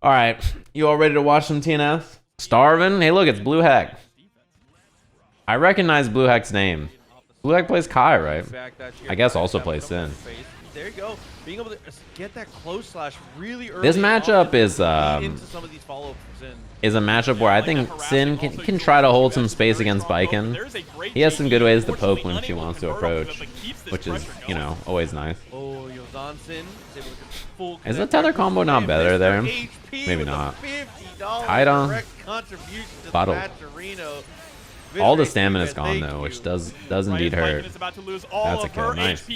All right, you all ready to watch some TNS? Starving? Hey, look, it's Blue Heck. I recognize Blue Heck's name. Blue Heck plays Kai, right? I guess also plays Sin. There you go. Being able to get that close slash really early. This matchup is a matchup where I think Sin can try to hold some space against Baiken. He has some good ways to poke when she wants to approach, which is, you know, always nice. Is the tether combo not better there? Maybe not. Idom. Bottle. All the stamina is gone though, which does indeed hurt. That's a kill. Nice.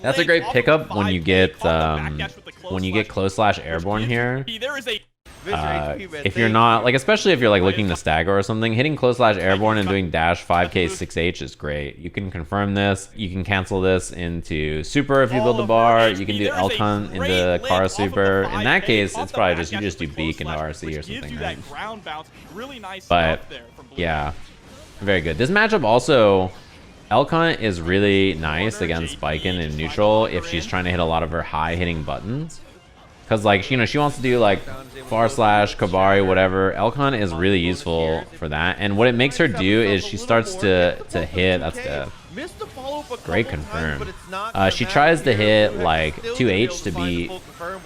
That's a great pickup when you get close slash airborne here. If you're not like, especially if you're like looking to stagger or something, hitting close slash airborne and doing dash 5k 6h is great. You can confirm this. You can cancel this into super if you build the bar. You can do elk hunt into Kara super. In that case, it's probably just you just do beak into RC or something, right? But yeah, very good. This matchup also, elk hunt is really nice against Baiken in neutral if she's trying to hit a lot of her high hitting buttons. Because, like, you know, she wants to do, like, far slash, Kabari, whatever. Elk Hunt is really useful for that. And what it makes her do is she starts to hit. That's death. Great confirm. She tries to hit, like, 2H to beat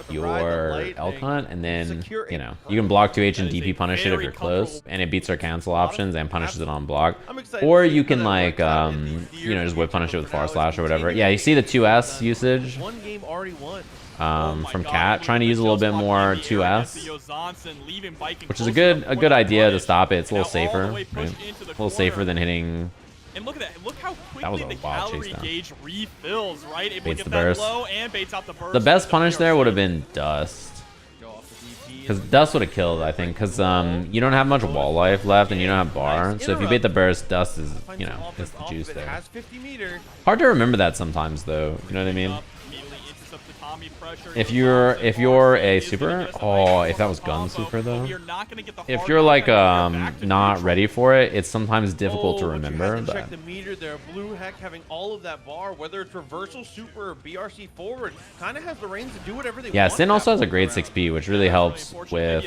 your Elk Hunt. And then, you know, you can block 2H and DP punish it if you're close. And it beats her cancel options and punishes it on block. Or you can, like, you know, just whip punish it with far slash or whatever. Yeah, you see the 2S usage. From Cat, trying to use a little bit more 2S, which is a good idea to stop it. It's a little safer, right? A little safer than hitting. And look at that! Look how That was quickly a the wild calorie chase down. gauge refills, right? It Baits get the that burst. low and baits out the burst. The best punish there would have been Dust, because Dust would have killed, I think, because you don't have much wall life left and you don't have bar. So if you bait the burst, Dust is, you know, is the juice there. Hard to remember that sometimes, though. You know what I mean? If you're a super, oh, if that was gun super though, if you're like not ready for it, it's sometimes difficult to remember. But check the meter there. Blue Heck having all of that bar, whether it's reversal super or BRC forward, kind of has the reins to do whatever they want. yeah, Sin also has a great 6P, which really helps with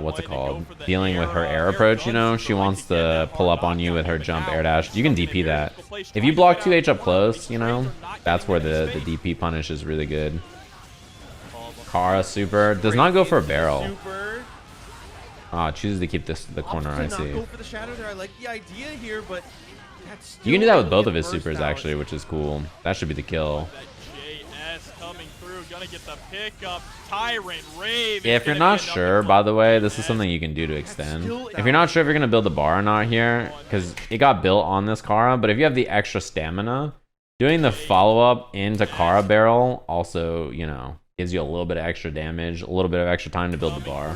what's it called, dealing with her air approach. You know, she wants to pull up on you with her jump air dash. You can DP that. If you block 2H up close, you know, that's where the DP punish is really good. Kara super does not go for a barrel. Chooses to keep the corner. I see. Go for the shadow there. I like the idea here, but you can do that with both of his supers actually, which is cool. That should be the kill. If you're not sure, by the way, this is something you can do to extend. If you're not sure if you're gonna build the bar or not here, because it got built on this Kara, but if you have the extra stamina, doing the follow-up into Kara barrel also, you know, gives you a little bit of extra damage, a little bit of extra time to build the bar.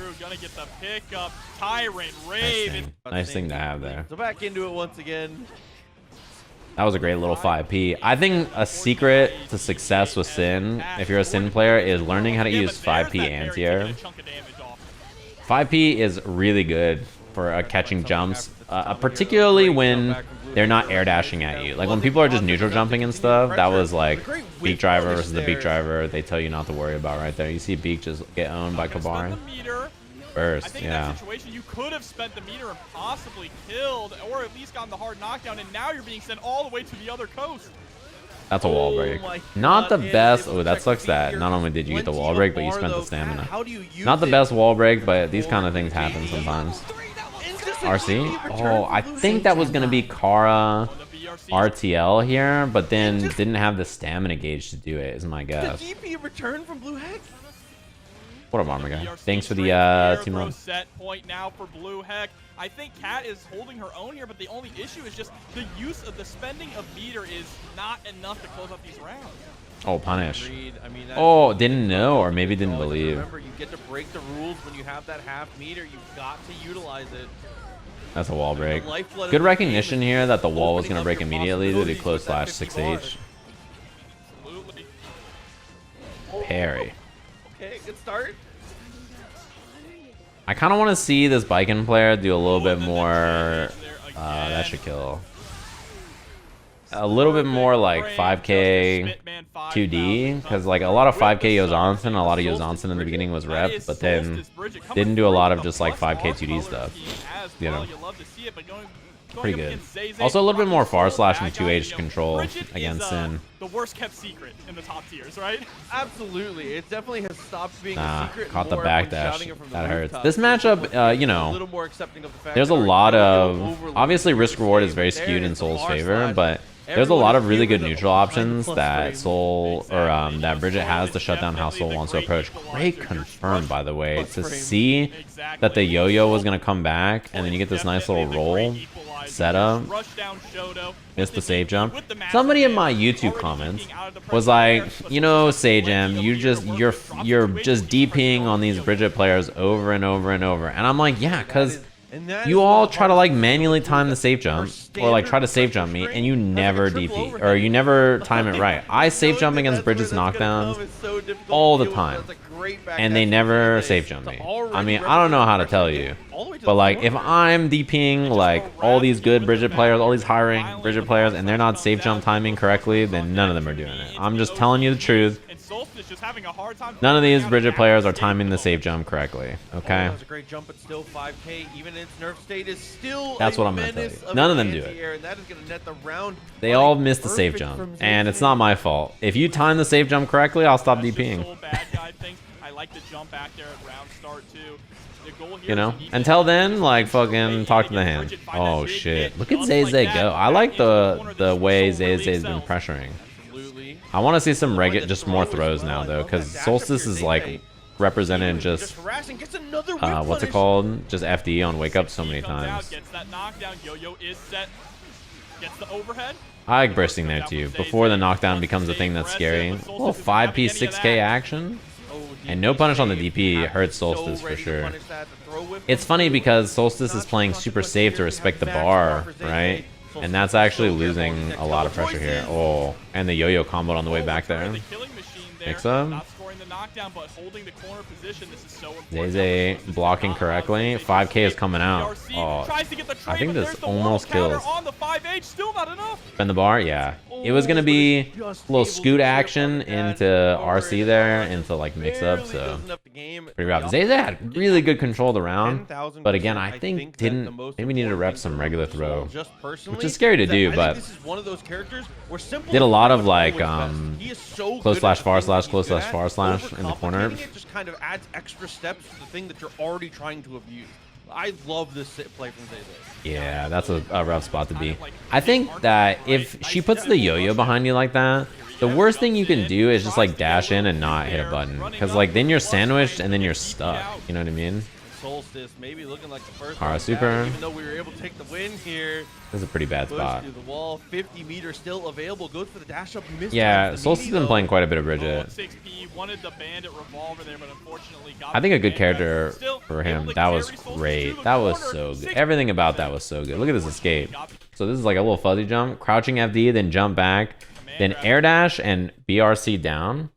Nice thing to have there. So back into it once again. That was a great little 5P. I think a secret to success with Sin, if you're a Sin player, is learning how to use 5P anti-air. 5P is really good for catching jumps, particularly when they're not air dashing at you. Like when people are just neutral jumping and stuff, that was like Beak Driver versus the Beak Driver. They tell you not to worry about right there. You see Beak just get owned by Kabari. Burst, yeah. In that situation, you could have spent the meter and possibly killed, or at least gotten the hard knockdown, and now you're being sent all the way to the other coast. That's a wall break. Not the best. Oh, that sucks that not only did you get the wall break, but you spent the stamina. Not the best wall break, but these kind of things happen sometimes. RC? Oh, I think that was going to be Kara RTL here, but then didn't have the stamina gauge to do it, is my guess. The DP return from Blue Heck? What up, armor guy? Thanks for the team run. Set point now for Blue Heck. I think Cat is holding her own here, but the only issue is just the use of the spending of meter is not enough to close up these rounds. Oh, punish. Oh, didn't know, or maybe didn't believe. Remember, you get to break the rules when you have that half meter. You've got to utilize it. That's a wall break. Good recognition here that the wall was going to break immediately to do close slash 6H. Parry. Okay, good start. I kind of want to see this Baiken player do a little bit more. That should kill. a little bit more like 5K 2D, because like a lot of 5K Yozansen, a lot of Yozansen in the beginning was rep, but then didn't do a lot of just like 5K 2D stuff, you know. Pretty good. Also a little bit more far slash and 2H control against Sin. The worst kept secret in the top tiers, right? Absolutely. It definitely has stopped being a secret. Caught the backdash. That hurts. This It's matchup, you know, there's a lot of, obviously risk reward is very skewed in Soul's favor, but there's a lot of really good neutral options that Soul, or that Bridget has to shut down how Soul wants to approach. Great confirm, by the way, to see that the yo-yo was going to come back, and then you get this nice little roll setup. Missed the save jump. Somebody in my YouTube comments was like, you know, Sajam, you're just DPing on these Bridget players over and over and over. And I'm like, yeah, because you all try to like manually time the safe jump, or like try to safe jump me, and you never DP, or you never time it right. I safe jump against Bridget's knockdowns all the time, and they never safe jump me. I mean, I don't know how to tell you, but like if I'm DPing like all these good Bridget players, all these high rank Bridget players, and they're not safe jump timing correctly, then none of them are doing it. I'm just telling you the truth. None of these Bridget players are timing the safe jump correctly, okay? That was a great jump, but still 5K, even in its nerf state, is still That's what I'm going to tell you. None of them do it. And that is going to net the round. They all miss the safe jump, and it's not my fault. If you time the safe jump correctly, I'll stop DPing. I like the jump back there at round start too. You know, until then, like fucking talk to the hand. Oh shit! Look at Zayzay go. I like the way Zayzay's been pressuring. I want to see some just more throws now though, because Solstice is like represented just what's it called? Just FD on wake up so many times. I like bursting there too, before the knockdown becomes a thing that's scary. A little 5P 6K action. And no punish on the DP hurts Solstice for sure. It's funny because Solstice is playing super safe to respect the bar, right? And that's actually losing a lot of pressure here. Oh, and the yo-yo combo on the way back there. Mix up. Zayzay blocking correctly. 5K is coming out. Oh, I think this almost kills. Bend the bar? Yeah. It was going to be a little scoot action into RC there, into like mix up, so pretty rough. Zayzay had really good control of the round, but again, I think maybe needed to rep some regular throw, which is scary to do, but did a lot of like close slash far slash, close slash far slash in the corner. It just kind of adds extra steps to the thing that you're already trying to abuse. I love this play from Zayzay. Yeah, that's a rough spot to be. I think that if she puts the yo-yo behind you like that, the worst thing you can do is just like dash in and not hit a button, because like then you're sandwiched and then you're stuck. You know what I mean? Solstice maybe looking like the first Hara super. Even though we were able to take the win here. This is a pretty bad spot. The wall, 50 meters still available. Goes for the dash up. Yeah, Solstice has been playing quite a bit of Bridget. I think a good character for him. That was great. That was so good. Everything about that was so good. Look at this escape. So this is like a little fuzzy jump, crouching FD, then jump back, then air dash and BRC down.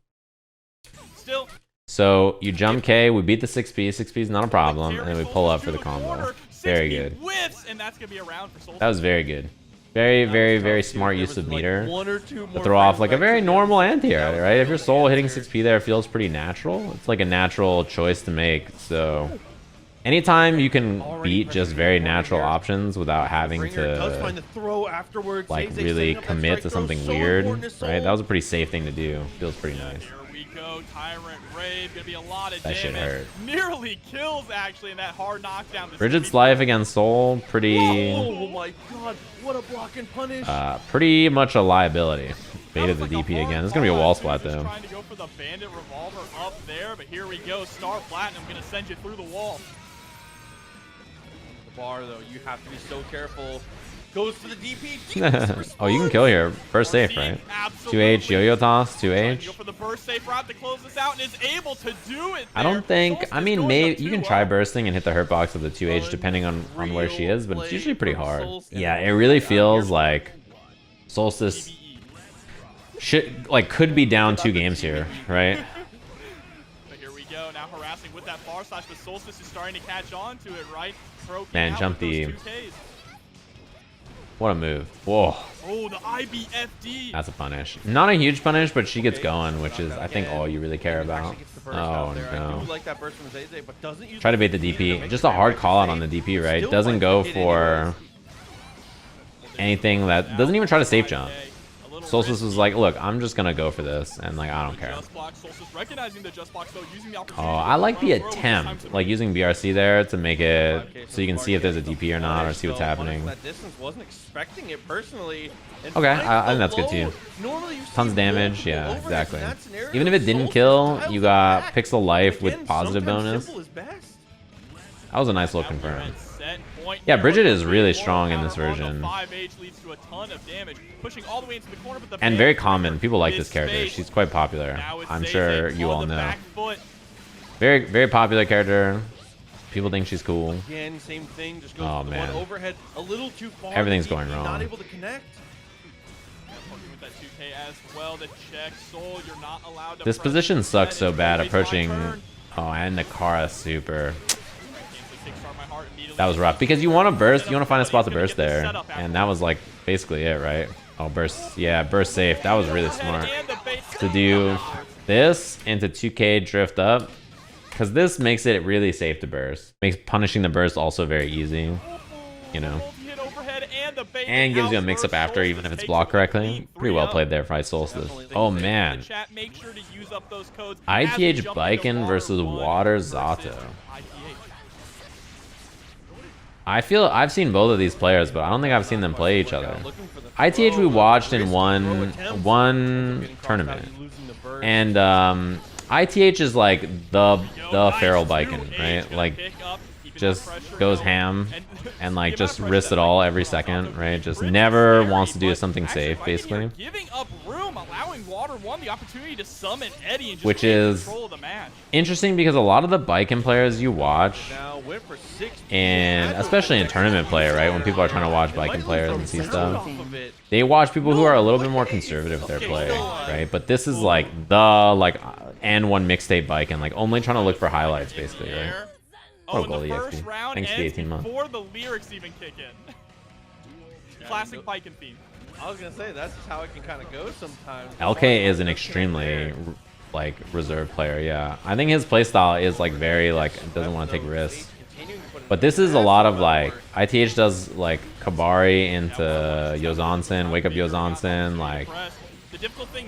So you jump K, we beat the 6P. 6P is not a problem, and then we pull up for the combo. Very good. That was very good. Very, very, very smart use of meter to throw off like a very normal anti-air, right? If your soul hitting 6P there feels pretty natural, it's like a natural choice to make. So anytime you can beat just very natural options without having to like really commit to something weird, right? That was a pretty safe thing to do. Feels pretty nice. Tyrant Rave, gonna be a lot of that shit hurt. Nearly kills actually in that hard knockdown. Bridget's life against Soul, pretty. Oh my god, what a block and punish. Pretty much a liability. Baited the DP again. This is gonna be a wall splat though. Trying to go for the bandit revolver up there, but here we go. Star Platinum gonna send you through the wall. The bar though, you have to be so careful. Goes for the DP. Oh, you can kill here. Burst safe, right? 2H, yo-yo toss, 2H. Go for the burst safe route to close this out and is able to do it. I don't think, I mean, maybe you can try bursting and hit the hurt box of the 2H depending on where she is, but it's usually pretty hard. Yeah, it really feels like Solstice could be down 2 games here, right? But here we go, now harassing with that far slash, but Solstice is starting to catch on to it, right? Man, jump the... What a move. Whoa. Oh, the IBFD. That's a punish. Not a huge punish, but she gets going, which is, I think, all you really care about. Oh, no. Try to bait the DP. Just a hard call out on the DP, right? Doesn't go for anything that... Doesn't even try to safe jump. Solstice was like, look, I'm just going to go for this, and, like, I don't care. Oh, I like the attempt, like, using BRC there to make it so you can see if there's a DP or not, or see what's happening. Okay, I think that's good too. Tons of damage, yeah, exactly. Even if it didn't kill, you got pixel life with positive bonus. That was a nice little confirm. Yeah, Bridget is really strong in this version. And very common. People like this character. She's quite popular. I'm sure you all know. Very, very popular character. People think she's cool. Oh, man. Everything's going wrong. This position sucks so bad approaching... Oh, and the Kara super. That was rough. Because you want to burst, you want to find a spot to burst there. And that was like basically it, right? Oh, burst. Yeah, burst safe. That was really smart. To do this into 2K drift up. Because this makes it really safe to burst. Makes punishing the burst also very easy. You know. And gives you a mix-up after, even if it's blocked correctly. Pretty well played there by Solstice. Oh, man. ITH Baiken versus Water Zato. I feel I've seen both of these players, but I don't think I've seen them play each other. ITH we watched in one tournament. And ITH is like the feral Baiken, right? Like just goes ham and like just risks it all every second, right? Just never wants to do something safe, basically. Which is interesting because a lot of the Baiken players you watch, and especially in tournament play, right? When people are trying to watch Baiken players and see stuff, they watch people who are a little bit more conservative with their play, right? But this is like the N1 mixtape Baiken, like only trying to look for highlights, basically, right? Oh, goalie XP. Thanks to the 18 months. Before the lyrics even kick in. Classic Baiken theme. I was gonna say that's just how it can kind of go sometimes. LK is an extremely like reserved player. Yeah, I think his playstyle is like very like doesn't want to take risks. But this is a lot of like ITH does like Kabari into Yozansen, wake up Yozansen, like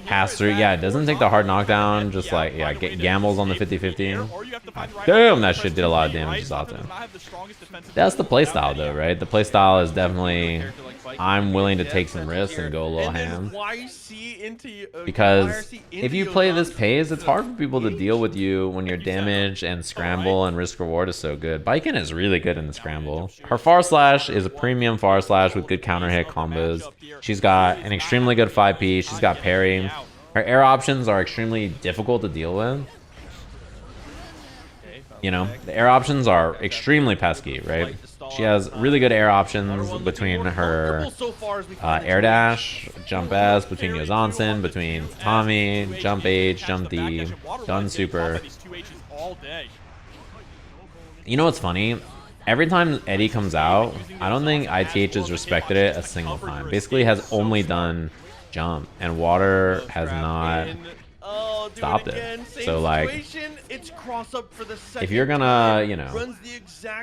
pass through. Yeah, it doesn't take the hard knockdown. Just like yeah, gambles on the 50-50. Damn, that shit did a lot of damage to Zato. That's the playstyle though, right? The playstyle is definitely I'm willing to take some risks and go a little ham. Because if you play this pace, it's hard for people to deal with you when your damage and scramble and risk reward is so good. Baiken is really good in the scramble. Her far slash is a premium far slash with good counter hit combos. She's got an extremely good 5P. She's got parry. Her air options are extremely difficult to deal with. You know, the air options are extremely pesky, right? She has really good air options between her air dash, jump S, between Yozansen, between Tommy, jump H, jump D, gun super. You know what's funny? Every time Eddie comes out, I don't think ITH has respected it a single time. Basically has only done jump, and Water has not stopped it. So like, if you're gonna, you know,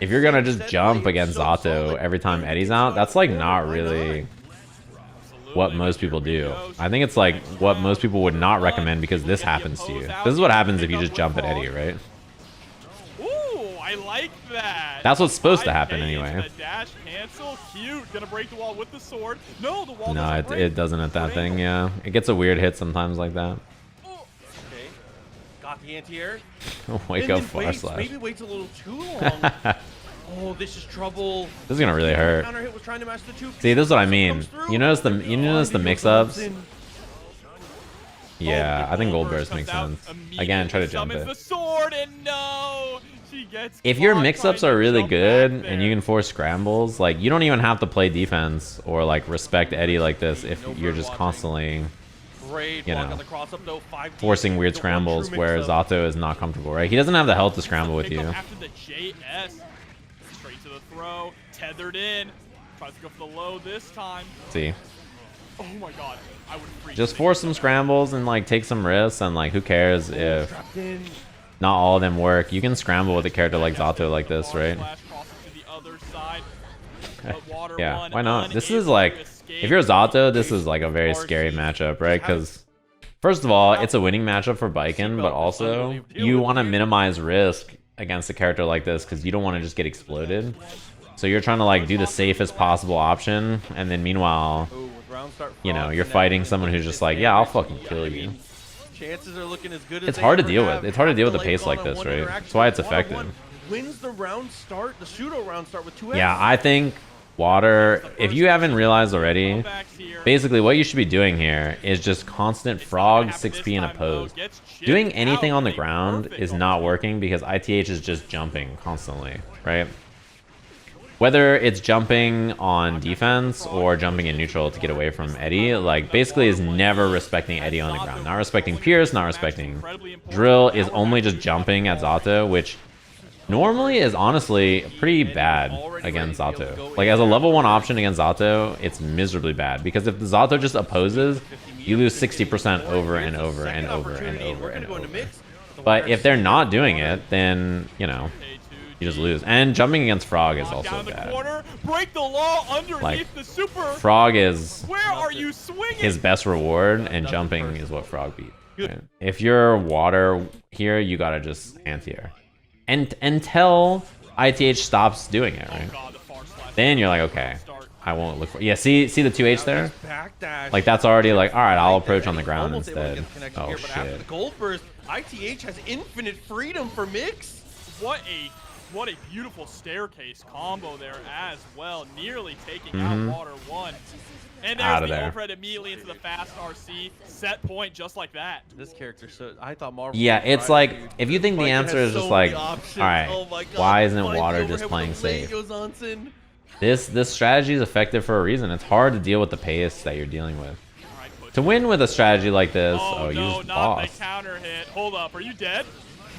if you're gonna just jump against Zato every time Eddie's out, that's like not really what most people do. I think it's like what most people would not recommend because this happens to you. This is what happens if you just jump at Eddie, right? Ooh, I like that. That's what's supposed to happen anyway. No, it doesn't at that thing, yeah. It gets a weird hit sometimes like that. Got the anti-air. Wake up far slash. Maybe waits a little too long. Oh, this is trouble. This is gonna really hurt. See, this is what I mean. You notice the mix-ups? Yeah, I think Gold Burst makes sense. Again, try to jump it. If your mix-ups are really good and you can force scrambles, like you don't even have to play defense or like respect Eddie like this if you're just constantly, you know, forcing weird scrambles where Zato is not comfortable, right? He doesn't have the health to scramble with you. After the JS, straight to the throw, tethered in. Tries to go for the low this time. See. Oh my god. I would freak. Just force some scrambles and like take some risks, and like who cares if not all of them work. You can scramble with a character like Zato like this, right? Yeah, why not? This is like, if you're Zato, this is like a very scary matchup, right? Because first of all, it's a winning matchup for Baiken, but also you want to minimize risk against a character like this because you don't want to just get exploded. So you're trying to like do the safest possible option, and then meanwhile, you know, you're fighting someone who's just like, yeah, I'll fucking kill you. Chances are looking as good as it's hard to deal with. It's hard to deal with a pace like this, right? That's why it's effective. Wins the round start, the pseudo round start with 2x. Yeah, I think Water, if you haven't realized already, basically what you should be doing here is just constant frog 6p in a pose. Doing anything on the ground is not working because ITH is just jumping constantly, right? Whether it's jumping on defense or jumping in neutral to get away from Eddie, like basically is never respecting Eddie on the ground. Not respecting Pierce, not respecting Drill, is only just jumping at Zato, which normally is honestly pretty bad against Zato. Like as a level 1 option against Zato, it's miserably bad because if the Zato just opposes, you lose 60% over and over and over and over and over. But if they're not doing it, then, you know, you just lose. And jumping against Frog is also bad. Break the law underneath like, the super. Frog is Where are you swinging? his best reward, and jumping is what Frog beat. Right? If you're Water here, you gotta just anti-air. And until ITH stops doing it, right? Then you're like, okay, I won't look for. Yeah, see the 2H there? Like that's already like, all right, I'll approach on the ground instead. Oh shit. Gold burst, ITH has infinite freedom for mix. What a beautiful staircase combo there as well, nearly taking out Water 1. And there's the overhead immediately into the fast RC set point just like that. This character, so I thought Marvelo. Yeah, it's like if you think the answer is just like, all right, why isn't Water just playing safe? This strategy is effective for a reason. It's hard to deal with the pace that you're dealing with. To win with a strategy like this, oh you no, just not lost. the counter hit. Hold up, are you dead?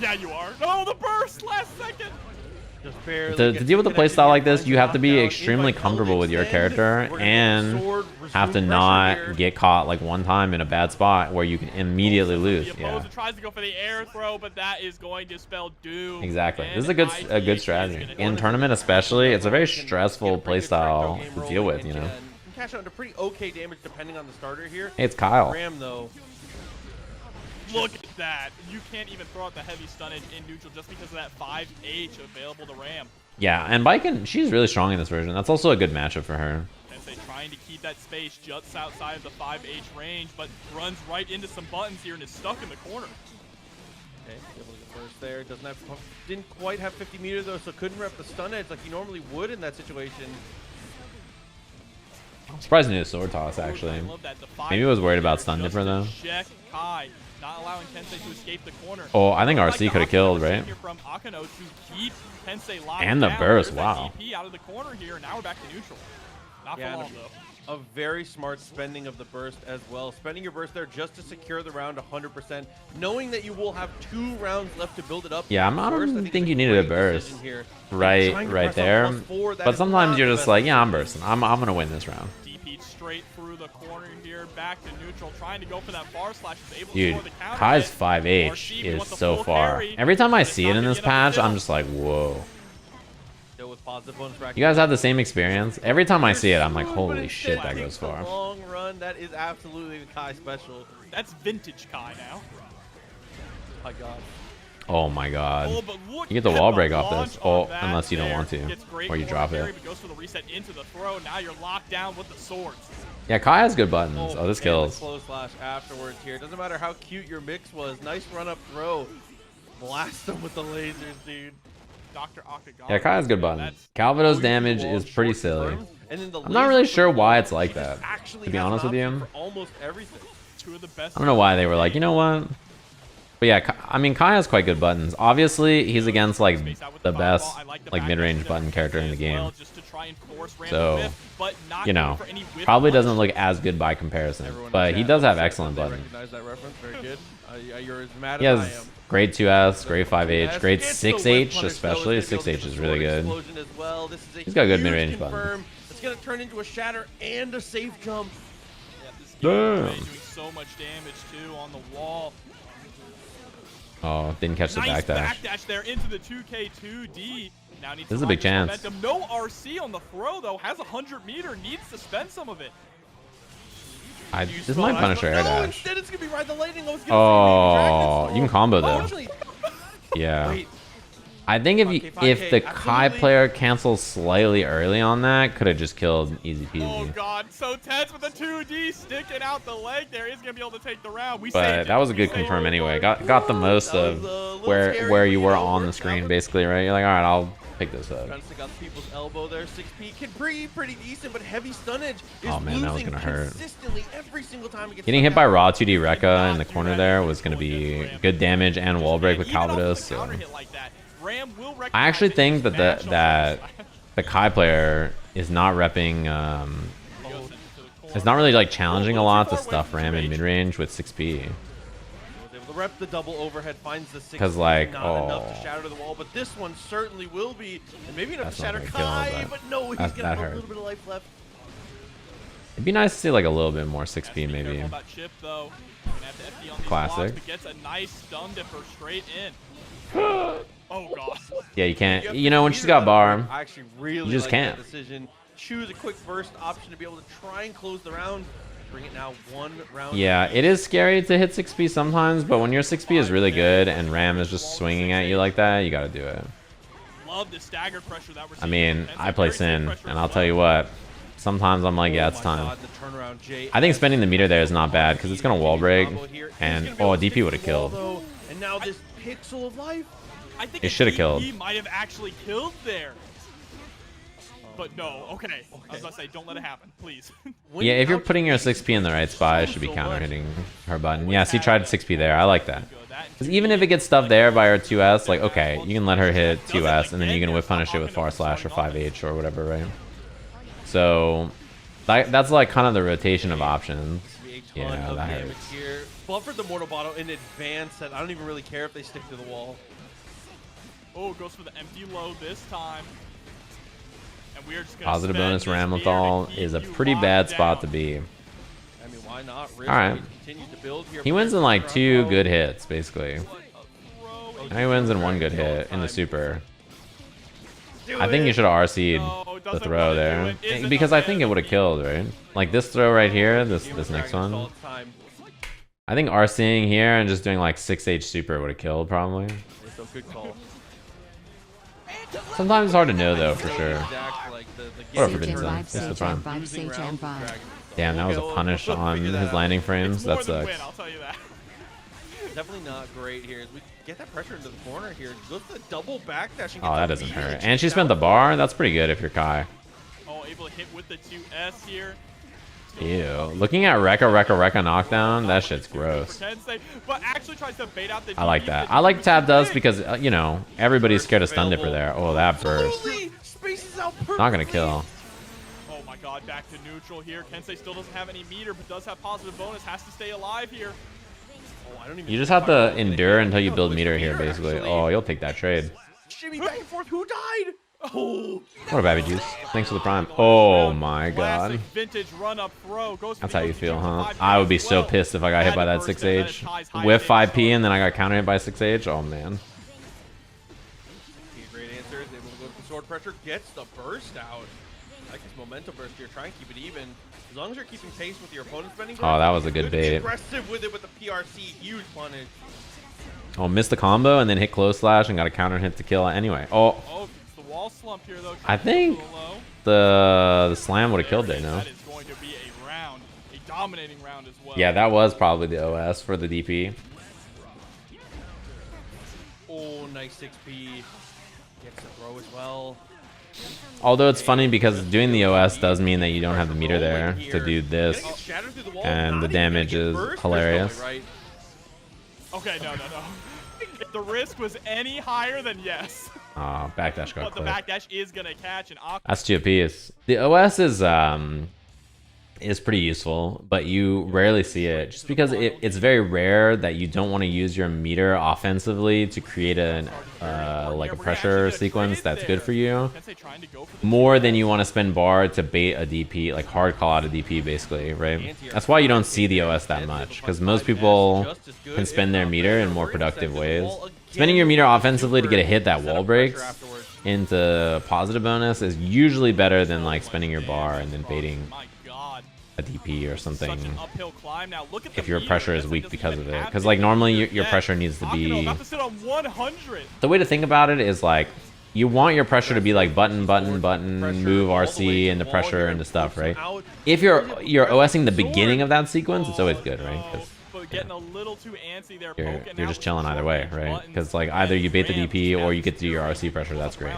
Yeah, you are. No, the burst last second. To deal with a playstyle like this, you have to be extremely comfortable with your character and have to not get caught like one time in a bad spot where you can immediately lose. Yeah. Tries to go for the air throw, but that is going to spell doom. Exactly. This is a good strategy. In tournament especially, it's a very stressful playstyle to deal with, you know. Cash out into pretty okay damage depending on the starter here. Hey, it's Kyle. Ram though. Look at that. You can't even throw out the heavy stunnage in neutral just because of that 5H available to Ram. Yeah, and Baiken, she's really strong in this version. That's also a good matchup for her. Kensei trying to keep that space just outside of the 5H range, but runs right into some buttons here and is stuck in the corner. Okay, able to get first there. Didn't quite have 50 meters though, so couldn't rep the stun edge like he normally would in that situation. I'm surprised he did a sword toss, actually. Maybe he was worried about stun dipper, though. Not allowing Kensei to escape the corner. Oh, I think RC could have killed, right? From Akeno to keep Kensei locked and the down. burst, wow. Out of the corner here, and now we're back to neutral. Not for long, though. A very smart spending of the burst as well. Spending your burst there just to secure the round 100%, knowing that you will have 2 rounds left to build it up. Yeah, I don't think you needed a burst right there. But sometimes you're just like, yeah, I'm bursting. I'm gonna win this round. Straight through the corner here, back to neutral, trying to go for that far slash. Dude, Kai's 5H is so far. Every time I see it in this patch, I'm just like, whoa. You guys have the same experience? Every time I see it, I'm like, holy shit, that goes far. Long run, that is absolutely the Kai special. That's vintage Kai now. My God. Oh my God. You get the wall break off this. Oh, unless you don't want to. Or you drop it. Goes for the reset into the throw. Now you're locked down with the swords. Yeah, Kai has good buttons. Oh, this kills. Slow slash afterwards here. Doesn't matter how cute your mix was. Nice run up throw. Blast them with the lasers, dude. Dr. Akagami. Yeah, Kai has good buttons. Calvado's damage is pretty silly. I'm not really sure why it's like that, to be honest with you. Almost everything. I don't know why they were like, you know what? But yeah, I mean, Kai has quite good buttons. Obviously, he's against like the best like mid-range button character in the game. So, you know, probably doesn't look as good by comparison. But he does have excellent buttons. He has grade 2S, grade 5H, grade 6H especially. 6H is really good. He's got good mid-range buttons. It's gonna turn into a shatter and a safe jump. Yeah, this game is doing so much damage too on the wall. Oh, didn't catch the Nice backdash. backdash there into the 2K2D. Now needs This is to a big ride chance. this momentum. No RC on the throw though. Has 100 meter. Needs to spend some of it. This might punish her air No, dash. instead it's gonna be Ride the Lightning. I was gonna say Oh, maybe you can combo Oh, though. actually, Yeah. wait. I think if 5K, the Kai absolutely. player cancels slightly early on that, could have just killed easy Oh peasy. god, so tense with the 2D sticking out the leg there. He's gonna be able to take the round. We saved But it. that was a We good saved confirm it. anyway. Got the most That of was a little where scary, you but were you know, on the worked screen out. basically, right? You're like, all right, I'll pick this up. Trying to stick out people's elbow there. 6P can pretty decent, but heavy stunnage is Oh, man, that was losing gonna hurt. consistently every single time it gets Getting stuck hit by out. raw 2D Rekka in the corner there was going to be good damage and wall break with Even off of Calvados. the So. counter hit like that, Ram will I recognize actually it. think He's that smash on the Kai player is not repping. Goes into the corner. It's not really like challenging a lot to stuff Ram in mid range with 6P. Was able to rep the double overhead, finds the 6. 'Cause, like, not enough to oh. shatter the wall, but this one certainly will be, and maybe enough That's to not shatter gonna kill him, Kai, but but no, he's that gonna have a hurt. little bit of life left. It'd be nice to see like a little bit more 6P Has to be maybe. careful about Chipp, though. Gonna have to FD on these Classic. blocks, but gets a nice stun dipper straight in. Oh god. Yeah, you can't. have You to know when beat she's her got out of bar. it. I actually really you just like can't. that decision. Choose a quick burst option to be able to try and close the round. Bring it now 1 round. Yeah, it is scary to hit 6P sometimes, but when your 6P is really good and Ram is just swinging at you like that, you gotta do it. Love the stagger pressure that we're I seeing. mean, Kensei I play very safe Sin, pressure and as I'll tell well. you what. Sometimes I'm like, yeah, it's my time. God, the turnaround, Jay. I think spending the meter there is not bad because it's gonna wall break, and oh, a DP would have killed. And now this pixel of life. I think It a shoulda killed. DP might have actually killed there. But no, okay. I was gonna say, don't let it happen, please. Yeah, if you're putting your 6P in the right spot, it should be counter hitting her button. Yes, he tried 6P there. I like that. Because even if it gets stuffed there by her 2S, like, okay, you can let her hit 2S, and then you can whip punish it with far slash or 5H or whatever, right? So, that's like kind of the rotation of options. Yeah, that hurts. Here. Buffered the Mortal Bottle in advance, and I don't even really care if they stick to the wall. Oh, goes for the empty low this time. And we are just gonna Positive spend bonus this meter Ramlethal to is a keep you pretty locked bad spot down. to be. I mean, why not? Risk Alright. continues to build here. He wins in like 2 good hits, basically. What a throw. And he wins in 1 good hit in the super. Do I think you it. should have RC'd No, the doesn't throw wanna do there. it. Isn't Because a I think it would have killed, right? Like this throw right here, this next Dragon one. Assault time. I think RCing here and just doing like 6H super would have killed probably. So good call. Sometimes it's hard to know though for sure. Exact, like, the Whatever, game Vincent. turn That's the down, prime. vibe, losing Sajam rounds with vibe. Dragon. Damn, that was a Okay, punish we'll on figure that his out. landing frames. It's more That than a sucks. win, I'll tell you that. Definitely not great here. As we get that pressure into the corner here. Goes for the double backdash. And Oh, gets that a doesn't beat hurt. and And she checks spent the out. bar. That's pretty good if you're Kai. Oh, able to hit with the 2S here. Ew. Looking at Rekka knockdown, that shit's gross. For Kensei, but actually tries to bait out the I like DP. that. The I like DP Tab does big. because, you know, everybody's scared of stun dipper there. Oh, that burst. Absolutely. Spaces out perfectly. Not gonna kill. Oh my god, back to neutral here. Kensei still doesn't have any meter, but does have positive bonus. Has to stay alive here. Oh, I don't even You just have to endure until you No, build it's meter the here, meter, basically. actually. Oh, you'll take that trade. Shimmy back and forth. Who died? Oh. What a baby juice. Thanks for the prime. Oh my god. Classic vintage run up throw. Goes for That's the how you OG feel, huh? 5K I would be as so well. pissed if I got hit by that Had to burst it, then it 6H. ties high With stakes 5P on. and then I got counter hit by 6H. Oh man. Great answer. Is able to go to the sword pressure. Gets the burst out. I like this momentum burst here. Try and keep it even. As long as you're keeping pace with your opponent's spending. Oh, that was a good to be bait. aggressive with it with the PRC. Huge punish. Oh, missed the combo and then hit close slash and got a counter hit to kill anyway. Oh, Oh, it's the wall slump here though. I think A little low. the slam would have killed there, no? That is going to be a round, a dominating round as well. Yeah, that was probably the OS for the DP. Oh, nice 6P. Gets the throw as well. Although it's funny because doing the OS does mean that you don't have the meter there to do this. Getting shattered through the wall, And not the even gonna damage get is burst. hilarious. There's no way, right? Okay, no. If the risk was any higher, then yes. Oh, backdash got But the clipped. backdash is gonna catch an That's two apiece. The OS is is pretty useful, but you rarely see it just because it's very rare that you don't want to use your meter offensively to create an like a pressure sequence that's good for you more than you want to spend bar to bait a DP, like hard call out a DP basically, right? That's why you don't see the OS that much, because most people can spend their meter in more productive ways. Spending your meter offensively to get a hit that wall breaks into positive bonus is usually better than like spending your bar and then baiting a DP or something if your pressure is weak because of it. Because like normally your pressure needs to be... The way to think about it is like you want your pressure to be like button, button, button, move RC into pressure into stuff, right? If you're OSing the beginning of that sequence, it's always good, right? Getting a little too antsy there. You're just chilling either way, right? Because like either you bait the DP or you get to do your RC pressure. That's great.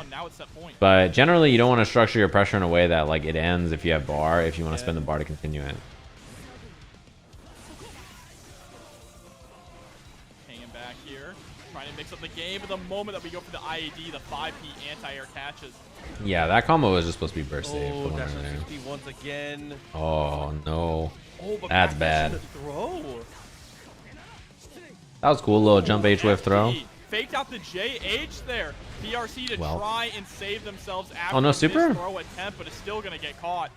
But generally, you don't want to structure your pressure in a way that like it ends if you have bar. If you want to spend the bar to continue it. Hanging back here, trying to mix up the game. But the moment that we go for the IAD, the 5P anti-air catches. Yeah, that combo was just supposed to be burst safe. Oh, dash 60 once again. Oh no, oh, that's bad. Throw. That was cool, little jump H whiff throw. Faked out the JH there. PRC to try and save themselves after no super throw attempt, but it's still gonna get caught.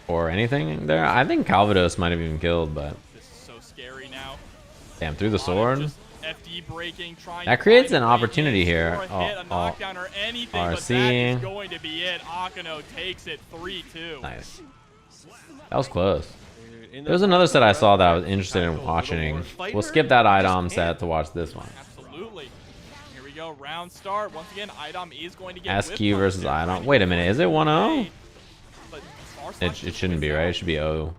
Or anything there. I think Calvados might have even killed, but this is so scary now. Damn, through the sword. FD breaking, that creates an opportunity here. A knockdown or anything, RC. But that is going to be it. Akeno takes it 3-2. Nice. That was close. There was another set I saw that I was interested in watching. We'll skip that Idom set to watch this one. Absolutely. Here we go. Round start. Once again, Idom is going to get SQ versus Idom. Wait a minute. Is it 1-0? It shouldn't be, right? It should be 0-0.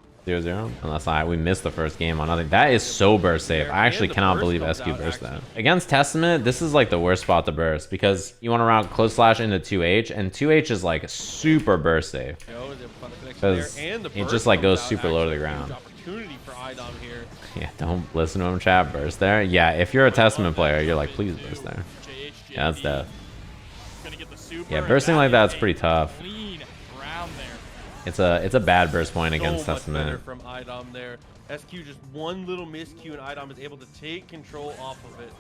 Unless we missed the first game on nothing. That is so burst safe. I actually cannot believe SQ burst that. Against Testament, this is like the worst spot to burst because you want to route close slash into 2H, and 2H is like super burst safe. Because it just like goes super low to the ground. Yeah, don't listen to him chat. Burst there. Yeah, if you're a Testament player, you're like, please burst there. Yeah, that's death. Yeah, bursting like that's pretty tough. It's a bad burst point against Testament. From Idom there. SQ just one little miscue and Idom is able to take control off of it.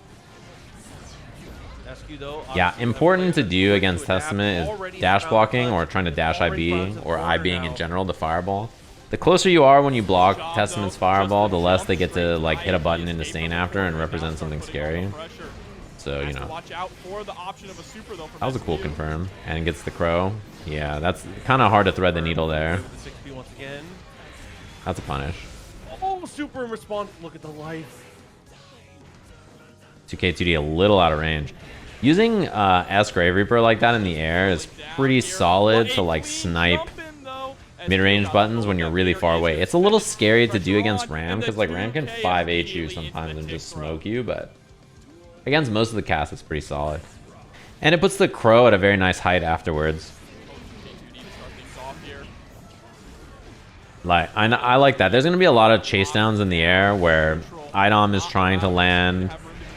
SQ though. Yeah, important to do against Testament is dash blocking or trying to dash IB or IBing in general, the fireball. The closer you are when you block Testament's fireball, the less they get to like hit a button into Stain after and represent something scary. So, you know. That was a cool confirm. And gets the crow. Yeah, that's kind of hard to thread the needle there. That's a punish. Oh, super in response. Look at the life. 2K2D a little out of range. Using S Grave Reaper like that in the air is pretty solid to like snipe mid-range buttons when you're really far away. It's a little scary to do against Ram because like Ram can 5H you sometimes and just smoke you, but against most of the cast it's pretty solid. And it puts the crow at a very nice height afterwards. Like I like that. There's gonna be a lot of chase downs in the air where Idom is trying to land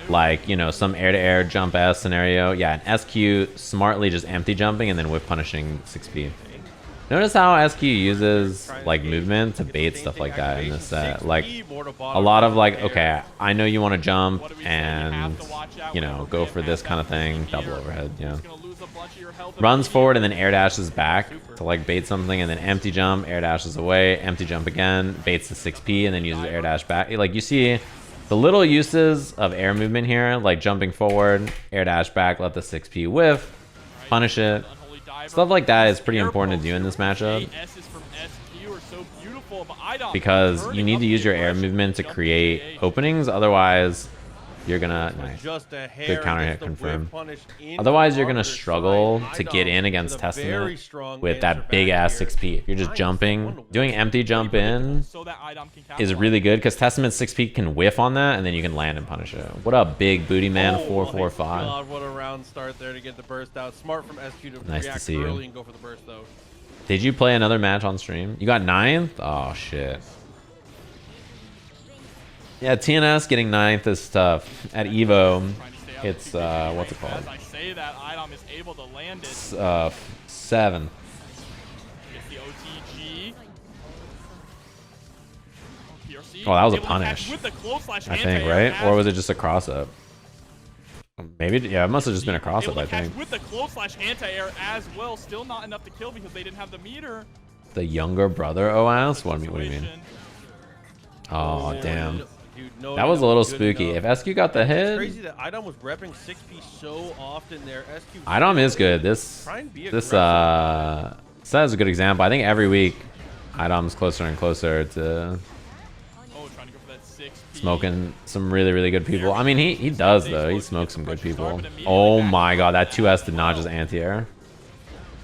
like, you know, some air-to-air jump S scenario. Yeah, and SQ smartly just empty jumping and then whip punishing 6P. Notice how SQ uses like movement to bait stuff like that in this set. Like a lot of like, okay, I know you want to jump and, you know, go for this kind of thing. Double overhead, yeah. Runs forward and then air dashes back to like bait something and then empty jump, air dashes away, empty jump again, baits the 6P and then uses air dash back. Like you see the little uses of air movement here, like jumping forward, air dash back, let the 6P whiff, punish it. Stuff like that is pretty important to do in this matchup because you need to use your air movement to create openings. Otherwise, you're gonna good counter hit confirm. Otherwise, you're gonna struggle to get in against Testament with that big ass 6P. If you're just jumping, doing empty jump in is really good because Testament 6P can whiff on that and then you can land and punish it. What a big booty man 445. What a round start there to get the burst out. Smart from SQ to nice to see you. And go for the burst though. Did you play another match on stream? You got 9th? Oh shit. Yeah, TNS getting 9th is tough. At Evo, it's, what's it called? As I say that, Idom is able to land it. 7. Gets the OTG. Oh, that was a punish, I think, right? Or was it just a cross-up? Maybe, yeah, it must have just been a cross-up, I think. With the close slash anti-air as well, still not enough to kill because they didn't have the meter. The younger brother OS? What do you mean? Oh, damn. Dude, that was a little spooky. If SQ got the hit... It's crazy that Idom was repping 6P so often there. SQ Idom is good. This set is a good example. I think every week, Idom's closer and closer to smoking some really, really good people. I mean, he does, though. He smokes some good people. Oh my god, that 2S did not just anti-air.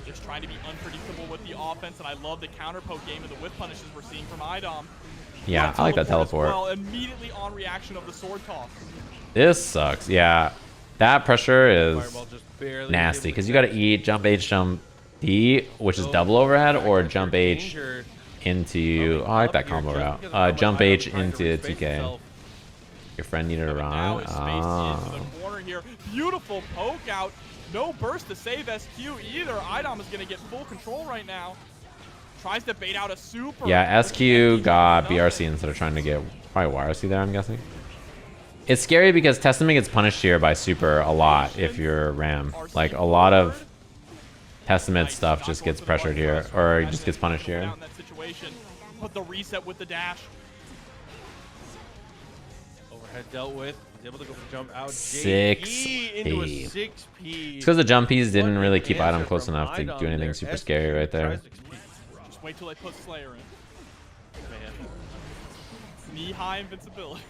Just trying to be unpredictable with the offense, and I love the counter poke game and the whip punishes we're seeing from Idom. Yeah, I like that teleport. Well, immediately on reaction of the sword toss. This sucks. Yeah, that pressure is nasty because you got to eat jump H, jump D, which is double overhead, or jump H into. Oh, I like that combo route. Jump H into TK. Your friend needed a run. Beautiful poke out. No burst to save SQ either. Idom is going to get full control right now. Tries to bait out a super. Yeah, SQ got BRC instead of trying to get probably YRC there, I'm guessing. It's scary because Testament gets punished here by super a lot if you're Ram. Like, a lot of Testament stuff just gets pressured here, or just gets punished here. But the reset with the dash. Overhead dealt with. He's able to go for the jump out. 6P. Into a 6P. It's because the jump P's didn't really keep Idom close enough to do anything super scary right there. Wait till I put Slayer in. Man. Knee-high invincibility.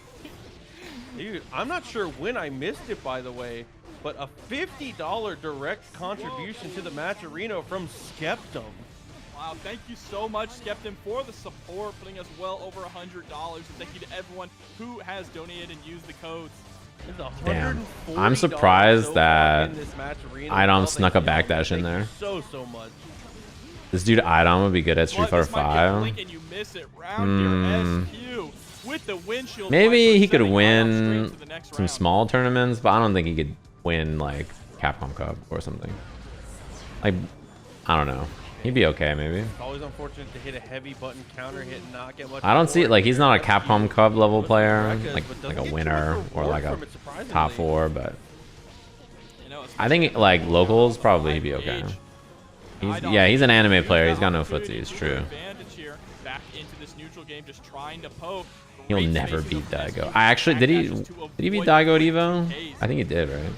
Dude, I'm not sure when I missed it, by the way, but a $50 direct contribution to the match arena from Skeptum. Wow, thank you so much, Skeptum, for the support, putting us well over $100. And thank you to everyone who has donated and used the codes. Damn. I'm surprised that Idom snuck a backdash in there. So much. This dude Idom would be good at Street Fighter 5. Maybe he could win some small tournaments, but I don't think he could win like Capcom Cup or something. Like, I don't know. He'd be okay, maybe. It's always unfortunate to hit a heavy button counter hit and not get much. I don't see it like he's not a Capcom Cup level player, like a winner or like a top 4, but I think like locals probably he'd be okay. Yeah, he's an anime player. He's got no footsie. It's true. He'll never beat Daigo. I actually did he beat Daigo at Evo? I think he did, right?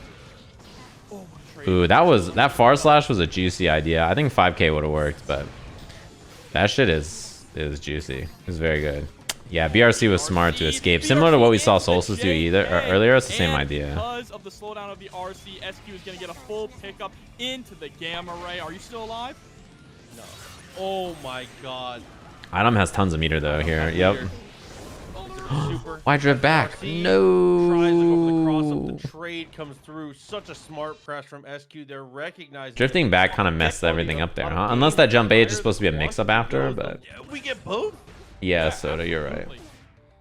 Ooh, that far slash was a juicy idea. I think 5K would have worked, but that shit is juicy. It's very good. Yeah, BRC was smart to escape. Similar to what we saw Solstice do earlier, it's the same idea. Because of the slowdown of the RC, SQ is going to get a full pickup into the Gamma Ray. Are you still alive? No. Oh my god. Idom has tons of meter though here. Yep. Why drift back? No. The trade comes through. Such a smart press from SQ. They're recognizing drifting back kind of messed everything up there, huh? Unless that jump H is supposed to be a mix-up after, but we get both. Yeah, Soda, you're right.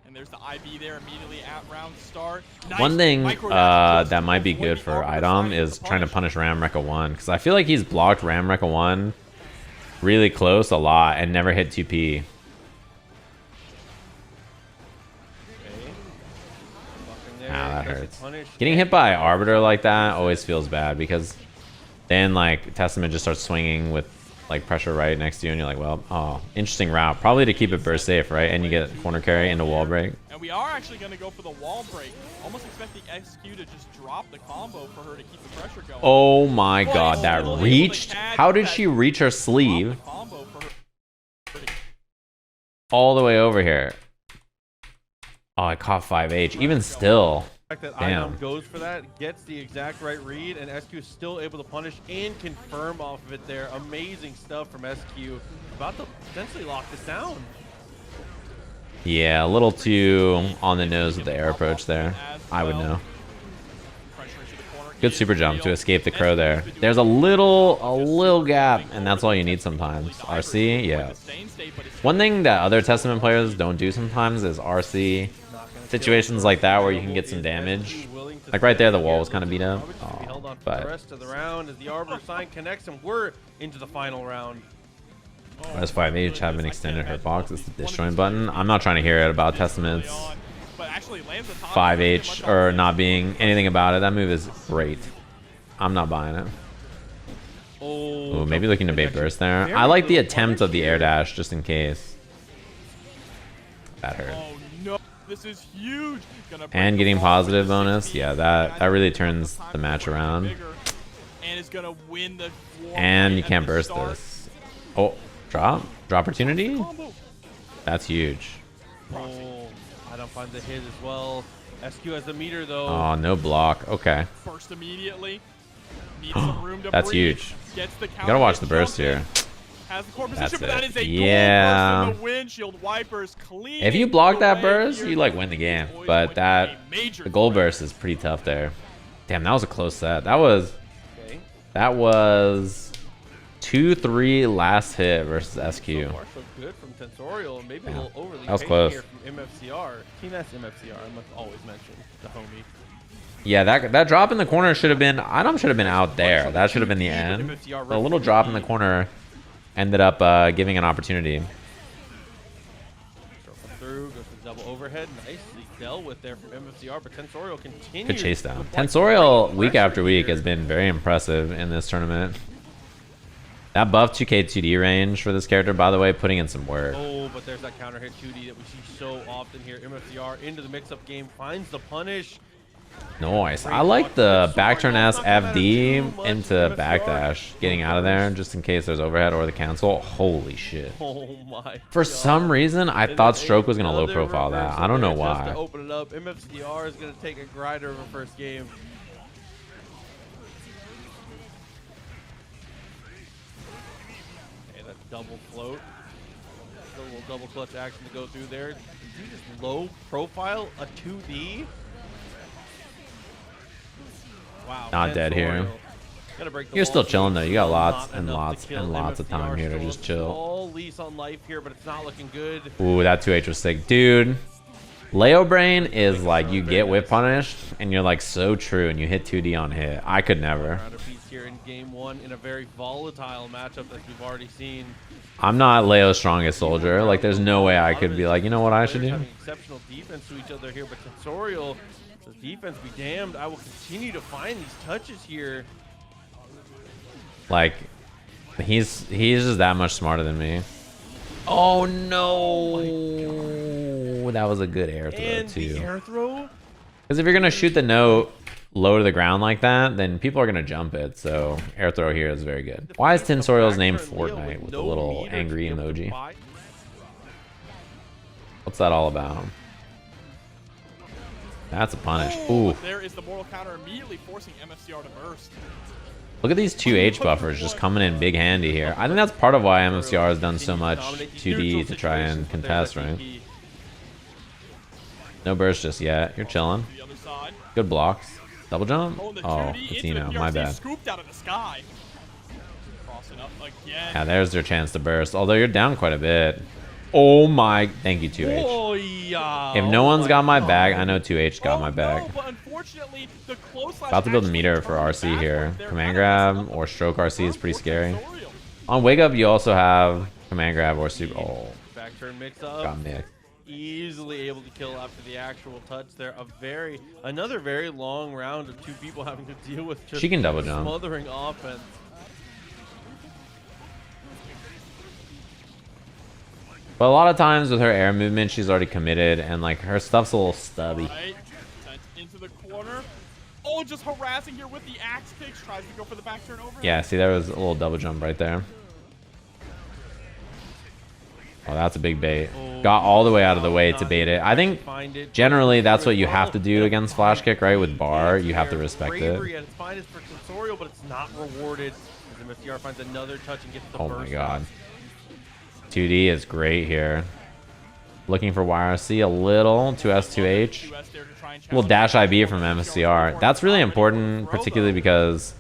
And there's the IB there immediately at round start. One thing that might be good for Idom is trying to punish Ram Rekka 1, because I feel like he's blocked Ram Rekka 1 really close a lot and never hit 2P. Ah, that hurts. Getting hit by Arbiter like that always feels bad, because then like Testament just starts swinging with like pressure right next to you, and you're like, well, oh, interesting route. Probably to keep it burst safe, right? And you get corner carry into wall break. And we are actually going to go for the wall break. Almost expecting SQ to just drop the combo for her to keep the pressure going. Oh my god, that reached. How did she reach her sleeve all the way over here? Oh, I caught 5H. Even still. Idom goes for that, gets the exact right read, and SQ is still able to punish and confirm off of it there. Amazing stuff from SQ. About to potentially lock this down. Yeah, a little too on the nose with the air approach there. I would know. Good super jump to escape the crow there. There's a little gap, and that's all you need sometimes. RC, yeah. One thing that other Testament players don't do sometimes is RC situations like that where you can get some damage. Like right there, the wall was kind of beat up. Oh, but the rest of the round as the Arbiter sign connects, and we're into the final round. As 5H haven't extended her box. It's the disjoint button. I'm not trying to hear it about Testament's 5H or not being anything about it. That move is great. I'm not buying it. Ooh, maybe looking to bait burst there. I like the attempt of the air dash just in case. That hurt. Oh no, this is huge. And getting positive bonus. Yeah, that really turns the match around. And is gonna win the and you can't burst this. Oh, drop opportunity. That's huge. Oh, I don't find the hit as well. SQ has the meter though. Oh, no block. Okay. Burst immediately. Needs some room to That's breathe. huge. Gets the You gotta watch the burst here. Has the core That's position, but that it. is a Yeah. gold burst from the windshield wipers. Clean. If you block that burst, you like win the game. But the gold burst is pretty tough there. Damn, that was a close set. That was 2-3 last hit versus SQ. So far, so good from Tensorial. Maybe a little overly that was patient close. here from MFCR. TNS MFCR, I must always mention the homie. Yeah, that drop in the corner should have been... Idom should have been out there. That should have been the end. A little drop in the corner ended up giving an opportunity. Through, goes for double overhead. Nicely dealt with there from MFCR, but Tensorial continues. Good chase down. Tensorial, week after week, has been very impressive in this tournament. That buff 2K 2D range for this character, by the way, putting in some work. Oh, but there's that counter hit 2D that we see so often here. MFCR into the mix-up game, finds the punish. Nice. I like the back turn S FD into backdash, getting out of there just in case there's overhead or the cancel. Holy shit. Oh my. For some reason, I thought Stroke was going to low profile that. I don't know Just to why. open it up, MFCR is going to take a grinder of a first game. Okay, that double float. A little double clutch action to go through there. Did you just low profile a 2D? Wow. Not dead here. You're still chilling though. You got lots and lots and lots of time here to just chill. All lease on life here, but it's not looking good. Ooh, that 2H was sick. Dude, Leo Brain is like you get whip punished and you're like so true and you hit 2D on hit. I could never. Round of peace here in game one in a very volatile matchup that we've already seen. I'm not Leo's strongest soldier. Like there's no way I could be like, you know what I should do? Having exceptional defense to each other here, but Tensorial, the defense be damned. I will continue to find these touches here. Like he's just that much smarter than me. Oh no. That was a good air throw And too. the air throw? Because if you're gonna shoot the note low to the ground like that, then people are gonna jump it. So air throw here is very good. Why is Tensorial's name Fortnite with a little angry emoji? What's that all about? That's a punish. Ooh. There is the mortal counter immediately forcing MFCR to burst. Look at these 2H buffers just coming in big handy here. I think that's part of why MFCR has done so much 2D to try and contest, right? No burst just yet. You're chilling. Good blocks. Double jump? Oh, it's my bad. Scooped out of the sky. Crossing up again. Yeah, there's their chance to burst. Although you're down quite a bit. Oh my, thank you 2H. Oh, yeah. If no one's got my bag, I know 2H got my bag. No, but unfortunately, the close About to build a meter for RC here. Command grab or stroke RC is pretty scary. On wake up, you also have command grab or super. Oh, back turn mix up. got mixed. Easily able to kill after the actual touch there. Another very long round of two people having to deal with just She can double jump. smothering offense. But a lot of times with her air movement, she's already committed, and like her stuff's a little stubby. Right. Sent into the corner. Oh, just harassing here with the axe kicks. Tries to go for the back turn over. Yeah, see, there was a little double jump right there. Oh, that's a big bait. Got all the way out of the way to bait it. I think generally that's what you have to do against flash kick, right? With bar, you have to respect it. At its finest for Tensorial, but it's not rewarded. As MFCR finds another touch and gets the Oh burst my god. off. 2D is great here. Looking for YRC a little. 2S, 2H. Little dash IB from MFCR. That's really important, particularly because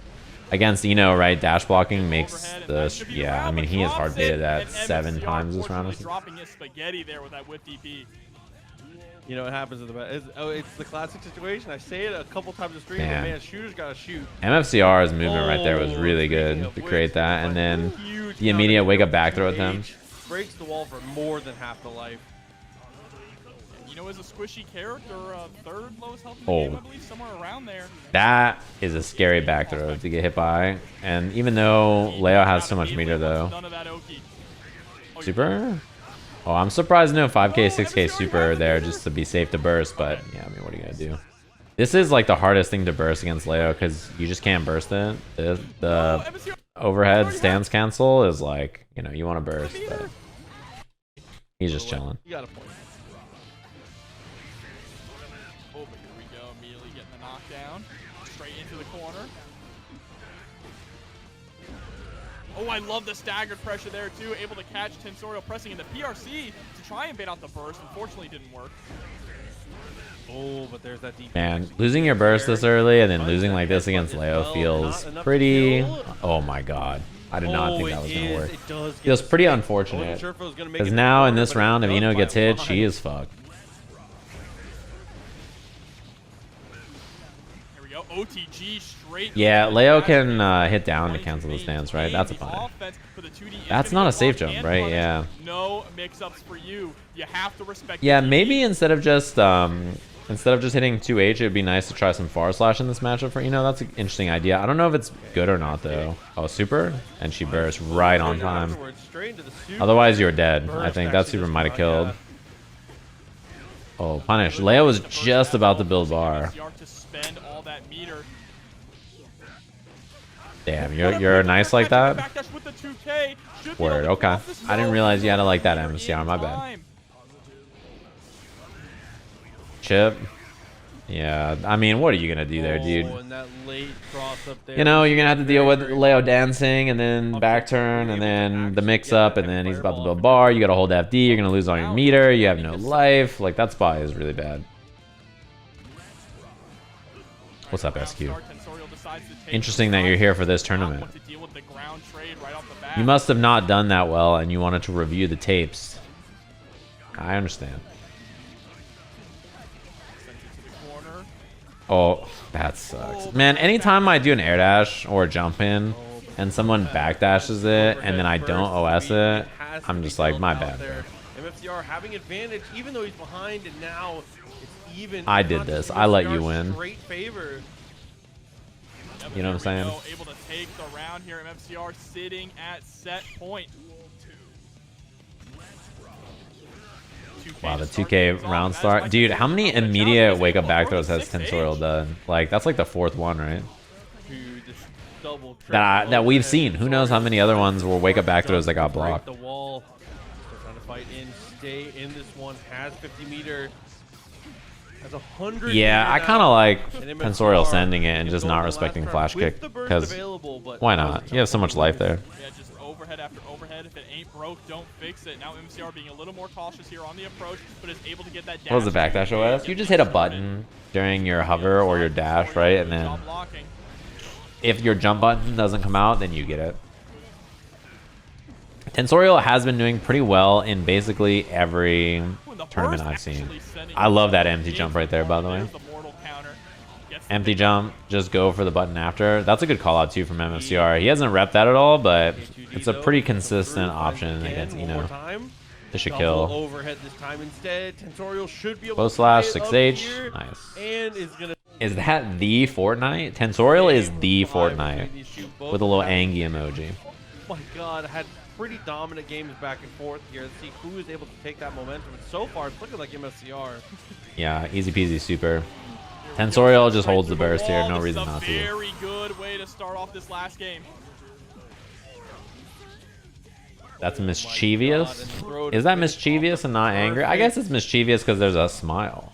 against Eno, right? Dash blocking makes the... Yeah, I mean, he is hard baited that 7 times this round. Dropping his spaghetti there with that whip DP. You know what happens in the it's the classic situation. I say it a couple times a stream, but man, shooters gotta shoot. MFCR's movement right there was really good to create that, and then the immediate wake up back throw with him. Breaks the wall for more than half the life. You know, as a squishy character, third lowest health in the game, I believe, somewhere around there. That is a scary back throw to get hit by. And even though Leo has so much meter, though. Super? Oh, I'm surprised no 5k, 6k super there just to be safe to burst. But, yeah, I mean, what are you going to do? This is, like, the hardest thing to burst against Leo because you just can't burst it. The overhead stance cancel is, like, you know, you want to burst, but he's just chilling. You got a point. Oh, I love the staggered pressure there, too. Able to catch Tensorial pressing in the PRC to try and bait out the burst. Unfortunately, didn't work. Oh, but there's that deep. Man, losing your burst this early and then losing like this against Leo feels pretty... Oh, my God. I did not think that was going to work. Feels pretty unfortunate. Because now in this round, if Eno gets hit, she is fucked. OTG straight. Yeah, Leo can hit down to cancel the stance, right? That's a fine. That's not a safe jump, right? Yeah. No mix-ups for you. You have to respect. Yeah, maybe instead of just hitting 2H, it'd be nice to try some forward slash in this matchup for That's an interesting idea. I don't know if it's good or not though. Oh, super, and she burst right on time. Otherwise, you're dead. I think that super might have killed. Oh, punish. Leo was just about to build bar. Damn, you're nice like that? Word, okay. I didn't realize you had to like that MFCR, my bad. Chipp. Yeah, I mean, what are you gonna do there, dude? You know, you're gonna have to deal with Leo dancing, and then back turn, and then the mix-up, and then he's about to build bar. You gotta hold FD, you're gonna lose all your meter, you have no life. Like, that spot is really bad. What's up, SQ? Interesting that you're here for this tournament. You must have not done that well, and you wanted to review the tapes. I understand. Oh, that sucks. Man, anytime I do an air dash or a jump in, and someone backdashes it, and then I don't OS it, I'm just like, my bad. MFCR having advantage, even though he's behind, and now it's even. I did this. I let you win. Great favor. You know what I'm saying? Able to take the round here. MFCR sitting at set point. Wow, the 2K round start. Dude, how many immediate wake up back throws has Tensorial done? Like, that's like the 4th one, right? That we've seen. Who knows how many other ones were wake up back throws that got blocked. The wall. Trying to fight in, stay in this one. Has 50 meter. Has 100. Yeah, I kind of like Tensorial sending it and just not respecting flash kick, because why not? You have so much life there. Yeah, just overhead after overhead. If it ain't broke, don't fix it. Now MFCR being a little more cautious here on the approach, but is able to get that dash. What was the backdash OS? You just hit a button during your hover or your dash, right? And then if your jump button doesn't come out, then you get it. Tensorial has been doing pretty well in basically every tournament I've seen. I love that empty jump right there, by the way. Empty jump, just go for the button after. That's a good call out too from MFCR. He hasn't repped that at all, but it's a pretty consistent option against This should kill. Overhead this time instead. Tensorial should be able Bow slash 6H. Nice. And is that the Fortnite? Tensorial is the Fortnite with a little Angie emoji. Oh my God, I had pretty dominant games back and forth here. Let's see who is able to take that momentum. And so far, it's looking like MFCR. Yeah, easy peasy super. Tensorial just holds the burst here, no reason not to. Very good way to start off this last game. That's mischievous? Is that mischievous and not angry? I guess it's mischievous because there's a smile.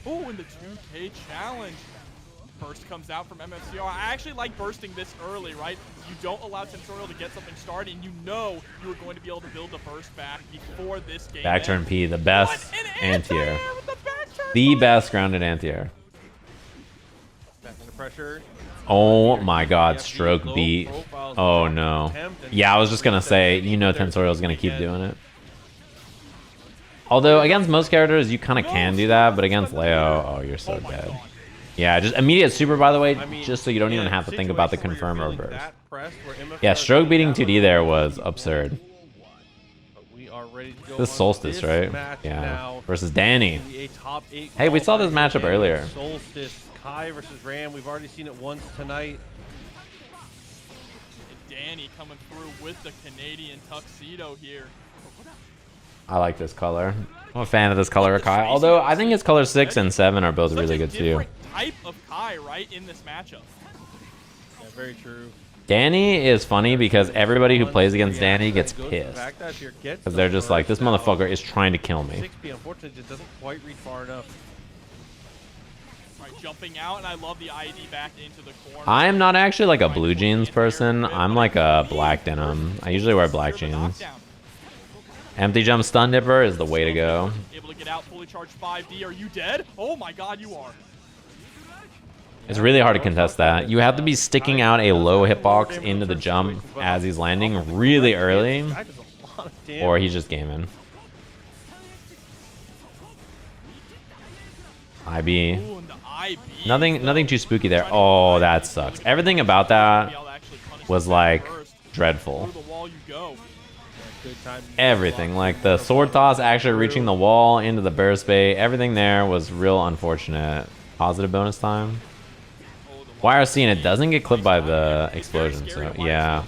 Oh, and the 2K challenge. Burst comes out from MFCR. I actually like bursting this early, right? You don't allow Tensorial to get something started, and you know you are going to be able to build the burst back before this game. Back turn P, the best anti-air. The best grounded anti-air. Back into pressure. Oh my God, stroke beat. Oh no. Yeah, I was just gonna say, you know Tensorial's gonna keep doing it. Although against most characters you kind of can do that, but against Leo, oh, you're so dead. Yeah, just immediate super, by the way, I mean, just so you don't in even a have to think about the situation where confirm you're or feeling burst. that pressed, where MFCR Yeah, is stroke beating that 2D much there more was people, absurd. but we are ready to go This on Solstice, this right? match Yeah. now. Versus Dany. A top 8 Hey, we saw this qualifier matchup game. earlier. Solstice, Kai versus Ram. We've already seen it once tonight. And Dany coming through with the Canadian tuxedo here. I like this color. I'm a fan of this color of Kai. Although I think his color 6 and 7 are both really good too. Type of Kai, right, in this matchup. Yeah, very true. Dany is funny because everybody who plays against Dany gets pissed. Because they're just like, this motherfucker is trying to kill me. 6P unfortunately just doesn't quite reach far enough. Right, jumping out, and I love the ID back into the corner. I am not actually like a blue jeans person. I'm like a black denim. I usually wear black jeans. Empty jump stun dipper is the way to go. Able to get out, fully charged 5D. Are you dead? Oh my god, you are. It's really hard to contest that. You have to be sticking out a low hitbox into the jump as he's landing really early, or he's just gaming. IB. Nothing too spooky there. Oh, that sucks. Everything about that was like dreadful. Everything, like the sword toss actually reaching the wall into the burst bait, everything there was real unfortunate. Positive bonus time. YRC, and it doesn't get clipped by the explosion, so yeah.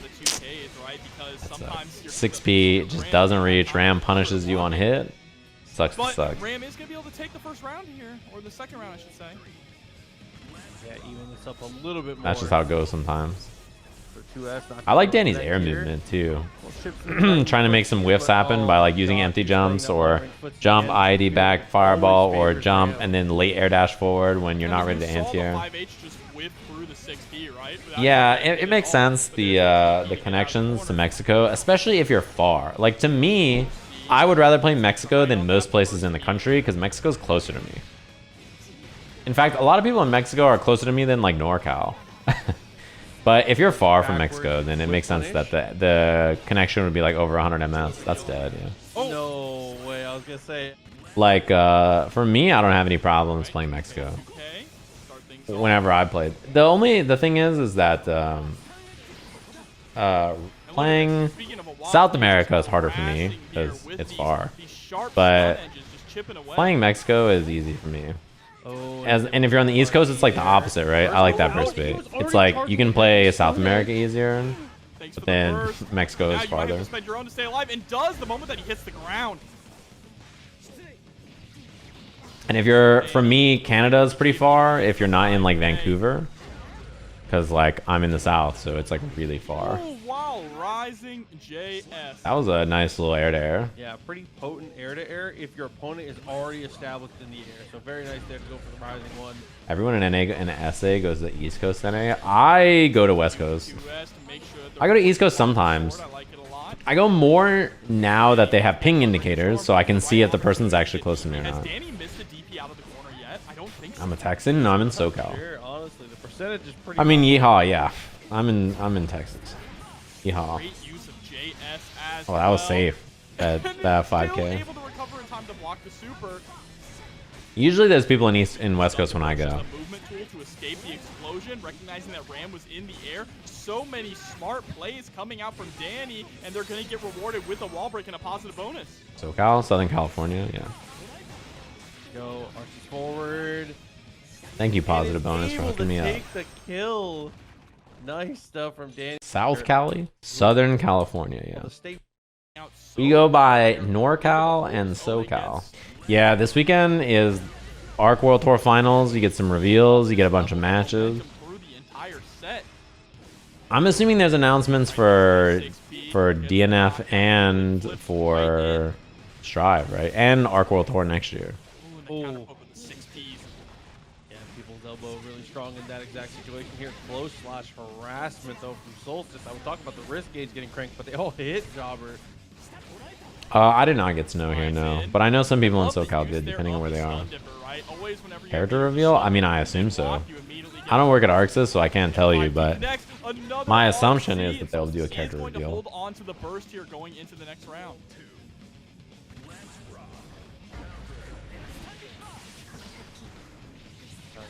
6P just doesn't reach. Ram punishes you on hit. Sucks to suck. Ram is gonna be able to take the first round here, or the second round, I should say. Yeah, even this up a little bit more. That's just how it goes sometimes. I like Dany's air movement too. Trying to make some whiffs happen by like using empty jumps or jump ID back fireball or jump and then late air dash forward when you're not ready to anti-air. Yeah, it makes sense, the connections to Mexico, especially if you're far. Like to me, I would rather play Mexico than most places in the country because Mexico's closer to me. In fact, a lot of people in Mexico are closer to me than like NorCal. But if you're far from Mexico, then it makes sense that the connection would be like over 100 ms. That's dead, yeah. Oh. No way, I was gonna say. Like, for me, I don't have any problems playing Mexico. Whenever I played. The thing is that playing South America is harder for me because it's far. But playing Mexico is easy for me. And if you're on the East Coast, it's like the opposite, right? I like that burst bait. It's like you can play South America easier, but then Mexico is farther. Spend your own to stay alive, and does the moment that he hits the ground. And if you're, for me, Canada's pretty far. If you're not in like Vancouver, because like I'm in the South, so it's like really far. Wow, rising JS. That was a nice little air to air. Yeah, pretty potent air to air if your opponent is already established in the air. So very nice there to go for the rising one. Everyone in NA and SA goes to the East Coast NA. I go to West Coast. I go to East Coast sometimes. I go more now that they have ping indicators, so I can see if the person's actually close to me or not. I'm a Texan. No, I'm in SoCal. Sure, honestly, the percentage is pretty. I mean, yeehaw, yeah. I'm in Texas. Yeehaw. Oh, that was safe. That 5K. Usually there's people in West Coast when I go. Recognizing that Ram was in the air. So many smart plays coming out from Dany, and they're going to get rewarded with a wall break and a positive bonus. SoCal, Southern California, yeah. Go, arches forward. Thank you, positive bonus, for hooking me up. Take the kill. Nice stuff from Dany. South Cali? Southern California, yeah. We go by NorCal and SoCal. Yeah, this weekend is Arc World Tour Finals. You get some reveals. You get a bunch of matches. I'm assuming there's announcements for DNF and for Strive, right? And Arc World Tour next year. Yeah, people's elbow really strong in that exact situation here. Close slash harassment though from Solstice. I was talking about the wrist gauge getting cranked, but they all hit Jobber. I did not get snow here, no. But I know some people in SoCal did, depending on where they are. Character reveal? I mean, I assume so. I don't work at Arxis, so I can't tell you, but my assumption is that they'll do a character reveal. Hold on to the burst here going into the next round.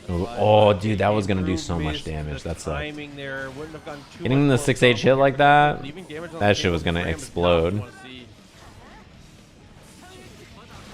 Oh, dude, that was gonna do so much damage. That's timing there wouldn't have gotten too hitting the much 6H hit like that. leaving damage on That the shit was table. gonna Ram is not explode. what you wanna see.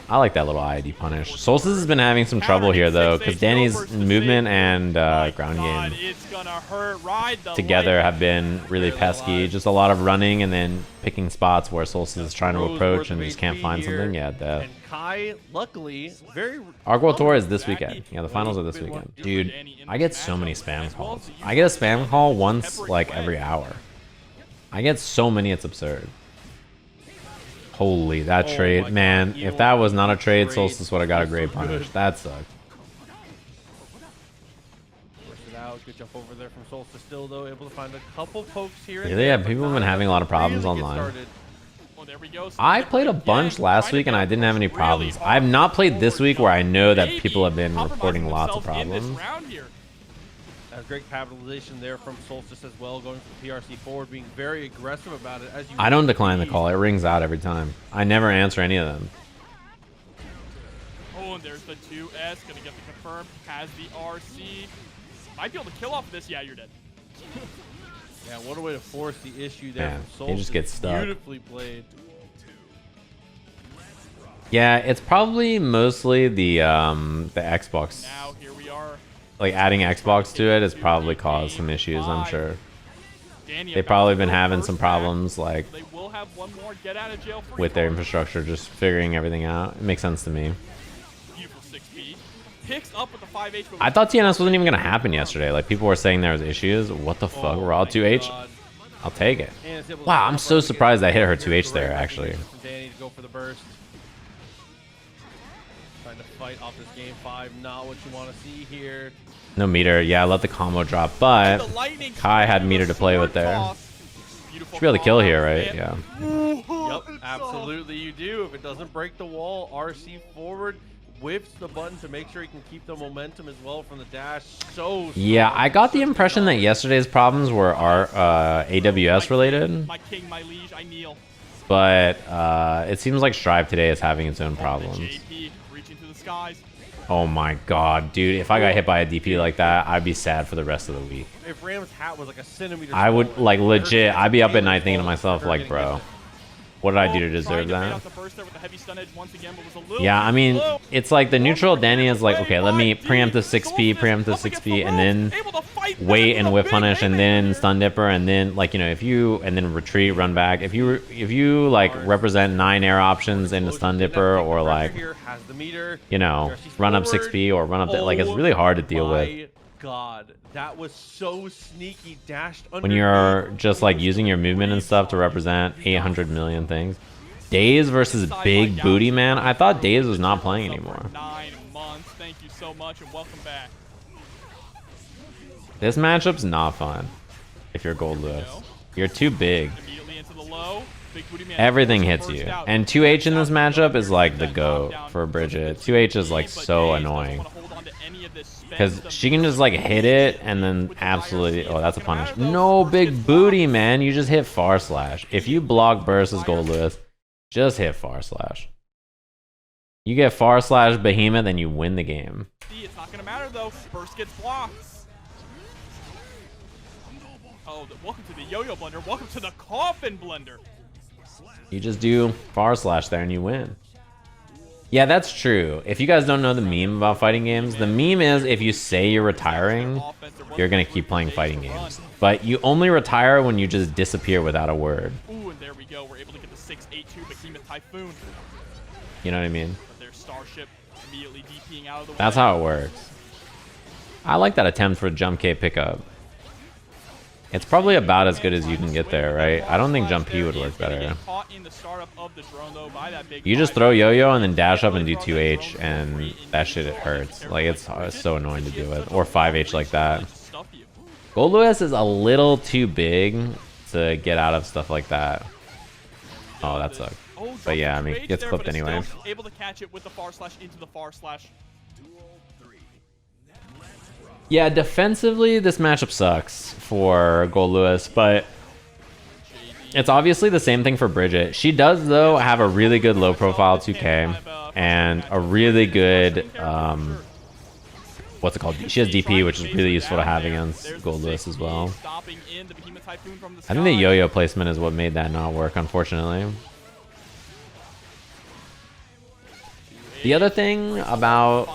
I like that little ID punish. Solstice has been having some trouble here though, because Dany's movement and ground game It's gonna hurt. Ride the together light. have been really pesky. Just a lot of running and then picking spots where Solstice is trying to Rose approach worth and of just can't HP find here. something. Yeah, death. And Kai, luckily, very. Argwell Tour is this weekend. Yeah, the finals are this weekend. Dude, I get so many spam calls. I get a spam call once like every hour. I get so many, it's absurd. Holy, that Oh trade, my man. God, If that was not a Idom trade, trade Solstice would have got a was great so punish. good. That sucked. Force it out. Good jump over there from Solstice. Still though, able to find a couple pokes here. and Yeah, there, yeah, but people have not been having a lot of enough to problems really get online. started. Oh, there we go. I played a bunch last week and I didn't have any problems. I have not played this week where I know that people have been reporting lots of problems. That's great capitalization there from Solstice as well, going for the PRC forward, being very aggressive about it. As you I don't decline the call. It rings out every time. I never answer any of them. Oh, and there's the 2S. Gonna get the confirm. Has the RC. Might be able to kill off of this. Yeah, you're dead. Yeah, what a way to force the issue there Man, from he Solstice. just gets stuck. Beautifully played. Yeah, it's probably mostly the Xbox. Now here we are. Like adding Xbox to it has probably caused some issues, I'm sure. They've probably been having some problems like They will have one more get out of jail free with their card. infrastructure, just figuring everything out. It makes sense to me. Beautiful 6P. Picks up with the 5H. but I thought TNS wasn't even gonna happen yesterday. Like people were saying there was issues. What the fuck? We're all my 2H. God. I'll take it. And it's able to Wow, I'm stop so right surprised I again. hit her 2H there, Great actually. recognition from Dany to go for the burst. Trying to fight off this game 5. Not what you want to see here. No meter. Yeah, let the combo drop, but The lightning Kai had strike meter with to play with sword there. toss. Beautiful Should be able to kill call here, out, right? man. Yeah. Yep, absolutely you do. If it doesn't break the wall, RC forward whips the button to make sure he can keep the momentum as well from the dash. So Yeah, strong. I got the impression that yesterday's problems were AWS related, My king, my liege, I kneel. but it seems like Strive today is having its own The problems. JP reaching to the skies. Oh my god, dude. If I got hit by a DP like that, I'd be sad for the rest of the week. If Ram's hat was like a centimeter I would, smaller, like, her legit, chance I'd be of up at being night thinking to smaller, myself, her like, getting bro, hit. what did I do to Oh, deserve trying to bait that? out the burst there with the heavy stun edge once again, but was a little Yeah, too I mean, slow. it's like the neutral Dany is like, Play okay, let me 5D. preempt the 6P, preempt the Solstice up 6P, against and the then ropes, able to fight wait back and with a whip big punish, and haymaker then here. stun dipper, and then like, you know, if you and then retreat, run back. If you like represent 9 air options in a stun dipper, or like, Here has the meter. you know, run up 6P or run up that, like, it's really hard to deal with My God, that was so sneaky. Dashed when you're just like using your movement and stuff to represent 800 million things. Daze versus Big Booty Man. I thought Daze was not playing anymore. 9 months. Thank you so much and welcome back. This matchup's not fun if you're Goldlewis. You're too big. Immediately into the low. Big booty man Everything forces hits burst you. out. And 2H in this matchup is like the That GOAT knockdown for Bridget. doesn't 2H is like but so Daze doesn't annoying. wanna hold on to any of this spend Because stuff. she can just like hit it and then absolutely... Oh, that's a punish. No, Big Booty, man. You just hit far slash. If you block burst as Goldlewis, just hit far slash. You get far slash behemoth and you win the game. It's not gonna matter though. Burst gets blocked. Oh, welcome to the yo-yo blender. Welcome to the coffin blender. You just do far slash there and you win. Yeah, that's true. If you guys don't know the meme about fighting games, the meme is if you say you're retiring, you're gonna keep playing fighting games. But you only retire when you just disappear without a word. Ooh, and there we go. We're able to get the 682 Behemoth Typhoon. You know what I mean? But their Starship immediately DPing out of the way. That's how it works. I like that attempt for a jump K pickup. It's probably about as good as you can get there, right? I don't think jump P would work better. You just throw yo-yo and then dash up and do 2H, and that shit, it hurts. Like, it's so annoying to deal with. Or 5H like that. Goldlewis is a little too big to get out of stuff like that. Oh, that sucked. But yeah, I mean, it gets clipped anyway. Able to catch it with the far slash into the far slash. Yeah, defensively, this matchup sucks for Goldlewis, but it's obviously the same thing for Bridget. She does, though, have a really good low-profile 2K and a really good, what's it called? She has DP, which is really useful to have against Goldlewis as well. I think the yo-yo placement is what made that not work, unfortunately. The other thing about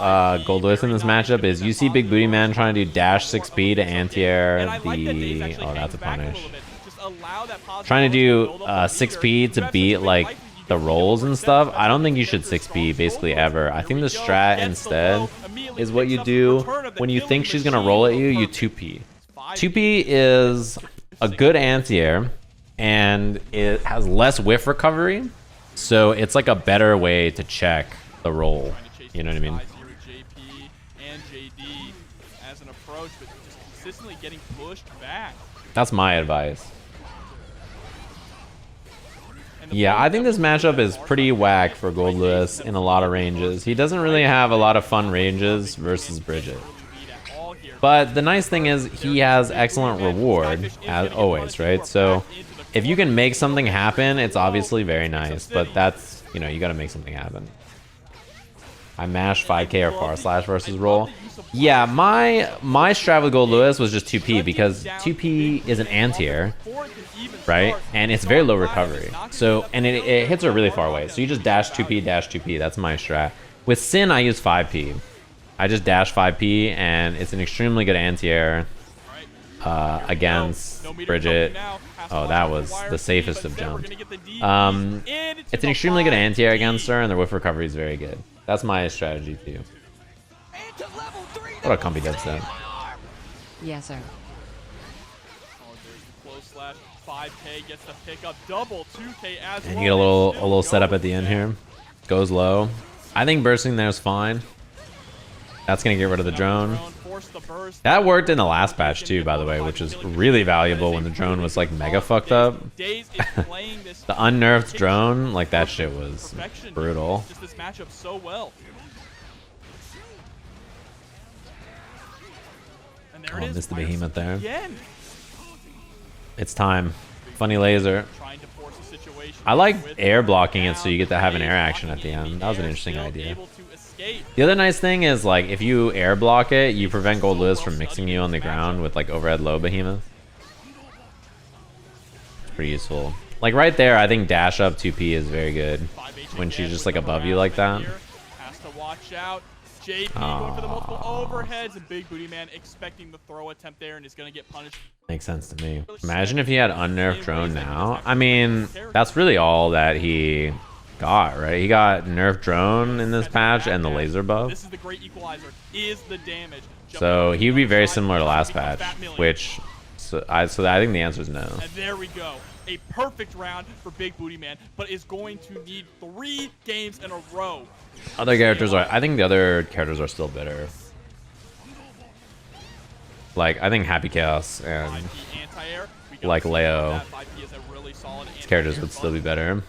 Goldlewis in this matchup is you see Big Booty Man trying to do dash 6P to anti-air the... Oh, that's a punish. Trying to do 6P to beat like the rolls and stuff. I don't think you should 6P basically ever. I think the strat instead is what you do when you think she's going to roll at you, you 2P. 2P is a good anti-air and it has less whiff recovery. So it's like a better way to check the roll, you know what I mean? That's my advice. Yeah, I think this matchup is pretty whack for Goldlewis in a lot of ranges. He doesn't really have a lot of fun ranges versus Bridget. But the nice thing is he has excellent reward, as always, right? So if you can make something happen, it's obviously very nice. But that's, you know, you gotta make something happen. I mashed 5k or far slash versus roll. Yeah, my strat with Goldlewis was just 2p because 2p is an anti-air, right? And it's very low recovery. So, and it hits her really far away. So you just dash 2p, that's my strat. With Sin, I use 5p. I just dash 5p and it's an extremely good anti-air against Bridget. Oh, that was the safest of jumps. It's an extremely good anti-air against her and the whiff recovery is very good. That's my strategy too. What a comfy dead set. Yes, sir. And you get a little setup at the end here. Goes low. I think bursting there is fine. That's gonna get rid of the drone. That worked in the last patch too, by the way, which is really valuable when the drone was like mega fucked up. The unnerved drone, like that shit was brutal. Oh, missed the behemoth there. It's time. Funny laser. I like air blocking it so you get to have an air action at the end. That was an interesting idea. The other nice thing is, like, if you air block it, you prevent Goldlewis from mixing you on the ground with, like, overhead low behemoth. It's pretty useful. Like, right there, I think dash up 2p is very good when she's just, like, above you like that. JP going for the multiple overheads, and Big Booty Man expecting the throw attempt there and is going to get punished. Makes sense to me. Imagine if he had unnerved drone now. I mean, that's really all that he got, right? He got nerfed drone in this patch and the laser buff. This is the great equalizer, is the damage. So he would be very similar to last patch, which I think the answer is no. And there we go. A perfect round for Big Booty Man, but is going to need 3 games in a row. Other characters are, I think the other characters are still better. Like, I think Happy Chaos and like Leo, these characters would still be better.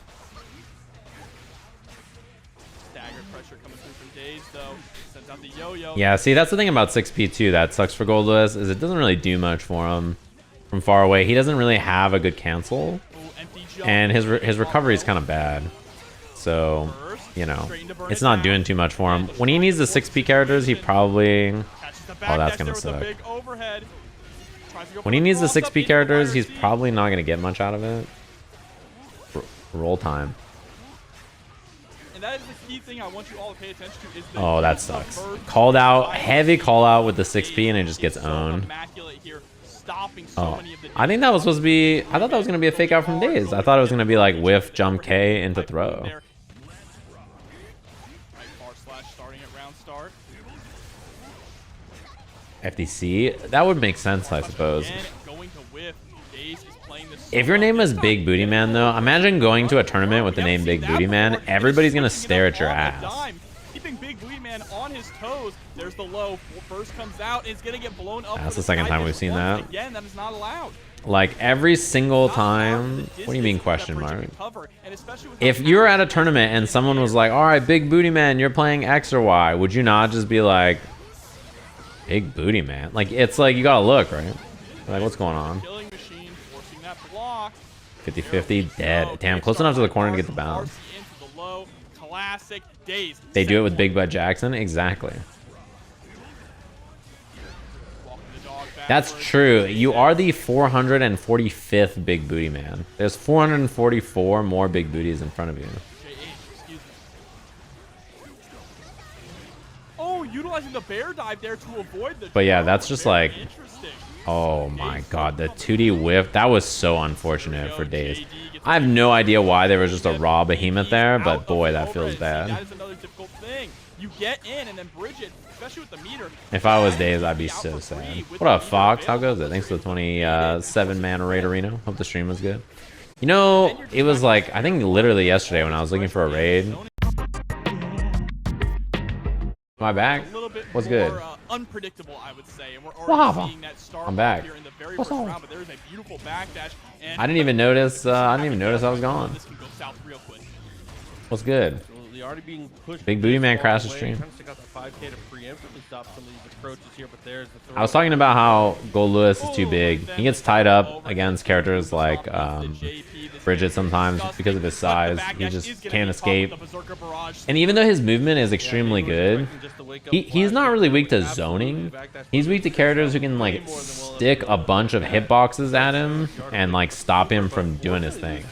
Yeah, see, that's the thing about 6p too that sucks for Goldlewis, is it doesn't really do much for him from far away. He doesn't really have a good cancel, and his recovery is kind of bad. So, you know, it's not doing too much for him. When he needs the 6p characters, he probably... Oh, that's going to suck. When he needs the 6p characters, he's probably not going to get much out of it. Roll time. And that is the key thing I want you all to pay attention to. Is oh, that sucks. Called out, heavy call out with the 6p, and it just gets owned. Oh, I think that was supposed to be... I thought that was going to be a fake out from Daze. I thought it was going to be like whiff, jump K into throw. FDC? That would make sense, I suppose. If your name was Big Booty Man, though, imagine going to a tournament with the name Big Booty Man. Everybody's going to stare at your ass. Keeping Big Booty Man on his toes. There's the low. First comes out. It's going to get blown up. That's the second time we've seen that. Again, that is not allowed. Like, every single time... What do you mean, question mark? If you're at a tournament and someone was like, all right, Big Booty Man, you're playing X or Y, would you not just be like, Big Booty Man? Like, it's like, you gotta look, right? Like, what's going on? 50-50, dead. Damn, close enough to the corner to get the bounce. They do it with Big Butt Jackson? Exactly. That's true. You are the 445th big booty man. There's 444 more big booties in front of you. Oh, utilizing the bear dive there to avoid the. But yeah, that's just like, interesting. oh my god, the 2D whiff. That was so unfortunate for Daze. I have no idea why there was just a raw behemoth there, but boy, that feels bad. That is another difficult thing. You get in, and then Bridget, especially with the meter. If I was Daze, I'd be so sad. What up, Fox? How goes it? Thanks for the 27-man raid arena. Hope the stream was good. You know, it was like, I think literally yesterday when I was looking for a raid. Am I back? What's good? Unpredictable, I would say, and we're already seeing that start I'm back. here in the very first round, but there is a beautiful backdash. And I didn't even notice. I didn't even notice I was gone. This can go south real quick. What's good? Already being pushed. Big booty man crashed the stream. Trying to stick out the 5K to preemptively stop some of these approaches here, but there's the throw. I was talking about how Goldlewis is too big. He gets tied up against characters like Bridget sometimes just because of his size. He just can't escape. And even though his movement is extremely good, he's not really weak to zoning. He's weak to characters who can like stick a bunch of hitboxes at him and like stop him from doing his thing.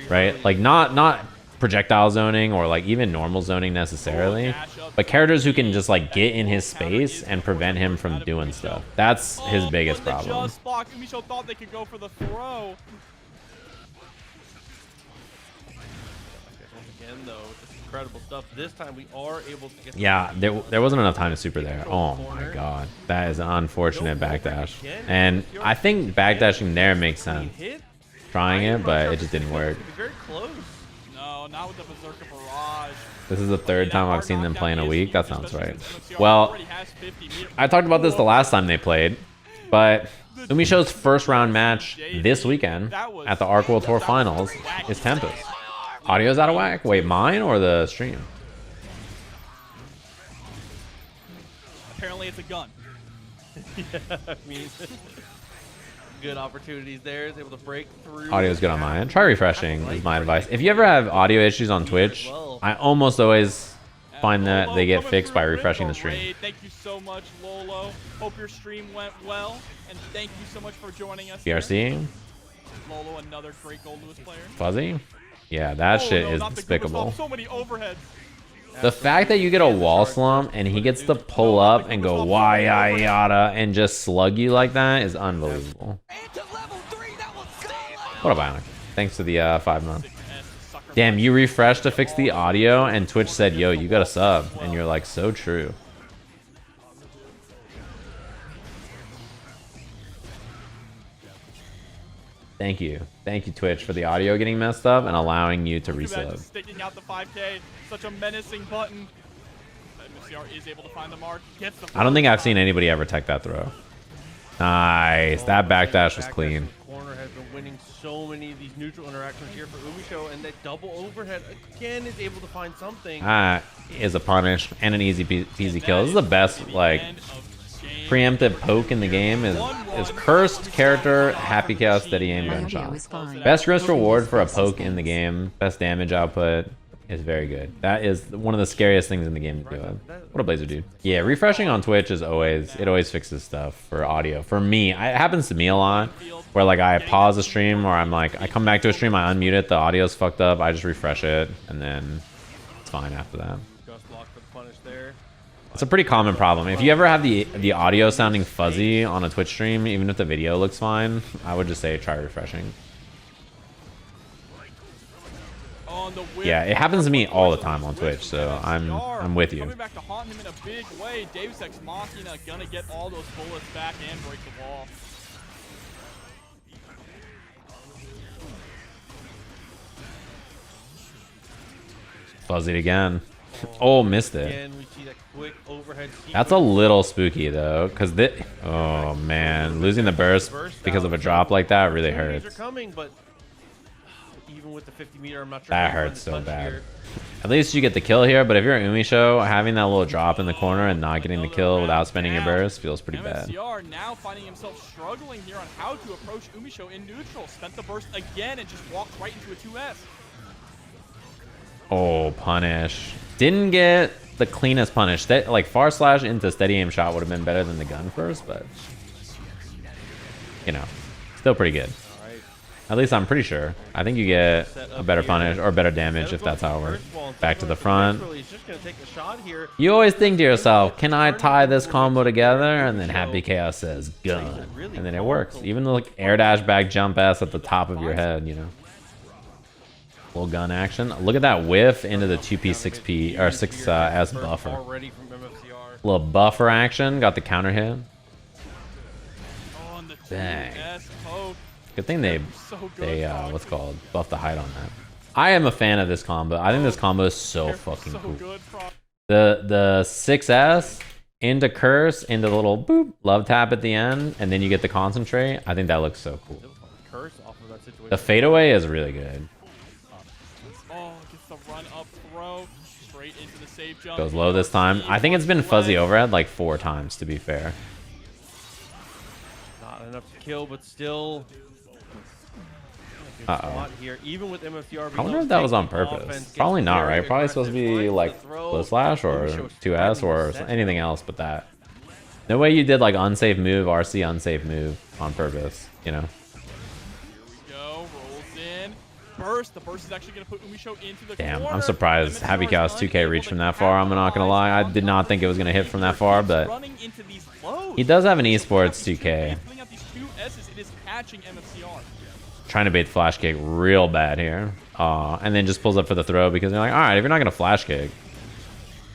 Right? Like not projectile zoning or like even normal zoning necessarily, but characters who can just like get in his space and prevent him from doing stuff. That's his biggest problem. UMISHO thought they could go for the throw. Again, though, just incredible stuff. This time we are able to get. Yeah, there wasn't enough time to super there. Oh my god, that is an unfortunate backdash. And I think backdashing there makes sense. Trying it, but it just didn't work. Very close. No, not with the Berserker Barrage. This is the third time I've seen them play in a week. That sounds right. Well, I talked about this the last time they played, but UMISHO's first round match this weekend at the Arc World Tour Finals is Tempest. Audio's out of whack? Wait, mine or the stream? Apparently it's a gun. Yeah, I mean, good opportunities there. Is able to break through. Audio's good on my end. Try refreshing is my advice. If you ever have audio issues on Twitch, I almost always find that they get fixed by refreshing the stream. Thank you so much, Lolo. Hope your stream went well, and thank you so much for joining us. BRC? Lolo, another great Goldlewis player. Fuzzy? Yeah, that shit is despicable. So many overheads. The fact that you get a wall slump and he gets to pull up and go why yada and just slug you like that is unbelievable. What a Bionic. Thanks to the 5 months. Damn, you refreshed to fix the audio and Twitch said, yo, you got a sub. And you're like, so true. Thank you. Thank you, Twitch, for the audio getting messed up and allowing you to resub. Sticking out the 5K, such a menacing button. MFCR is able to find the mark. Gets the I don't think I've seen anybody ever tech that throw. Nice. That backdash was clean. Corner has been winning so many of these neutral interactions here for UMISHO, and that double overhead again is able to find something. Is a punish and an easy peasy kill. This is the best like preemptive poke in the game. Is cursed character, happy chaos, steady aim, gunshot. Best gross reward for a poke in the game. Best damage output is very good. That is one of the scariest things in the game to do it. What a Blazer dude. Yeah, refreshing on Twitch is always fixes stuff for audio. For me, it happens to me a lot where like I pause a stream or I'm like I come back to a stream, I unmute it, the audio's fucked up, I just refresh it and then it's fine after that. It's a pretty common problem. If you ever have the audio sounding fuzzy on a Twitch stream, even if the video looks fine, I would just say try refreshing. Yeah, it happens to me all the time on Twitch, so I'm with you. Coming back to haunt him in a big way. Dave's Ex Machina gonna get all those bullets back and break the wall. Fuzzied again. Oh, missed it. That's a little spooky though, because oh man, losing the burst because of a drop like that really hurts. Even with the 50-meter, I'm not sure that hurts so bad. At least you get the kill here, but if you're UMISHO, having that little drop in the corner and not getting the kill without spending your burst feels pretty bad. MFCR now finding himself struggling here on how to approach UMISHO in neutral. Spent the burst again and just walked right into a 2S. Oh, punish. Didn't get the cleanest punish. That like far slash into steady aim shot would have been better than the gun first, but you know, still pretty good. At least I'm pretty sure. I think you get a better punish or better damage if that's how it works. Back to the front. You always think to yourself, can I tie this combo together? And then Happy Chaos says, gun. And then it works. Even the like air dash back jump S at the top of your head, you know. Little gun action. Look at that whiff into the 2P, 6P, or 6S buffer. Little buffer action. Got the counter hit. Dang. Good thing they what's it called, buff the height on that. I am a fan of this combo. I think this combo is so fucking cool. The 6S into curse into the little boop love tap at the end, and then you get the concentrate. I think that looks so cool. The fadeaway is really good. Oh, gets the run up throw straight into the safe jump. Goes low this time. I think it's been fuzzy overhead like 4 times to be fair. Not enough to kill, but still. Here, even with MFCR, I wonder if that was on purpose. Probably not, right? Probably supposed to be like Blow Slash or 2S or anything else but that. No way you did like unsafe move, RC unsafe move on purpose, you know? Here we go, rolls in. Burst. The burst is actually going to put UMISHO into the Damn, corner. I'm surprised Happy Chaos 2K reached from that far. I'm not going to lie. I did not think it was going to hit from that far, but he does have an esports 2K. It is catching MFCR. Trying to bait the flash kick real bad here. And then just pulls up for the throw because you're like, all right, if you're not going to flash kick,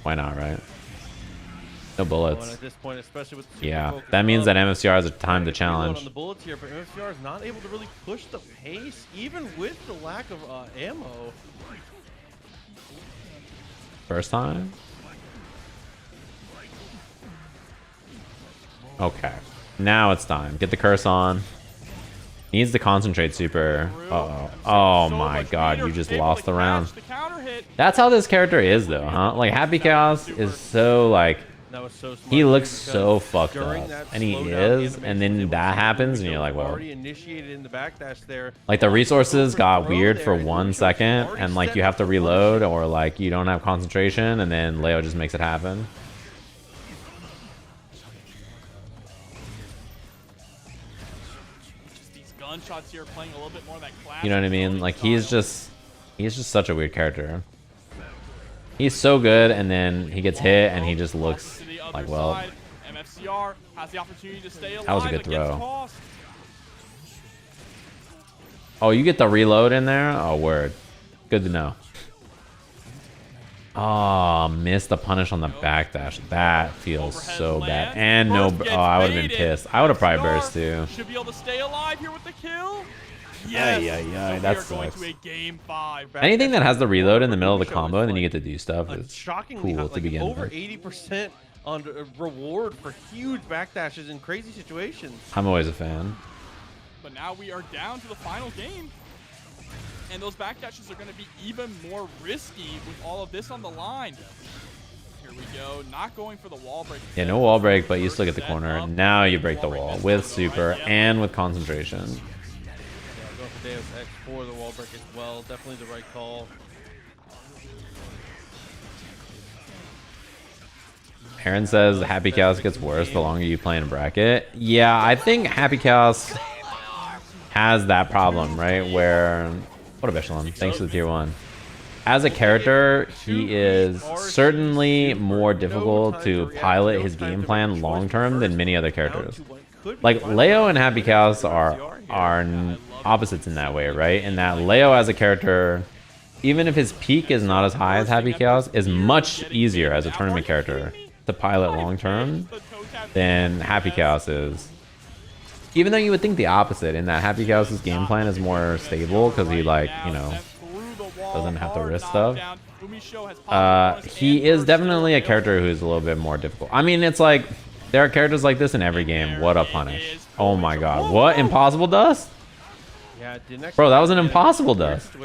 why not, right? No bullets. At this point, especially with yeah, that means that MFCR has a time to challenge. On the bullets here, but MFCR is not able to really push the pace, even with the lack of ammo. First time? Okay. Now it's time. Get the curse on. Needs to concentrate super. Uh-oh. Oh my god, you just lost the round. That's how this character is though, huh? Like Happy Chaos is so like he looks so fucked up. And he is, and then that happens and you're like, well. Like the resources got weird for 1 second and like you have to reload or like you don't have concentration and then Leo just makes it happen. Gunshots here playing a little bit more of that classic. You know what I mean? Like he's just such a weird character. He's so good and then he gets hit and he just looks like, well, MFCR has the opportunity to stay alive. That was a good throw. Oh, you get the reload in there? Oh, word. Good to know. Oh, missed the punish on the backdash. That feels so bad. And no, oh, I would have been pissed. I would have probably burst too. Should be able to stay alive here with the kill. Yes. Yeah, that sucks. To a game 5. Anything that has the reload in the middle of the combo and then you get to do stuff is cool to begin over with. 80% on reward for huge backdashes in crazy situations. I'm always a fan. But now we are down to the final game. And those backdashes are going to be even more risky with all of this on the line. Here we go. Not going for the wall break. Yeah, no wall break, but you still get the corner. Now you break the wall with super and with concentration. Yeah, going for Deus Ex for the wall break as well. Definitely the right call. Aaron says Happy Chaos gets worse the longer you play in bracket. Yeah, I think Happy Chaos has that problem, right? Where... What a Echelon. Thanks for the tier 1. As a character, he is certainly more difficult to pilot his game plan long term than many other characters. Like Leo and Happy Chaos are opposites in that way, right? In that Leo as a character, even if his peak is not as high as Happy Chaos, is much easier as a tournament character to pilot long term than Happy Chaos is. Even though you would think the opposite, in that Happy Chaos's game plan is more stable because he, like, you know, doesn't have to risk stuff. He is definitely a character who's a little bit more difficult. I mean, it's like, there are characters like this in every game. What a punish. Oh my god. What? Impossible dust? Bro, that was an impossible dust.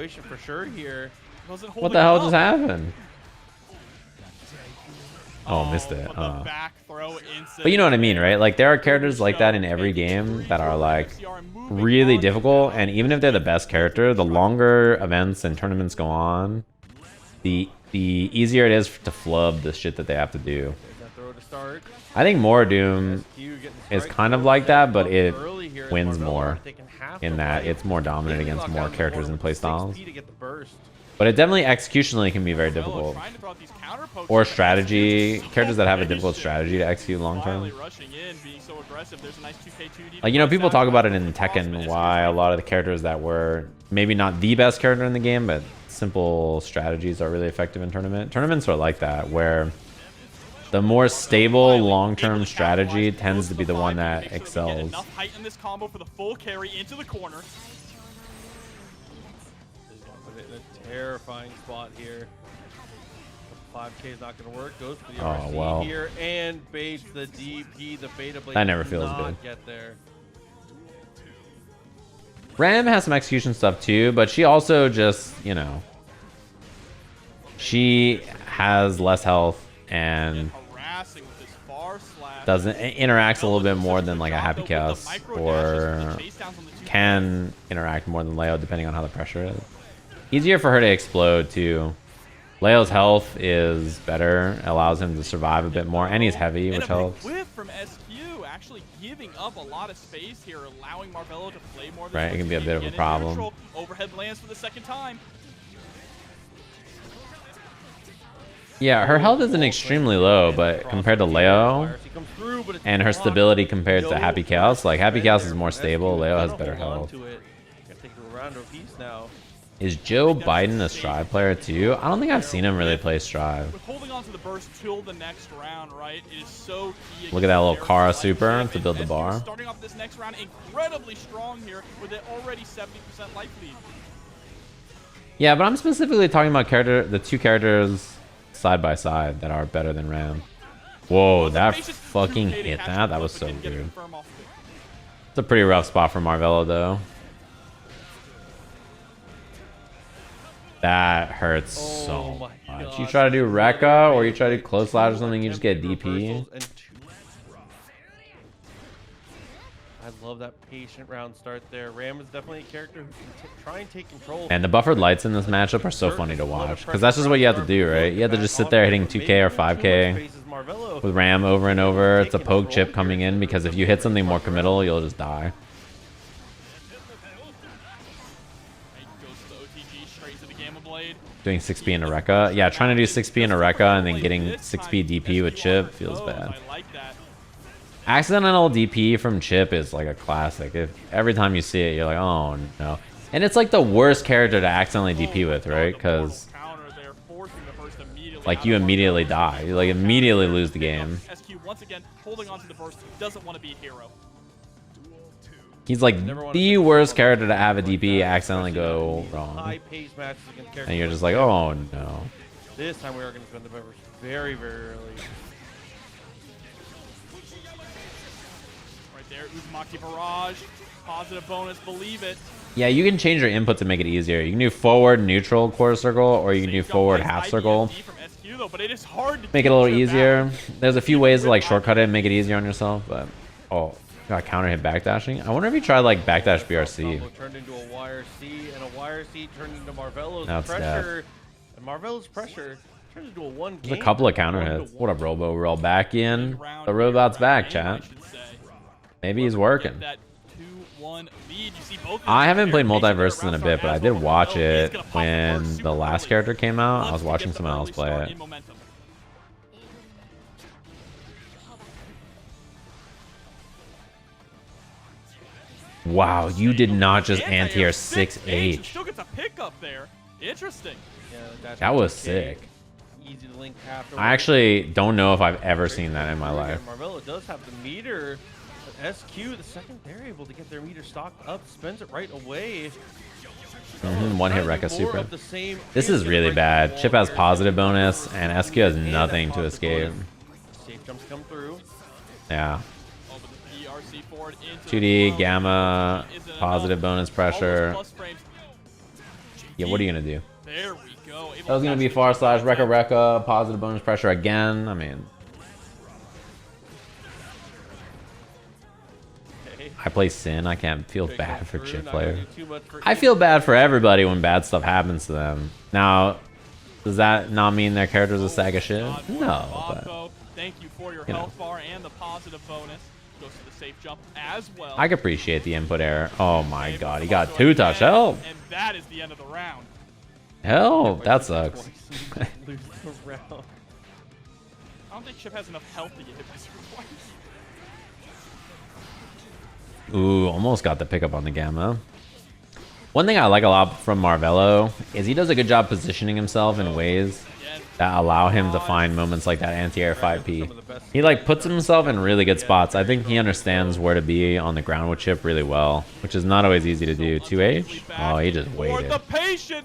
What the hell just happened? Oh, missed it. But you know what I mean, right? Like, there are characters like that in every game that are, like, really difficult. And even if they're the best character, the longer events and tournaments go on, the easier it is to flub the shit that they have to do. I think More Doom is kind of like that, but it here. wins Marvelo more taking half in the that fight. it's more dominant Maybe against lock more down the characters corner and with playstyles. 6P to get the burst. But it definitely executionally can be very Marvelo difficult. trying to throw out these counter pokes, Or but strategy, SQ characters that have a so difficult patient. strategy to execute long Finally term. rushing in, being so aggressive. There's a nice 2K2D. Like, you know, people talk about it in Cross, Tekken, but why a SQ lot of the characters that were maybe not the best character in the game, but simple strategies are really effective in tournament. Tournaments are like that, where the more stable long-term strategy tends to be the one that excels. Enough height in this combo for the full carry into the corner. Put it in a terrifying spot here. 5K is not going to work. Goes for the Oh, RC well. here and baits the DP. The beta blade That never does feels not good. Get there. Ram has some execution stuff too, but she also just, you know, she has less health and Harassing with this far slash. doesn't interacts a little bit more than like a Happy Chaos, or can interact more than Leo depending on how the pressure is. Easier for her to explode too. Leo's health is better, allows him to survive a bit more, and he's heavy, which helps. Whiff from SQ, actually giving up a lot of space here, allowing Marvelo to play more. Right, it can be a bit of a problem. Overhead lands for the second time. Yeah, her health isn't extremely low, but compared to Leo and her stability compared to Happy Chaos, like Happy Chaos is more stable, Leo has better health. Is Joe Biden a Strive player too? I don't think I've seen him really play Strive. With holding on to the burst till the next round, right? It is so key. Look at that little Kara super to build the bar. Starting off this next round incredibly strong here with an already 70% life lead. Yeah, but I'm specifically talking about the two characters side by side that are better than Ram. Whoa, that fucking hit that. That was so weird. It's a pretty rough spot for Marvelo though. That hurts so much. You try to do Rekka or you try to do close slash or something, you just get DP. I love that patient round start there. Ram is definitely a character who can try and take control. And the buffered lights in this matchup are so funny to watch, because that's just what you have to do, right? You have to just sit there hitting 2K or 5K with Ram over and over. It's a poke chip coming in, because if you hit something more committal, you'll just die. Doing 6P in a Rekka. Yeah, trying to do 6P in a Rekka and then getting 6P DP with Chipp feels bad. Accidental DP from Chipp is like a classic. If every time you see it, you're like, oh no. And it's like the worst character to accidentally DP with, right? Because like you immediately die. You like immediately lose the game. SQ once again holding on to the burst, doesn't want to be a hero. He's like the worst character to have a DP accidentally go wrong. And you're just like, oh no. This time we are going to spend the members very, very early. Right there, Uzumaki Barrage. Positive bonus, believe it. Yeah, you can change your input to make it easier. You can do forward neutral quarter circle, or you can do forward half circle. But it is hard to make it a little easier. There's a few ways to like shortcut it and make it easier on yourself, but oh. Got counter hit backdashing. I wonder if he tried like backdash BRC. Turned into a YRC, and a YRC turned into Marvelo's Now it's pressure. And Marvelo's pressure turns into a one game. There's a couple of counter hits. What up, Robo? Roll back in. The robot's back, chat. Maybe he's working. I haven't played Multiverses in a bit, but I did watch it when the last character came out. I was watching someone else play it. Wow, you did not just anti-air 6H. Still gets a pick up there. Interesting. Yeah, that was sick. Easy to link I actually don't know if I've ever seen that in my life. Marvelo does have the meter. But SQ, the second they're able to get their meter stocked up, spends it right away. One hit Rekka super. This is really bad. Chipp has positive bonus, and SQ has nothing to escape. Safe jumps come through. Yeah. 2D, gamma, positive bonus pressure. Yeah, what are you going to do? There we go. That was going to be far slash Rekka, positive bonus pressure again. I mean, I play Sin. I can't feel bad for Chipp players. I feel bad for everybody when bad stuff happens to them. Now, does that not mean their character's a sack of shit? No, but Thank you for your health bar and the positive bonus. Goes to the safe jump as well. I can appreciate the input error. Oh my god, he got 2 touch. Help! And that is the end of the round. Help! That sucks. Lose the round. I don't think Chipp has enough health to get hit by twice. Ooh, almost got the pickup on the Gamma. One thing I like a lot from Marvelo is he does a good job positioning himself in ways that allow him to find moments like that anti-air 5P. He like puts himself in really good spots. I think he understands where to be on the ground with Chipp really well, which is not always easy to do. 2H? Oh, he just waited.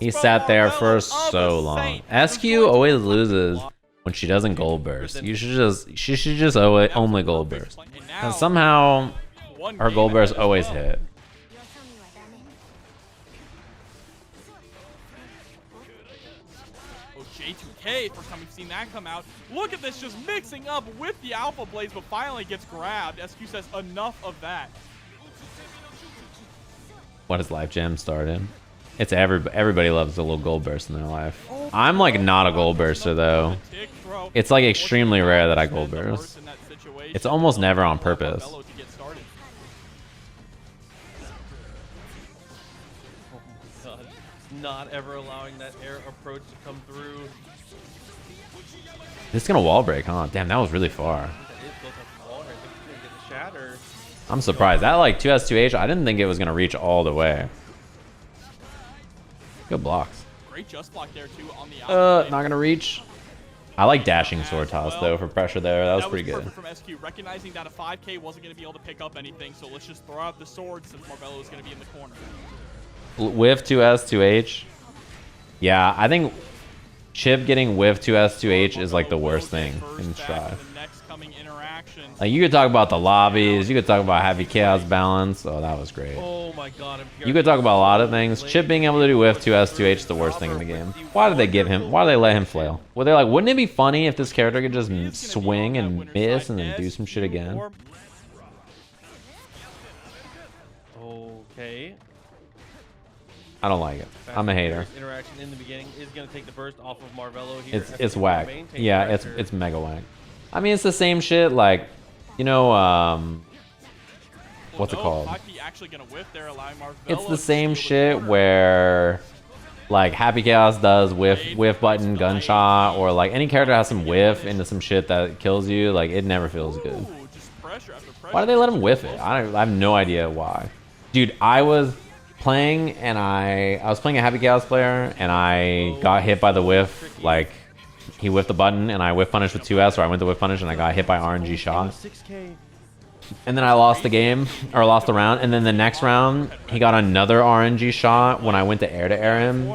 He sat there for so long. SQ always loses when she doesn't gold burst. She should just only gold burst. And somehow her gold burst always hit. J2K, first time we've seen that come out. Look at this, just mixing up with the Alpha Blaze, but finally gets grabbed. SQ says enough of that. What has Life Jam started? It's everybody loves a little gold burst in their life. I'm like not a gold burster though. It's like extremely rare that I gold burst. It's almost never on purpose. Not ever allowing that air approach to come through. This is gonna wall break, huh? Damn, that was really far. I'm surprised. That like 2S2H, I didn't think it was gonna reach all the way. Good blocks. Great just block there too on the not gonna reach. I like dashing sword toss though for pressure there. That was pretty good. From SQ, recognizing that a 5K wasn't gonna be able to pick up anything, so let's just throw out the sword since Marvelo is gonna be in the corner. Whiff 2S2H. Yeah, I think Chipp getting whiff 2S2H is like the worst thing in Strive. Like you could talk about the lobbies, you could talk about happy chaos balance. Oh, that was great. Oh my god. You could talk about a lot of things. Chipp being able to do whiff 2S2H is the worst thing in the game. Why did they give him? Why did they let him flail? Well, they're like, wouldn't it be funny if this character could just swing and miss and then do some shit again? Okay. I don't like it. I'm a hater. Interaction in the beginning is going to take the burst off of Marvelo here. It's whack. Yeah, it's mega whack. I mean, it's the same shit. Like, you know, what's it called? It's the same shit where, like, Happy Chaos does whiff button gunshot, or like any character has some whiff into some shit that kills you. Like, it never feels good. Why do they let him whiff it? I have no idea why. Dude, I was playing and I was playing a Happy Chaos player and I got hit by the whiff. Like, he whiffed the button and I whiff punished with 2S, or I went to whiff punish and I got hit by RNG shot. And then I lost the game, or lost the round, and then the next round he got another RNG shot when I went to air him.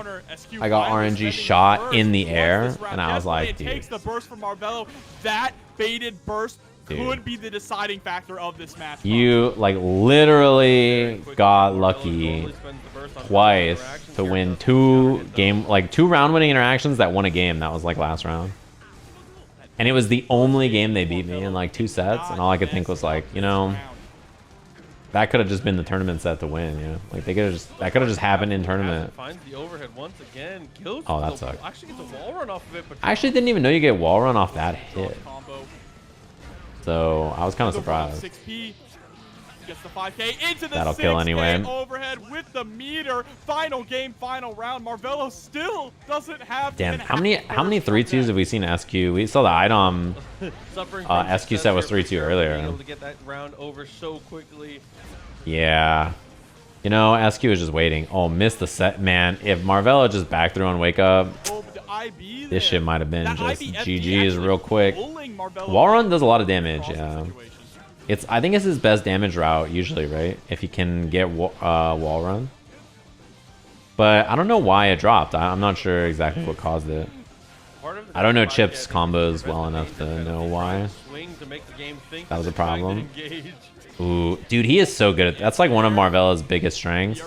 I got RNG shot in the air and I was like, dude. Takes the burst from Marvelo. That baited burst could be the deciding factor of this match. You like literally got lucky twice to win two round winning interactions that won a game. That was like last round. And it was the only game they beat me in like 2 sets, and all I could think was like, you know, that could have just been the tournament set to win, you know? Like that could have just happened in tournament. Oh, that sucked. I actually didn't even know you get wall run off that hit. So I was kind of surprised. Gets the 5K into the That'll kill anyway. Overhead with the meter. Final game, final round. Marvelo still doesn't have. Damn, how many 3-2s have we seen SQ? We saw the Idom SQ set was 3-2 earlier. Able to get that round over so quickly. Yeah. You know, SQ is just waiting. Oh, missed the set, man. If Marvelo just back through on wake up, this shit might have been just GG's real quick. Wall run does a lot of damage, yeah. I think it's his best damage route usually, right? If he can get wall run. But I don't know why it dropped. I'm not sure exactly what caused it. I don't know Chipp's combos well enough to know why. That was a problem. Ooh, dude, he is so good at that's like one of Marvelo's biggest strengths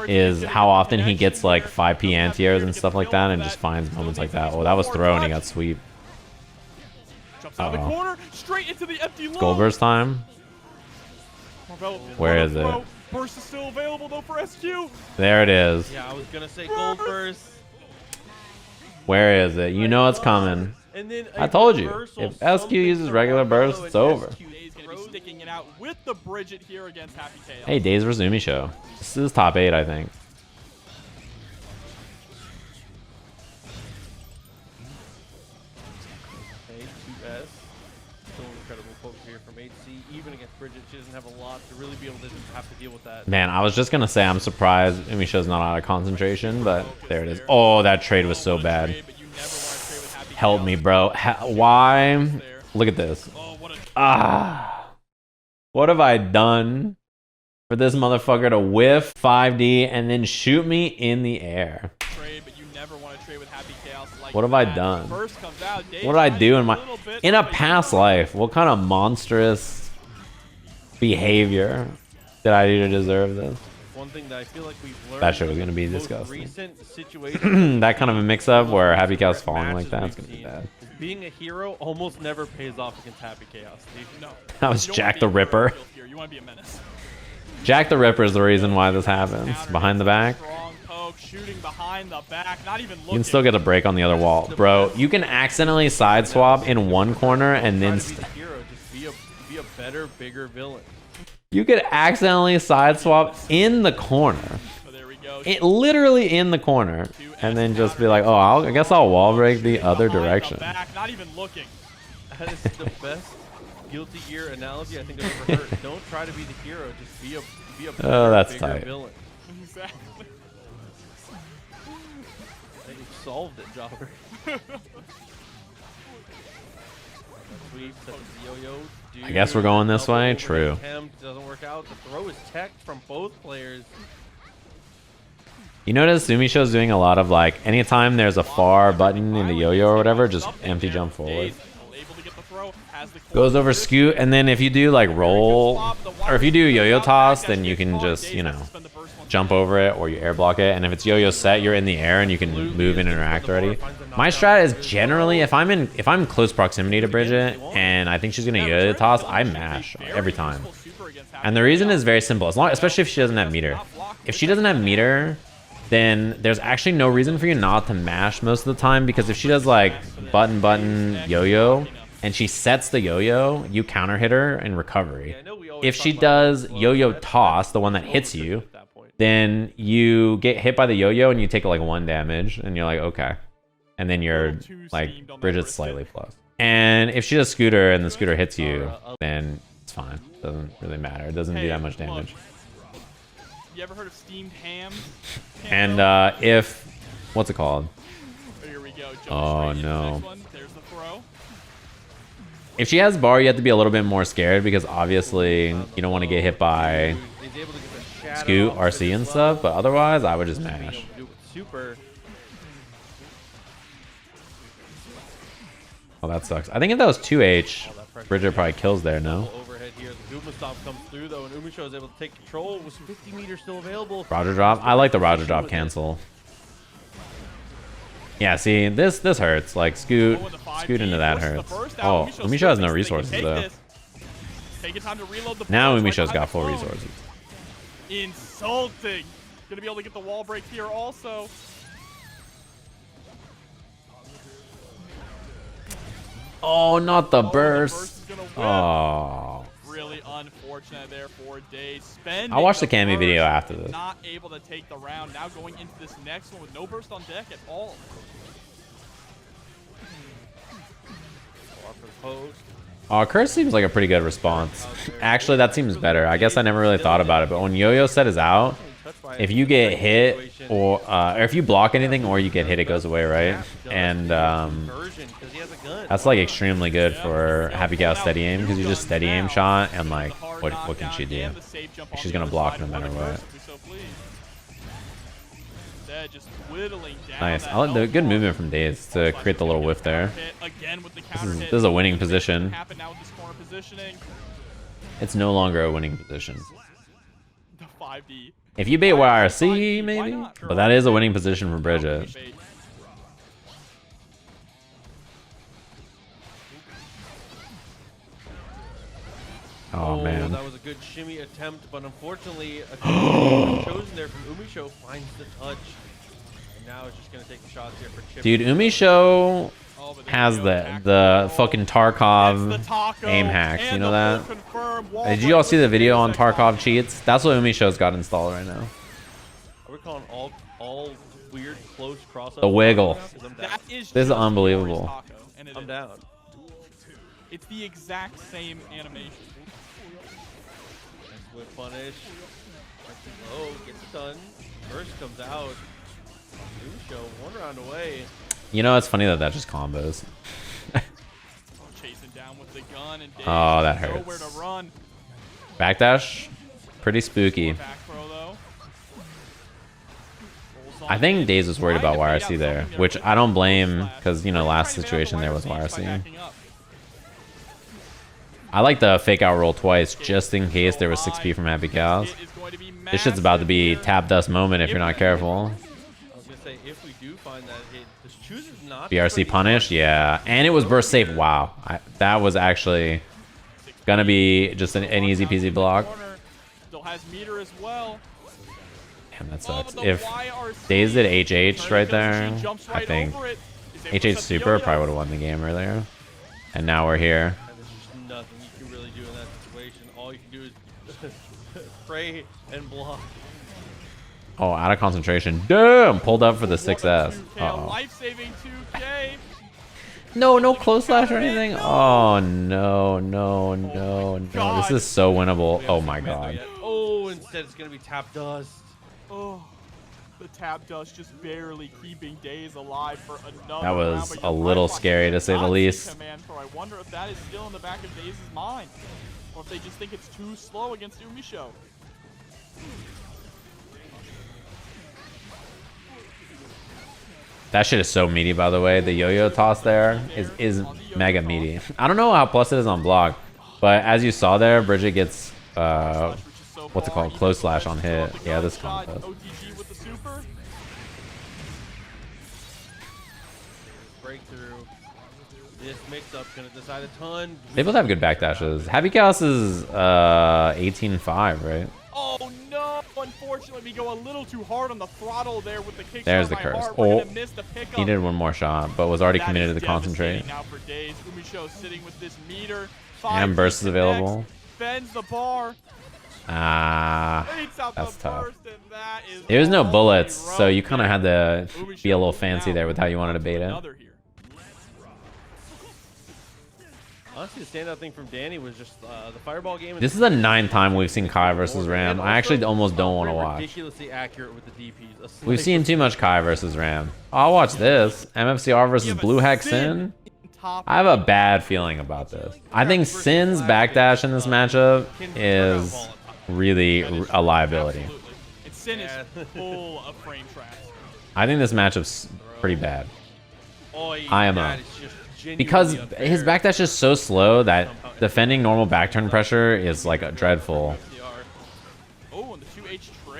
is how often he gets like 5P anti-airs and stuff like that and just finds moments like that. Oh, that was throw and he got sweep. Gold burst time. Where is it? Burst is still available though for SQ. There it is. Yeah, I was gonna say gold burst. Where is it? You know it's coming. I told you. If SQ uses regular burst, it's over. sticking it out with the Bridget here against Happy Chaos. Hey, Daze versus UMISHO. This is top 8, I think. Okay, 2S. Still an incredible poke here from HC. Even against Bridget, she doesn't have a lot to really be able to have to deal with that. Man, I was just gonna say I'm surprised UMISHO's not out of concentration, but there it is. Oh, that trade was so bad. Help me, bro. Why? Look at this. Ah. What have I done for this motherfucker to whiff 5D and then shoot me in the air? What have I done? What did I do in a past life? What kind of monstrous behavior did I do to deserve this? One thing that I feel like we've learned, that shit was gonna be disgusting. That kind of a mix-up where Happy Chaos falling like that is gonna be bad. Being a hero almost never pays off against Happy Chaos. No. That was Jack the Ripper. You want to be a menace. Jack the Ripper is the reason why this happens. Behind the back. Shooting behind the back, not even looking. You can still get a break on the other wall. Bro, you can accidentally side swap in one corner and then... Just be a better, bigger villain. You could accidentally side swap in the corner. It literally in the corner. And then just be like, oh, I guess I'll wall break the other direction. Not even looking. That is the best Guilty Gear analogy I think I've ever heard. Don't try to be the hero, just be a better, that's bigger tight. villain. Exactly. You solved it, Jobber. I guess we're going this way. True. Doesn't work out. The throw is teched from both players. You notice UMISHO's doing a lot of like, anytime there's a far button in the yo-yo or whatever, just empty jump forward. Goes over scoot, and then if you do like roll, or if you do yo-yo toss, then you can just, you know, jump over it or you air block it. And if it's yo-yo set, you're in the air and you can move and interact already. My strat is generally, if I'm in close proximity to Bridget and I think she's gonna yo-yo toss, I mash every time. And the reason is very simple, especially if she doesn't have meter. If she doesn't have meter, then there's actually no reason for you not to mash most of the time, because if she does like button yo-yo and she sets the yo-yo, you counter hit her in recovery. If she does yo-yo toss, the one that hits you, then you get hit by the yo-yo and you take like 1 damage and you're like, okay. And then you're like, Bridget's slightly plus. And if she does scooter and the scooter hits you, then it's fine. Doesn't really matter. It doesn't do that much damage. You ever heard of steamed hams? And if, what's it called? Here we go. Oh no. There's the throw. If she has bar, you have to be a little bit more scared, because obviously you don't want to get hit by Scoot, RC and stuff, but otherwise I would just mash. Oh, that sucks. I think if that was 2H, Bridget probably kills there, no? Comes through though, and UMISHO is able to take control. Was 50 meters still available? Roger drop. I like the Roger drop cancel. Yeah, see, this hurts. Like scoot into that hurts. Oh, UMISHO has no resources though. Now UMISHO's got full resources. Insulting. Gonna be able to get the wall break here also. Oh, not the burst. Oh. Really unfortunate there for Daze. I'll watch the Cammy video after this. Not able to take the round. Now going into this next one with no burst on deck at all. Oh, curse seems like a pretty good response. Actually, that seems better. I guess I never really thought about it, but when yo-yo set is out, if you get hit or if you block anything or you get hit, it goes away, right? And that's like extremely good for Happy Chaos steady aim, because you just steady aim shot and like what can she do? She's gonna block no matter what. Nice. I like the good movement from Daze to create the little whiff there. This is a winning position. It's no longer a winning position. If you bait YRC, maybe, but that is a winning position for Bridget. Oh man. That was a good shimmy attempt, but unfortunately, a chosen there from UMISHO finds the touch. And now it's just going to take the shots here for Chipp. Dude, UMISHO has the fucking Tarkov aim hacks. You know that? Did you all see the video on Tarkov cheats? That's what UMISHO's got installed right now. Are we calling all weird close crossover? The wiggle. This is unbelievable. I'm down. It's the exact same animation. With punish. Oh, gets it done. First comes out. UMISHO 1 round away. You know, it's funny that just combos. Chasing down with the gun and Oh, that nowhere hurts. to run. Backdash, pretty spooky. Back throw, though. I think Daze was worried about YRC there, which I don't blame, because, you know, last situation there was YRC. I like the fake out roll twice, just in case there was 6P from Happy Cows. This shit's about to be tap dust moment if you're not careful. I was gonna say, if we do find that hit, just chooses not to BRC punish, yeah. And it was burst safe. Wow. That was actually gonna be just an easy peasy block. Still has meter as well. Damn, that sucks. If Daze did HH right there, I think HH Super probably would have won the game earlier. And now we're here. And there's just nothing you can really do in that situation. All you can do is pray and block. Oh, out of concentration. Damn! Pulled up for the 6S. Uh-oh. Life-saving 2K. No close slash or anything. Oh, no. This is so winnable. Oh, my God. Oh, instead it's going to be tap dust. Oh, the tap dust just barely keeping Daze alive for another That was round, but a little scary, to say the least. Command throw. I wonder if that is still in the back of Daze's mind, or if they just think it's too slow against UMISHO. That shit is so meaty, by the way. The yo-yo toss there is mega meaty. I don't know how plus it is on block, but as you saw there, Bridget gets what's it called? Close slash on hit. Yeah, this combo. OTG with the super. Breakthrough. This mix-up gonna decide a ton. They both have good backdashes. Happy Chaos is 18-5, right? Oh no! Unfortunately, we go a little too hard on the throttle there with the kick. There's the curse. Oh, he did one more shot, but was already committed to the concentrate. Now for Daze, UMISHO sitting with this meter. And burst is available. Bends the bar. That's tough. There was no bullets, so you kind of had to be a little fancy there with how you wanted to bait it. Honestly, the standout thing from Dany was just the fireball game. This is the 9th time we've seen Kai versus Ram. I actually almost don't want to watch. Ridiculously accurate with the DPs. We've seen too much Kai versus Ram. I'll watch this. MFCR versus Blue Hack Sin. I have a bad feeling about this. I think Sin's backdash in this matchup is really a liability. Sin is full of frame traps. I think this matchup's pretty bad. IMO. Because his backdash is so slow that defending normal backturn pressure is like a dreadful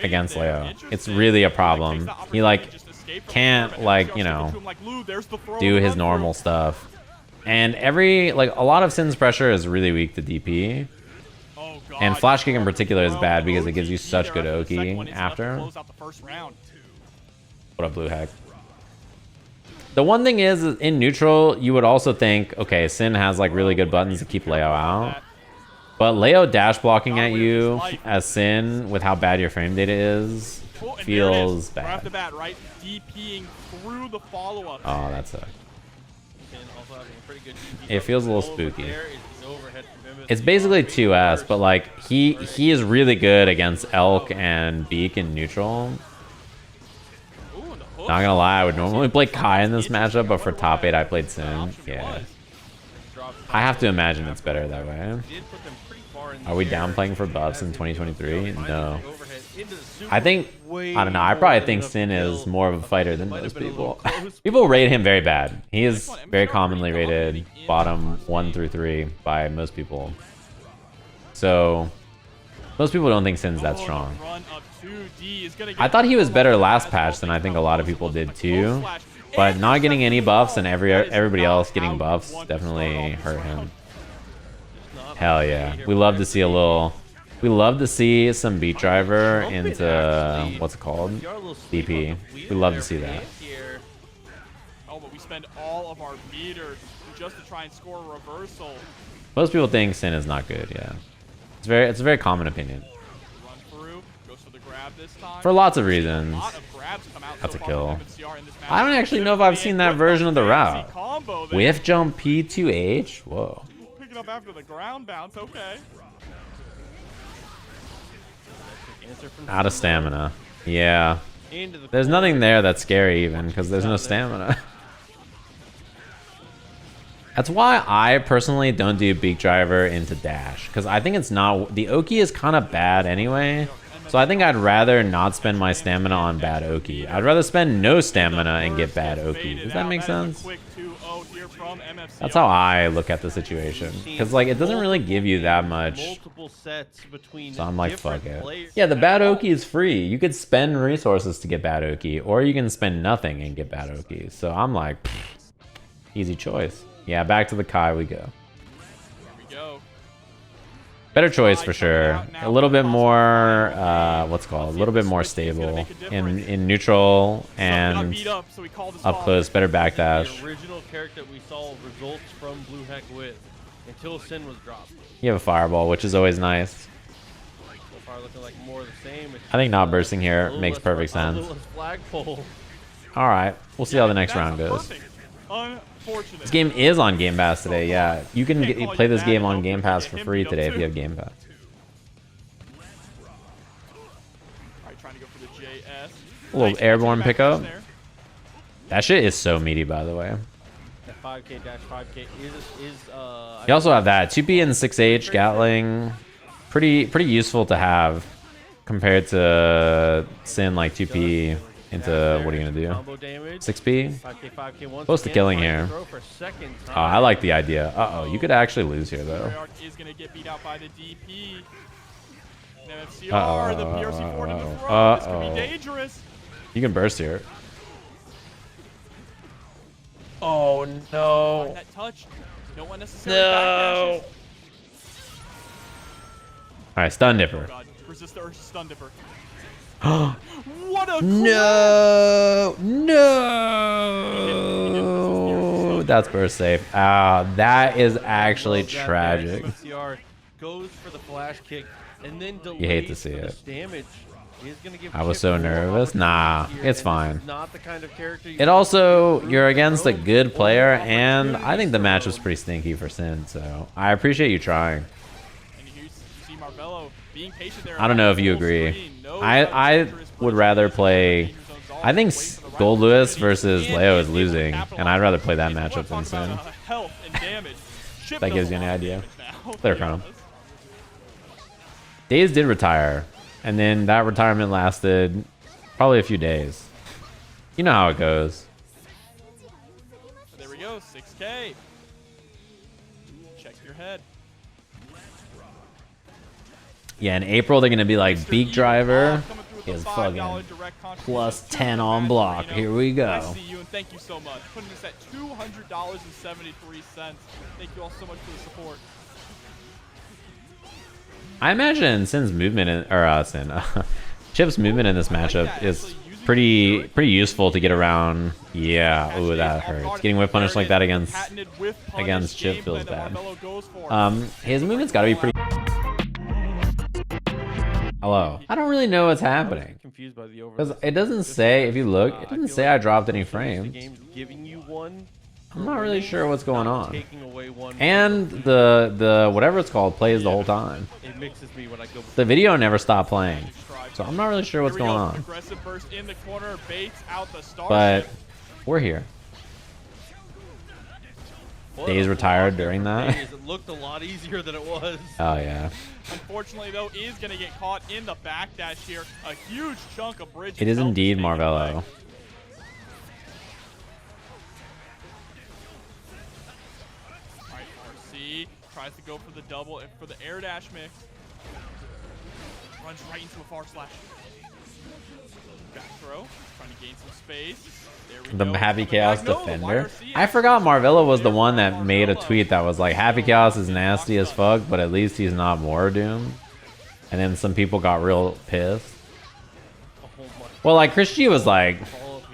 against Leo. It's really a problem. He like can't like, you know, do his normal stuff. And a lot of Sin's pressure is really weak to DP. And flash kick in particular is bad because it gives you such good Oki after. What up, Blue Hack? The one thing is, in neutral, you would also think, okay, Sin has like really good buttons to keep Leo out. But Leo dash blocking at you as Sin with how bad your frame data is feels bad. Oh, that sucks. It feels a little spooky. It's basically 2S, but like he is really good against Elk and Beak in neutral. Not gonna lie, I would normally play Kai in this matchup, but for top 8 I played Sin. Yeah. I have to imagine it's better that way. Are we downplaying for buffs in 2023? No. I don't know, I probably think Sin is more of a fighter than most people. People rate him very bad. He is very commonly rated bottom 1 through 3 by most people. So most people don't think Sin's that strong. I thought he was better last patch than I think a lot of people did too. But not getting any buffs and everybody else getting buffs definitely hurt him. Hell yeah. We love to see we love to see some beat driver into, what's it called? DP. We love to see that. but we spend all of our meter just to try and score a reversal. Most people think Sin is not good, yeah. It's a very common opinion. Run through, goes for the grab this time. For lots of reasons. A lot of grabs come out That's so a far kill. from MFCR in this match. I don't actually know if I've seen that version of the route. Combo there. Whiff jump P2H? Whoa. Picking up after the ground bounce, okay. Out of stamina. Yeah. There's nothing there that's scary even, because there's no stamina. That's why I personally don't do Beak Driver into Dash, because I think it's not... The Oki is kind of bad anyway, so I think I'd rather not spend my stamina on bad Oki. I'd rather spend no stamina and get bad Oki. Does that make sense? That's how I look at the situation, because like it doesn't really give you that much. So I'm like, fuck it. Yeah, the bad Oki is free. You could spend resources to get bad Oki, or you can spend nothing and get bad Oki. So I'm like, pfft, easy choice. Yeah, back to the Kai we go. Here we go. Better choice for sure. A little bit more, what's it called? A little bit more stable in neutral and up close. Better backdash. The original character we saw results from Blue Heck with until Sin was dropped. You have a fireball, which is always nice. So far, looking like more of the same. I think not bursting here makes perfect sense. All right, we'll see how the next round goes. This game is on Game Pass today, yeah. You can play this game on Game Pass for free today if you have Game Pass. Alright, trying to go for the JS. A little airborne pickup. That shit is so meaty, by the way. That 5K-5K is You also have that 2P and 6H Gatling. Pretty useful to have compared to Sin like 2P into what are you gonna do? 6P? Close to killing here. Oh, I like the idea. Uh-oh, you could actually lose here though. Is gonna get beat out by the DP. MFCR, the PRC forward in the throw. This could be dangerous. You can burst here. Oh no. That touch. No one necessarily backdashes. Alright, stun dipper. Oh god, resist the urge to stun dipper. What a no, no, that's burst safe. That is actually tragic. Goes for the flash kick and then you hate to see it. Damage. I was so nervous. Nah, it's fine. It also, you're against a good player, and I think the match was pretty stinky for Sin, so I appreciate you trying. I don't know if you agree. I would rather play... I think Goldlewis versus Leo is losing, and I'd rather play that matchup than Sin. That gives you any idea. Clear crown. Daze did retire, and then that retirement lasted probably a few days. You know how it goes. There we go, 6K. Check your head. Yeah, in April they're gonna be like Beak Driver is fucking plus 10 on block. Here we go. I see you and thank you so much. Putting this at $200.73. Thank you all so much for the support. I imagine Sin's movement Chipp's movement in this matchup is pretty useful to get around. Yeah, ooh, that hurts. Getting whip punished like that against Chipp feels bad. His movement's got to be pretty. Hello. I don't really know what's happening. Because it doesn't say, if you look, it doesn't say I dropped any frames. I'm not really sure what's going on. And the whatever it's called plays the whole time. The video never stopped playing. So I'm not really sure what's going on. But we're here. Daze retired during that. It looked a lot easier than it was. Oh yeah. Unfortunately, though, is going to get caught in the backdash here. A huge chunk of Bridget. It is indeed Marvelo. Alright, RC tries to go for the double and for the air dash mix. Runs right into a far slash. Back throw, trying to gain some space. The Happy Chaos Defender. I forgot Marvelo was the one that made a tweet that was like, Happy Chaos is nasty as fuck, but at least he's not Mordoom. And then some people got real pissed. Well, like, Chris G was like,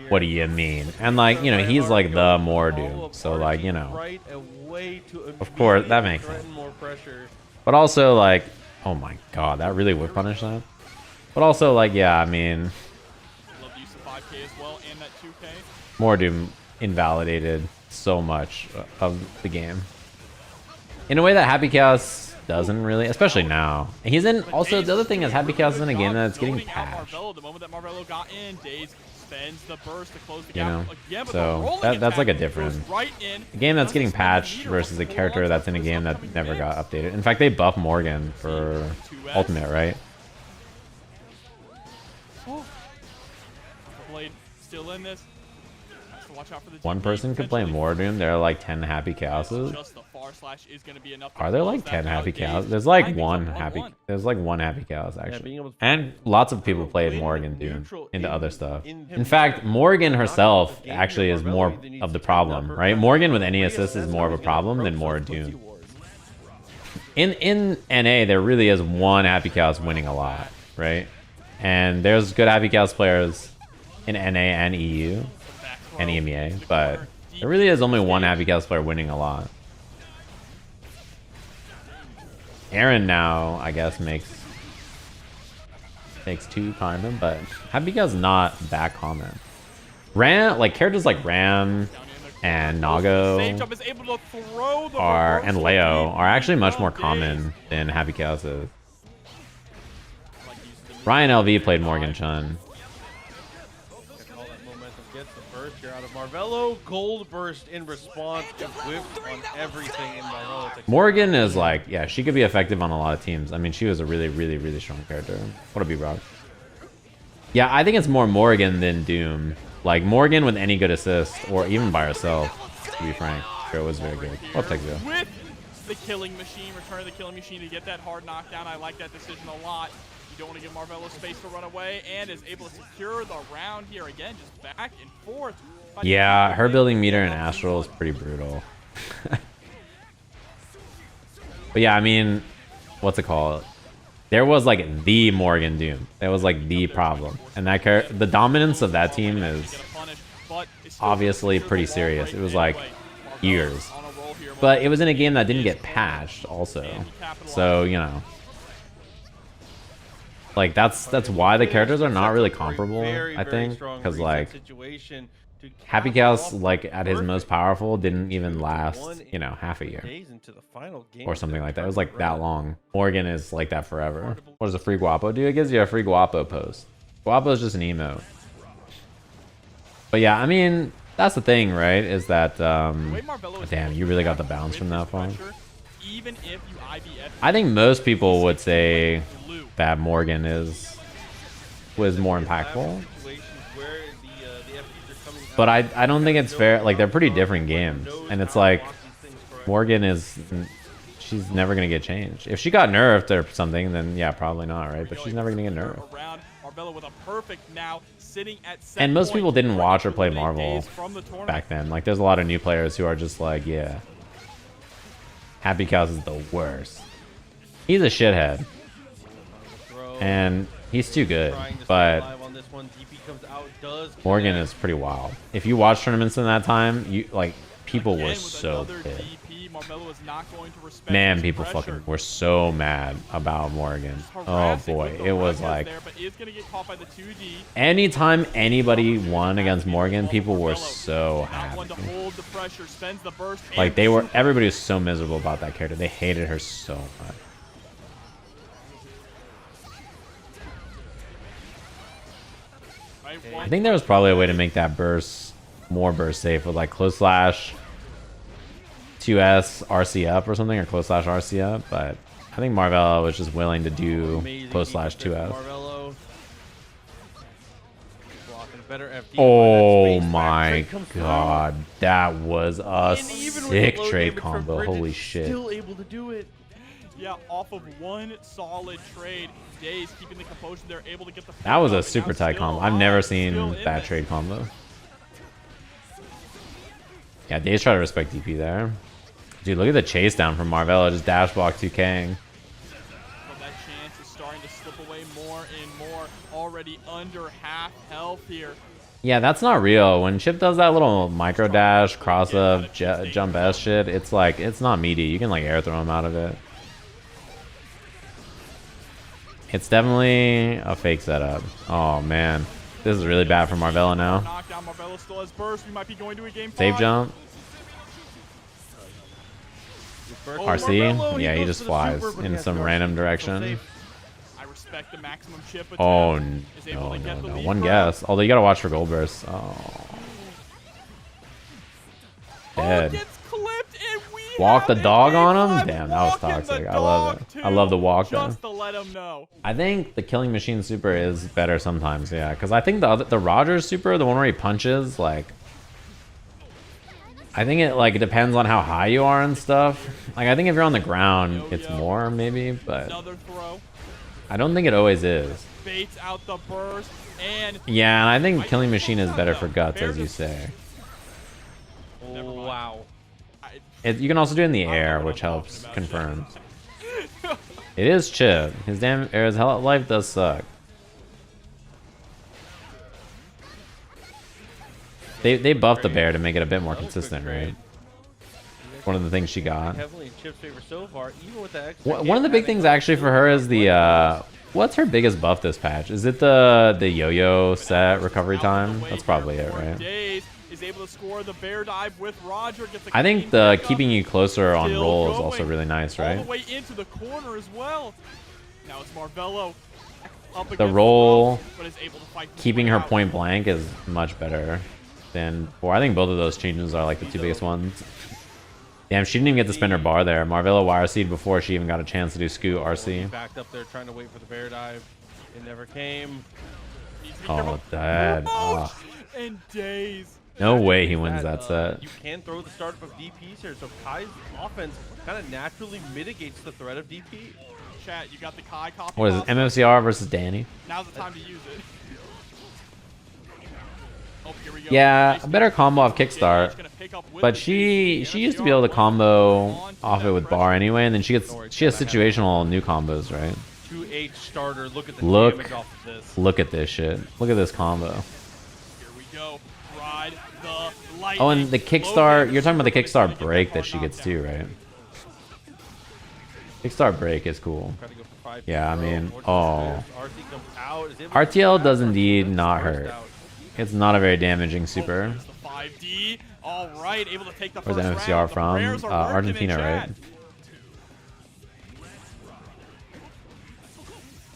what do you mean? And like, you know, he's like the Mordu, so like, you know, of course that makes sense. But also like, oh my god, that really would punish that. But also like, yeah, I mean, Love the use of 5K as well and that 2K. Mordu invalidated so much of the game in a way that Happy Chaos doesn't really, especially now. And he's in. Also, the other thing is Happy Chaos is in a game that's getting patched. The moment that Marvelo got in, Daze spends the burst to close the You know, gap again, but so the that's like a goes difference. right in. A game that's getting patched versus a character that's in a game that never got updated. In fact, they buffed Morgan for Ultimate, right? Blade still in this. Has to watch out for the One TP, person could play potentially. Mordoom. There are like 10 Happy Chaoses. Just the far slash is going to be enough to Are there close like that 10 out. Happy Daze Chaos? There's like timing's one a happy. 1-1. There's like one Happy Chaos actually, being able to and lots of people played Morgan Doom into other stuff. In fact, Morgan herself actually is more of the problem, right? Morgan with any assist is more of a problem than more Doom. In NA, there really is one Happy Chaos winning a lot, right? And there's good Happy Chaos players in NA and EU and EMEA, but there really is only one Happy Chaos player winning a lot. Aaron now, I guess, makes two kind, but Happy Chaos is not that common. Ram, like characters like Ram and Nago and Leo are actually much more common than Happy Chaos is. Ryan LV played Morgan Chun. Marvelo, gold burst in response, whipped on everything in Marvelo. Morgan is like, yeah, she could be effective on a lot of teams. I mean, she was a really, really, really strong character. What a B-Rock. Yeah, I think it's more Morgan than Doom. Like, Morgan with any good assist, or even by herself, to be frank. It was very good. I'll take that. With the killing machine, return the killing machine to get that hard knockdown. I like that decision a lot. You don't want to give Marvelo space to run away, and is able to secure the round here again, just back and forth. Yeah, her building meter in Astral is pretty brutal. But yeah, I mean, what's it called? There was like the Morgan Doom. That was like the problem. And that the dominance of that team is obviously pretty serious. It was like years. But it was in a game that didn't get patched also. So, you know. Like that's why the characters are not really comparable, I think, because like Happy Chaos, like at his most powerful, didn't even last, you know, half a year or something like that. It was like that long. Morgan is like that forever. What does a free Guapo do? It gives you a free Guapo post. Guapo is just an emote. But yeah, I mean, that's the thing, right? Is that damn, you really got the bounce from that far. I think most people would say that Morgan was more impactful. But I don't think it's fair. Like, they're pretty different games. And it's like, Morgan is... She's never going to get changed. If she got nerfed or something, then yeah, probably not, right? But she's never going to get nerfed. And most people didn't watch or play Marvel back then. Like, there's a lot of new players who are just like, yeah. Happy Chaos is the worst. He's a shithead. And he's too good. But... Morgan is pretty wild. If you watch tournaments in that time, you like people were so pissed. Man, people fucking were so mad about Morgan. Oh boy, it was like anytime anybody won against Morgan, people were so happy. Like everybody was so miserable about that character. They hated her so much. I think there was probably a way to make that burst more burst safe with like close slash 2S RC up or something, or close slash RC up, but I think Marvelo was just willing to do close slash 2S. Oh my god, that was a sick trade combo. Holy shit. Still able to do it. Yeah, off of one solid trade. Daze keeping the composure. They're able to get the. That was a super tight combo. I've never seen that trade combo. Yeah, Daze tried to respect DP there. Dude, look at the chase down from Marvelo. Just dash block 2K'ing. But that chance is starting to slip away more and more. Already under half health here. Yeah, that's not real. When Chipp does that little micro dash, cross up, jump S shit, it's like, it's not meaty. You can like air throw him out of it. It's definitely a fake setup. Oh man, this is really bad for Marvelo now. Knockdown. Marvelo still has burst. We might be going to a game 5. Save jump. Oh, RC? Yeah, he just flies in some random direction. I respect the maximum chip. Oh, is able to get the lead one for guess. Although you gotta watch for gold bursts. Oh. Dead. Gets clipped and we Walk the have dog a on him? game Damn, 5 that was walking toxic. the I love it. dog, I love the walk though. Just to let him know. I think the killing machine super is better sometimes, yeah. Because I think the Rogers super, the one where he punches, like, I think it like depends on how high you are and stuff. Like I think if you're on the ground, it's more maybe, but Another throw. I don't think it always is. Baits out the burst and Yeah, and I think killing machine is better for guts, as you say. Oh, wow. You can also do it in the air, which helps confirm. It is Chipp. His life does suck. They buffed the bear to make it a bit more consistent, right? One of the things she got. Heavily in Chipp's favor so far, even with the One of the big things actually for her is the what's her biggest buff this patch? Is it the yo-yo set recovery time? That's probably it, right? Daze is able to score the bear dive with Roger. Gets I think the keeping you closer on roll is also really nice, all right? the way into the corner as well. Now it's Marvelo up The against roll, but is able to fight his keeping way her out. point blank is much better than before. I think both of those changes are like the two biggest ones. Damn, she didn't even get to spin her bar there. Marvelo wire seed before she even got a chance to do scoot RC. Backed up there trying to wait for the bear dive. It never came. Oh, dad. Ugh. And Daze. No way he wins that set. You can throw the startup of DPs here, so Kai's offense kind of naturally mitigates the threat of DP. Chat, you got the Kai copy. What is it? MFCR versus Dany? Now's the time to use it. Oh, here we go. Yeah, Nice a better combo off kickstart. gonna pick up with But the she DP. used to be able to combo On to off that it with bar anyway, and then she has situational new combos, right? 2H starter. Look at the Look. damage off of this. Look at this shit. Look at this combo. Here we go. Ride the lightning. Oh, and the Logan, kickstart. You're talking about the super kickstart gonna break get that she gets knockdown. too, right? Kickstart break is cool. Try to go for 5 Yeah, I throw. mean, Or just oh. RC comes out, is able to RTL get does out. indeed not Burst hurt. out. It's not a very damaging super. Oh, there's the 5D. All right, able to take the Where's first the MFCR round. from? The prayers are working in Argentina, chat. right?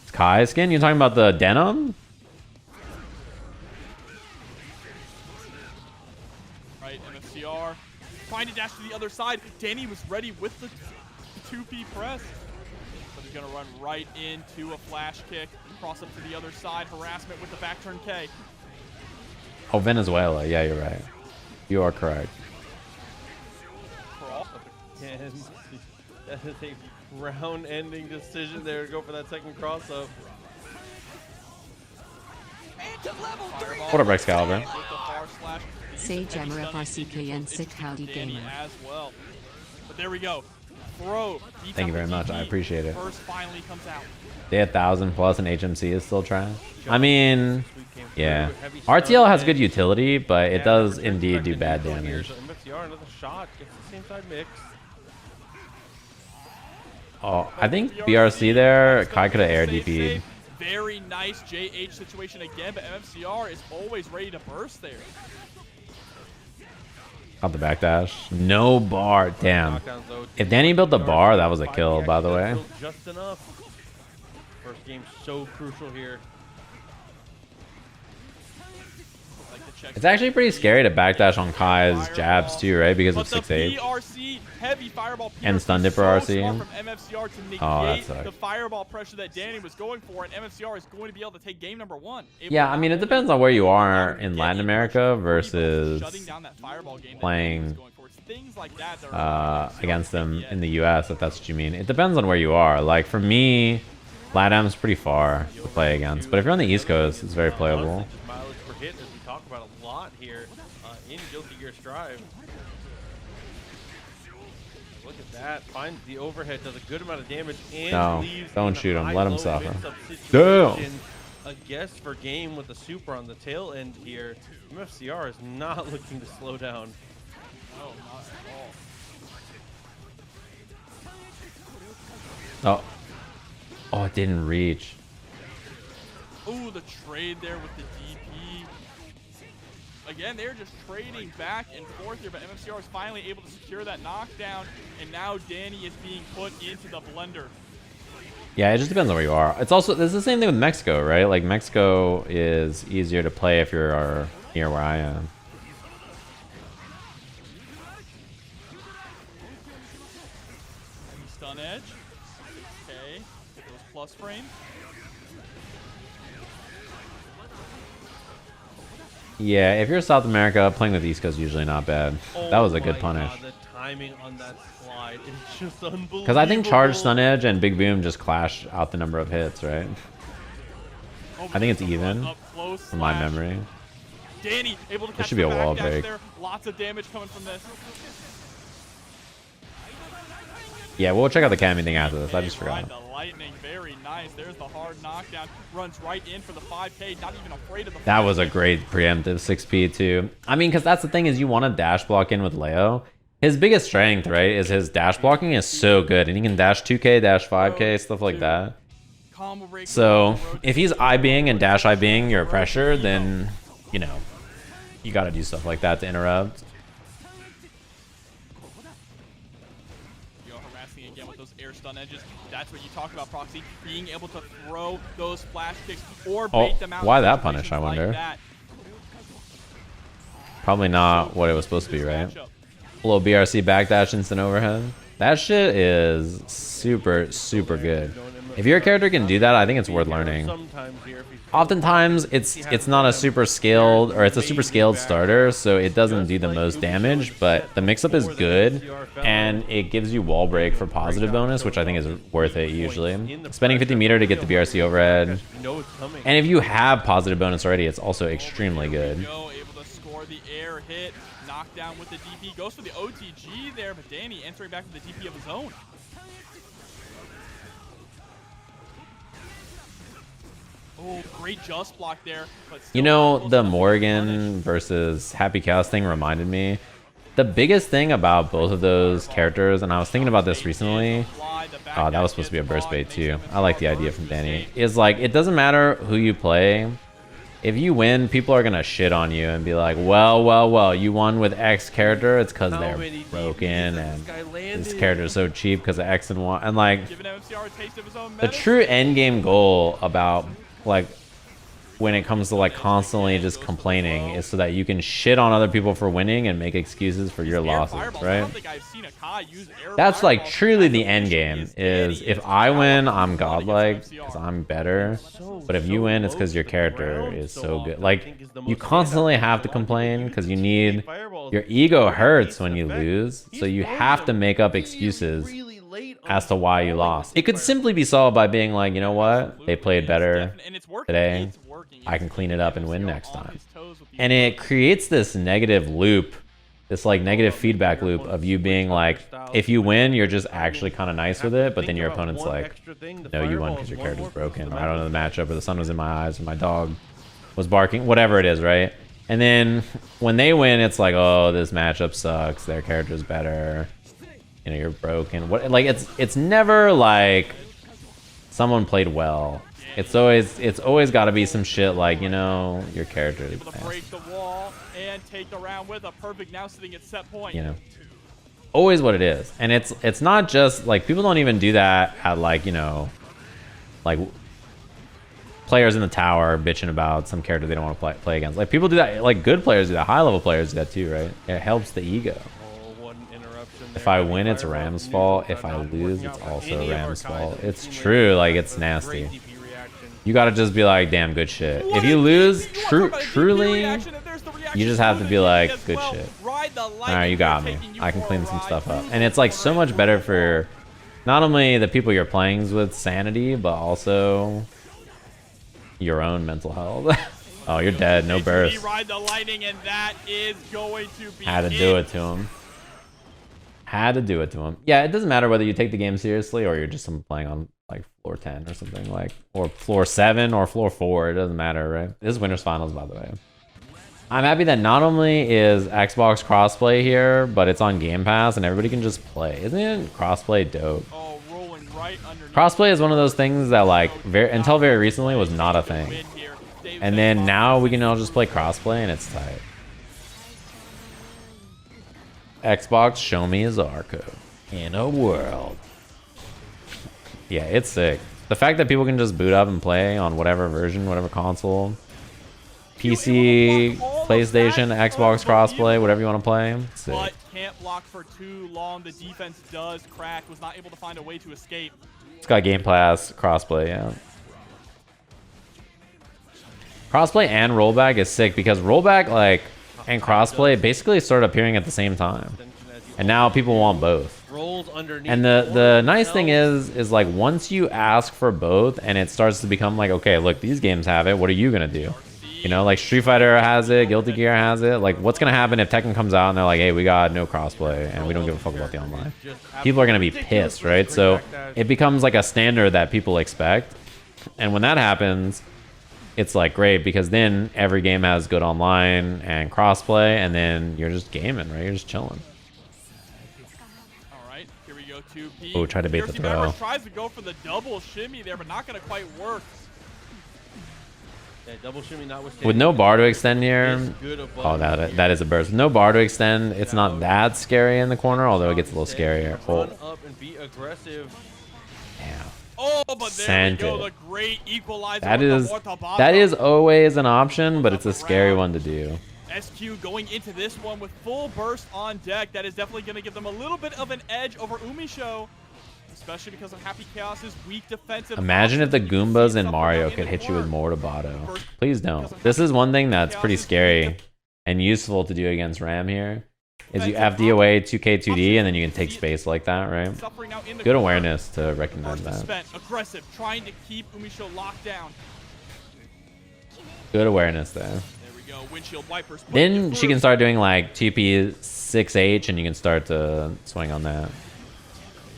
It's Kai skin? You're talking about the denim? Right, MFCR. Trying to dash to the other side. Dany was ready with the 2P press. But he's going to run right into a flash kick. Cross up to the other side. Harassment with the back turn K. Oh, Venezuela. Yeah, you're right. You are correct. For all. And that is a round-ending decision there to go for that second cross-up. What up, Excalibur? With the far slash. Sajam FRCKN Sick Howdy Dany Gamer. as well. But there we go. Throw. Thank you very much. I appreciate it. First finally comes out. They 1,000 plus and HMC is still trash. I mean, yeah. RTL has good utility, but it does indeed do bad damage. MFCR, another shot, gets the same side mix. Oh, I think BRC there, Kai could have air DP'd. Very nice JH situation again, but MFCR is always ready to burst there. Got the backdash. No bar. Damn. If Dany built the bar, that was a kill, by the way. Just enough. First game so crucial here. It's actually pretty scary to backdash on Kai's jabs too, right? Because of 6'8". BRC heavy fireball And stun dipper so RC. smart from MFCR to negate Oh, that sucks. the fireball pressure that Dany was going for, and MFCR is going to be able to take game number 1. Yeah, I mean, it depends on where you are in Latin America versus shutting down that fireball game that Dany was playing going for. It's things like that that are against them in the US, if that's what you mean. It depends on where you are. Like, for me, LATAM's pretty far to play against. But if you're on the East Coast, it's very playable. Just mileage per hit, as we talk about a lot here in Guilty Gear Strive. Look at that. Finds the overhead, does a good amount of damage, and No, leaves don't in shoot him. high Let him low suffer. mix-up Damn. situation. a guess for game with the super on the tail end here. MFCR is not looking to slow down. No, not at all. Oh. Oh, it didn't reach. Ooh, the trade there with the DP. Again, they're just trading back and forth here, but MFCR is finally able to secure that knockdown, and now Dany is being put into the blender. Yeah, it just depends on where you are. It's also, it's the same thing with Mexico, right? Like, Mexico is easier to play if you're near where I am. Stun edge. Okay, get those plus frames. Yeah, if you're South America, playing with East Coast is usually not bad. That was a good punish. God, the timing on that slide is just unbelievable. Because I think Charge, Stun Edge, and Big Boom just clash out the number of hits, right? I think it's even, from my memory. Dany able to catch should be a the wall backdash break. there. Lots of damage coming from this. Yeah, we'll check out the Cammy thing after this. I just Ride forgot. the lightning, very nice. There's the hard knockdown. Runs right in for the 5K, not even afraid of the That was a great preemptive 6P too. I mean, because that's the thing is you want to dash block in with Leo. His biggest strength, right, is his dash blocking is so good. And he can dash 2K, dash 5K, stuff like that. So if he's IBing and dash IBing your pressure, then, you know, you got to do stuff like that to interrupt. Again with those air stun edges. That's what you talk about, Proxy. Being able to throw those flash kicks or bait them out. Why that punish, I wonder? Like Probably not what it was supposed to be, right? A little BRC backdash instant overhead. That shit is super, super good. If your character can do that, I think it's worth learning. Oftentimes, it's not a super scaled, or it's a super scaled starter, so it doesn't do the most damage, but the mix-up is good, and it gives you wall break for positive bonus, which I think is worth it usually. Spending 50 meter to get the BRC overhead. And if you have positive bonus already, it's also extremely good. Able to score the air hit, knockdown with the DP. Goes for the OTG there, but Dany entering back with the DP of his own. Oh, great just block there. But you know, the Morgan versus Happy Chaos thing reminded me. The biggest thing about both of those characters, and I was thinking about this recently. Oh, that was supposed to be a burst bait too. I like the idea from Dany. Is like, it doesn't matter who you play. If you win, people are going to shit on you and be like, well, you won with X character. It's because they're broken and this character is so cheap because of X and Y. And like, the true end game goal about like when it comes to like constantly just complaining is so that you can shit on other people for winning and make excuses for your losses, right? That's like truly the end game. Is if I win, I'm godlike because I'm better, but if you win, it's because your character is so good. Like, you constantly have to complain because you need, your ego hurts when you lose, so you have to make up excuses as to why you lost. It could simply be solved by being like, you know what, they played better today, I can clean it up and win next time. And it creates this negative loop, this like negative feedback loop of you being like, if you win, you're just actually kind of nice with it, but then your opponent's like, no, you won because your character's broken, or I don't know the matchup, or the sun was in my eyes, or my dog was barking, whatever it is, right? And then when they win, it's like, oh, this matchup sucks, their character's better, you know, you're broken. What, like, it's never like someone played well. It's always got to be some shit like, you know, your character is bad. Break the wall and take the round with a perfect, now sitting at set point. You know, always what it is. And it's not just like, people don't even do that at like, you know, like players in the tower bitching about some character they don't want to play against. Like, people do that, like good players do that, high level players do that too, right? It helps the ego. If I win, it's Ram's fault. If I lose, it's also Ram's fault. It's true, like, it's nasty. You gotta just be like, damn, good shit. If you lose, truly, you just have to be like, good shit. Alright, you got me. I can clean some stuff up. And it's like so much better for not only the people you're playing with sanity, but also your own mental health. Oh, you're dead. No burst. Had to do it to him. Had to do it to him. Yeah, it doesn't matter whether you take the game seriously or you're just playing on like floor 10 or something, like, or floor 7 or floor 4. It doesn't matter, right? This is winners finals, by the way. I'm happy that not only is Xbox crossplay here, but it's on Game Pass and everybody can just play. Isn't it crossplay dope? Oh, rolling right Crossplay is one of those things that like until very recently was not a thing. And then now we can all just play crossplay and it's tight. Xbox, show me his R code. In a world. Yeah, it's sick. The fact that people can just boot up and play on whatever version, whatever console. PC, PlayStation, Xbox crossplay, whatever you want to play. Sick. But can't block for too long. The defense does crack. Was not able to find a way to escape. It's got Game Pass crossplay, yeah. Crossplay and rollback is sick because rollback like and crossplay basically started appearing at the same time. And now people want both. And the nice thing is like once you ask for both and it starts to become like, okay, look, these games have it. What are you going to do? You know, like Street Fighter has it, Guilty Gear has it. Like, what's going to happen if Tekken comes out and they're like, hey, we got no crossplay and we don't give a fuck about the online? People are going to be pissed, right? So it becomes like a standard that people expect. And when that happens, it's like great because then every game has good online and crossplay and then you're just gaming, right? You're just chilling. All right, here we go, 2P. Oh, try to bait the throw. Tries to go for the double shimmy there, but not going to quite work. Yeah, double shimmy notwithstanding. With no bar to extend here, oh, that is a burst. With no bar to extend, it's not that scary in the corner, although it gets a little scarier. Oh. Run up and be aggressive. Damn. Oh, but there we go, the great equalizer. That is always an option, but it's a scary one to do. SQ going into this one with full burst on deck. That is definitely going to give them a little bit of an edge over UMISHO. Especially because of Happy Chaos's weak defensive. Imagine if the Goombas in Mario could hit you with Mortabato. Please don't. This is one thing that's pretty scary and useful to do against Ram here. Is you FD away 2K2D and then you can take space like that, right? Good awareness to recognize that. Aggressive, trying to keep UMISHO locked down. Good awareness there. There we go. Windshield wipers. Then she can start doing like 2P 6H and you can start to swing on that.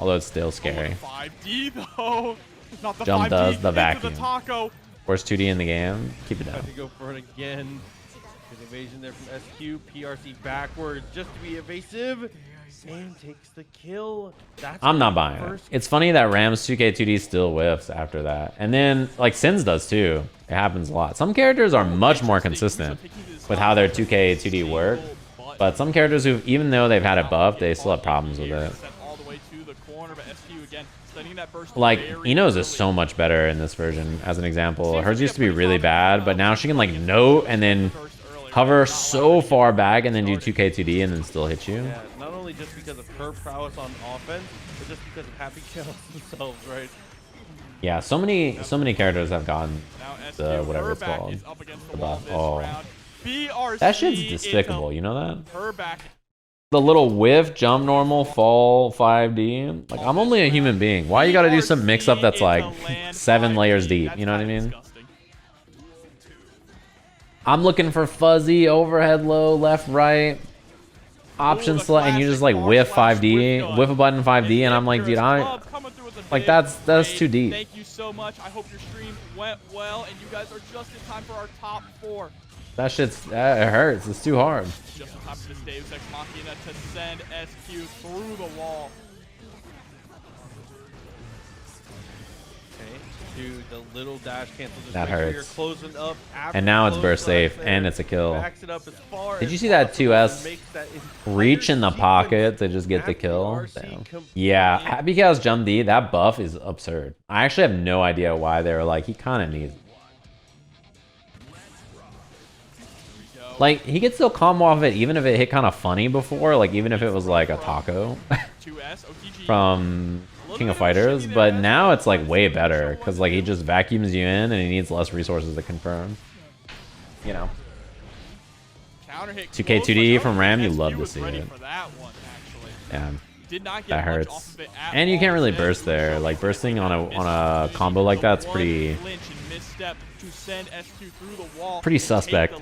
Although it's still scary. 5D though. Not the Jump 5D does the into vacuum. The taco. Worst 2D in the game. Keep it down. Have to go for it again. Good evasion there from SQ. PRC backwards just to be evasive. And takes the kill. I'm not buying it. It's funny that Ram's 2K2D still whiffs after that. And then, like, Sins does too. It happens a lot. Some characters are much more consistent with how their 2K2D work. But some characters who, even though they've had it buffed, they still have problems with it. Like, Ino's is so much better in this version, as an example. Hers used to be really bad, but now she can, like, note and then hover so far back and then do 2K2D and then still hit you. Yeah, not only just because of her prowess on offense, but just because of Happy Chaos themselves, right? Yeah, so many characters have gotten the whatever it's called. The buff. Oh. That shit's despicable, you know that? The little whiff, jump normal, fall 5D. Like, I'm only a human being. Why you gotta do some mix up that's like 7 layers deep? You know what I mean? I'm looking for fuzzy, overhead low, left, right, option select, and you just like whiff 5D, whiff a button 5D, and I'm like, dude, like that's too deep. Thank you so much. I hope your stream went well, and you guys are just in time for our top 4. That shit's, it hurts. It's too hard. Just in time for this Deus Ex Machina to send SQ through the wall. Dude, the little dash cancel. That hurts. You're closing up and now it's burst safe, and it's a kill. Did you see that 2S reach in the pocket to just get the kill? Damn. Yeah, Happy Chaos Jump D, that buff is absurd. I actually have no idea why they were like, he kind of needs it. Like, he could still combo off it even if it hit kind of funny before, like even if it was like a taco from King of Fighters, but now it's like way better because like he just vacuums you in and he needs less resources to confirm. You know. 2K2D from Ram, you love to see it. Yeah, that hurts. And you can't really burst there. Like bursting on a combo like that's pretty suspect.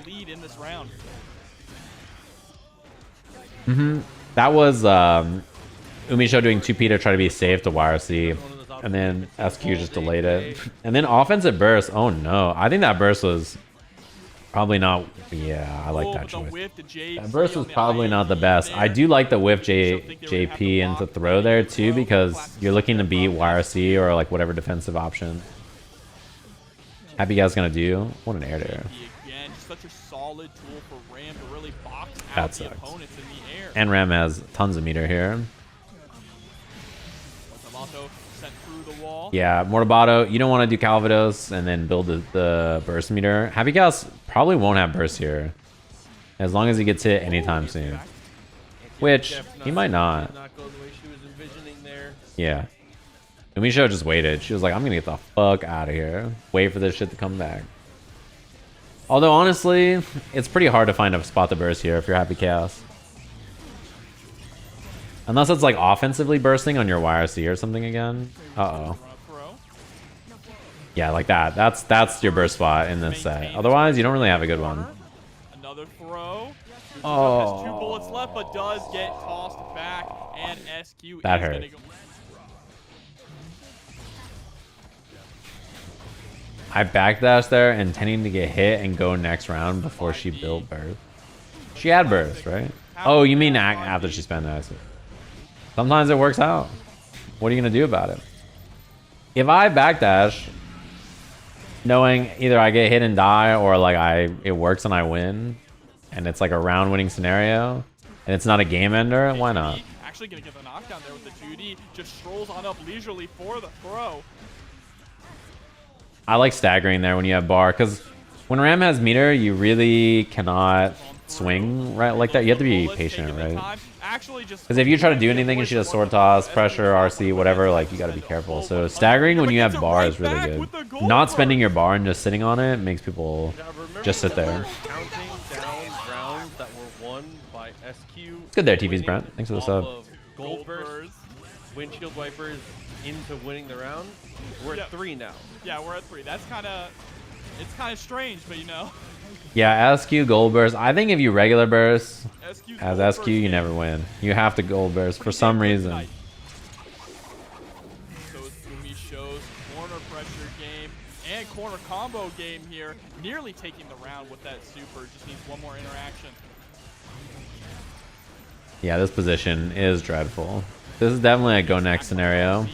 That was UMISHO doing 2P to try to be safe to YRC. And then SQ just delayed it. And then offensive burst. Oh no. I think that burst was probably not. Yeah, I like that choice. That burst was probably not the best. I do like the whiff JP into throw there too, because you're looking to beat YRC or like whatever defensive option Happy Guy's gonna do. What an air there. Such a solid tool for Ram to really box That out the sucks. opponents in the air. And Ram has tons of meter here. Sent through the wall. Yeah, Mortabato, you don't want to do Calvados and then build the burst meter. Happy Chaos probably won't have burst here, as long as he gets hit anytime soon. Which, he might not. Yeah. UMISHO just waited. She was like, I'm gonna get the fuck out of here. Wait for this shit to come back. Although, honestly, it's pretty hard to find a spot to burst here if you're Happy Chaos. Unless it's like offensively bursting on your YRC or something again. Uh-oh. Yeah, like that. That's your burst spot in this set. Otherwise, you don't really have a good one. Another throw. Oh. Has 2 bullets left, but does get tossed back, and SQ That is hurt. gonna go. I backdashed there intending to get hit and go next round before she built burst. She had burst, right? Oh, you mean after she spent that? Sometimes it works out. What are you gonna do about it? If I backdash, knowing either I get hit and die or like it works and I win, and it's like a round winning scenario, and it's not a game ender, why not? Actually gonna get the knockdown there with the 2D. Just strolls on up leisurely for the throw. I like staggering there when you have bar, because when Ram has meter, you really cannot swing right like that. You have to be patient, right? Because if you try to do anything and she does sword toss, pressure, RC, whatever, like you got to be careful. So staggering when you have bar is really good. Not spending your bar and just sitting on it makes people just sit there. It's good there, TV's Brent. Thanks for the sub. Gold burst, windshield wipers into winning the round. We're at 3 now. Yeah, we're at 3. That's it's kind of strange, but you know. Yeah, SQ gold burst. I think if you regular burst as SQ, you never win. You have to gold burst for some reason. So UMISHO's corner pressure game and corner combo game here, nearly taking the round with that super. Just needs one more interaction. Yeah, this position is dreadful. This is definitely a go next scenario.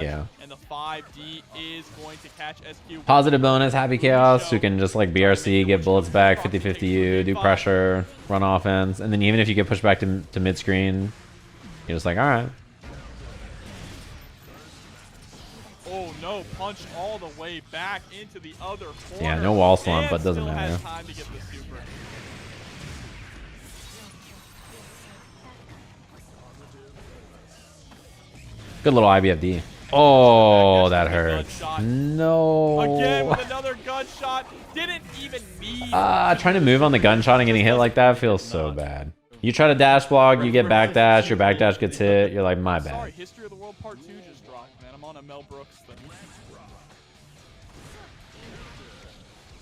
Yeah. And the 5D is going to catch SQ. Positive bonus, Happy Chaos, who can just like BRC, get bullets back, 50-50 you, do pressure, run offense, and then even if you get pushed back to mid screen, you're just like, alright. Oh no, punch all the way back into the other corner. Yeah, no wall slump, but doesn't matter. Time to get the super. Good little IBFD. Oh, that hurts. No. Again with another gunshot. Didn't even need. Trying to move on the gunshot and getting hit like that feels so bad. You try to dash block, you get backdash, your backdash gets hit, you're like, my bad. Sorry, History of the World Part 2 just dropped, man. I'm on a Mel Brooks thing.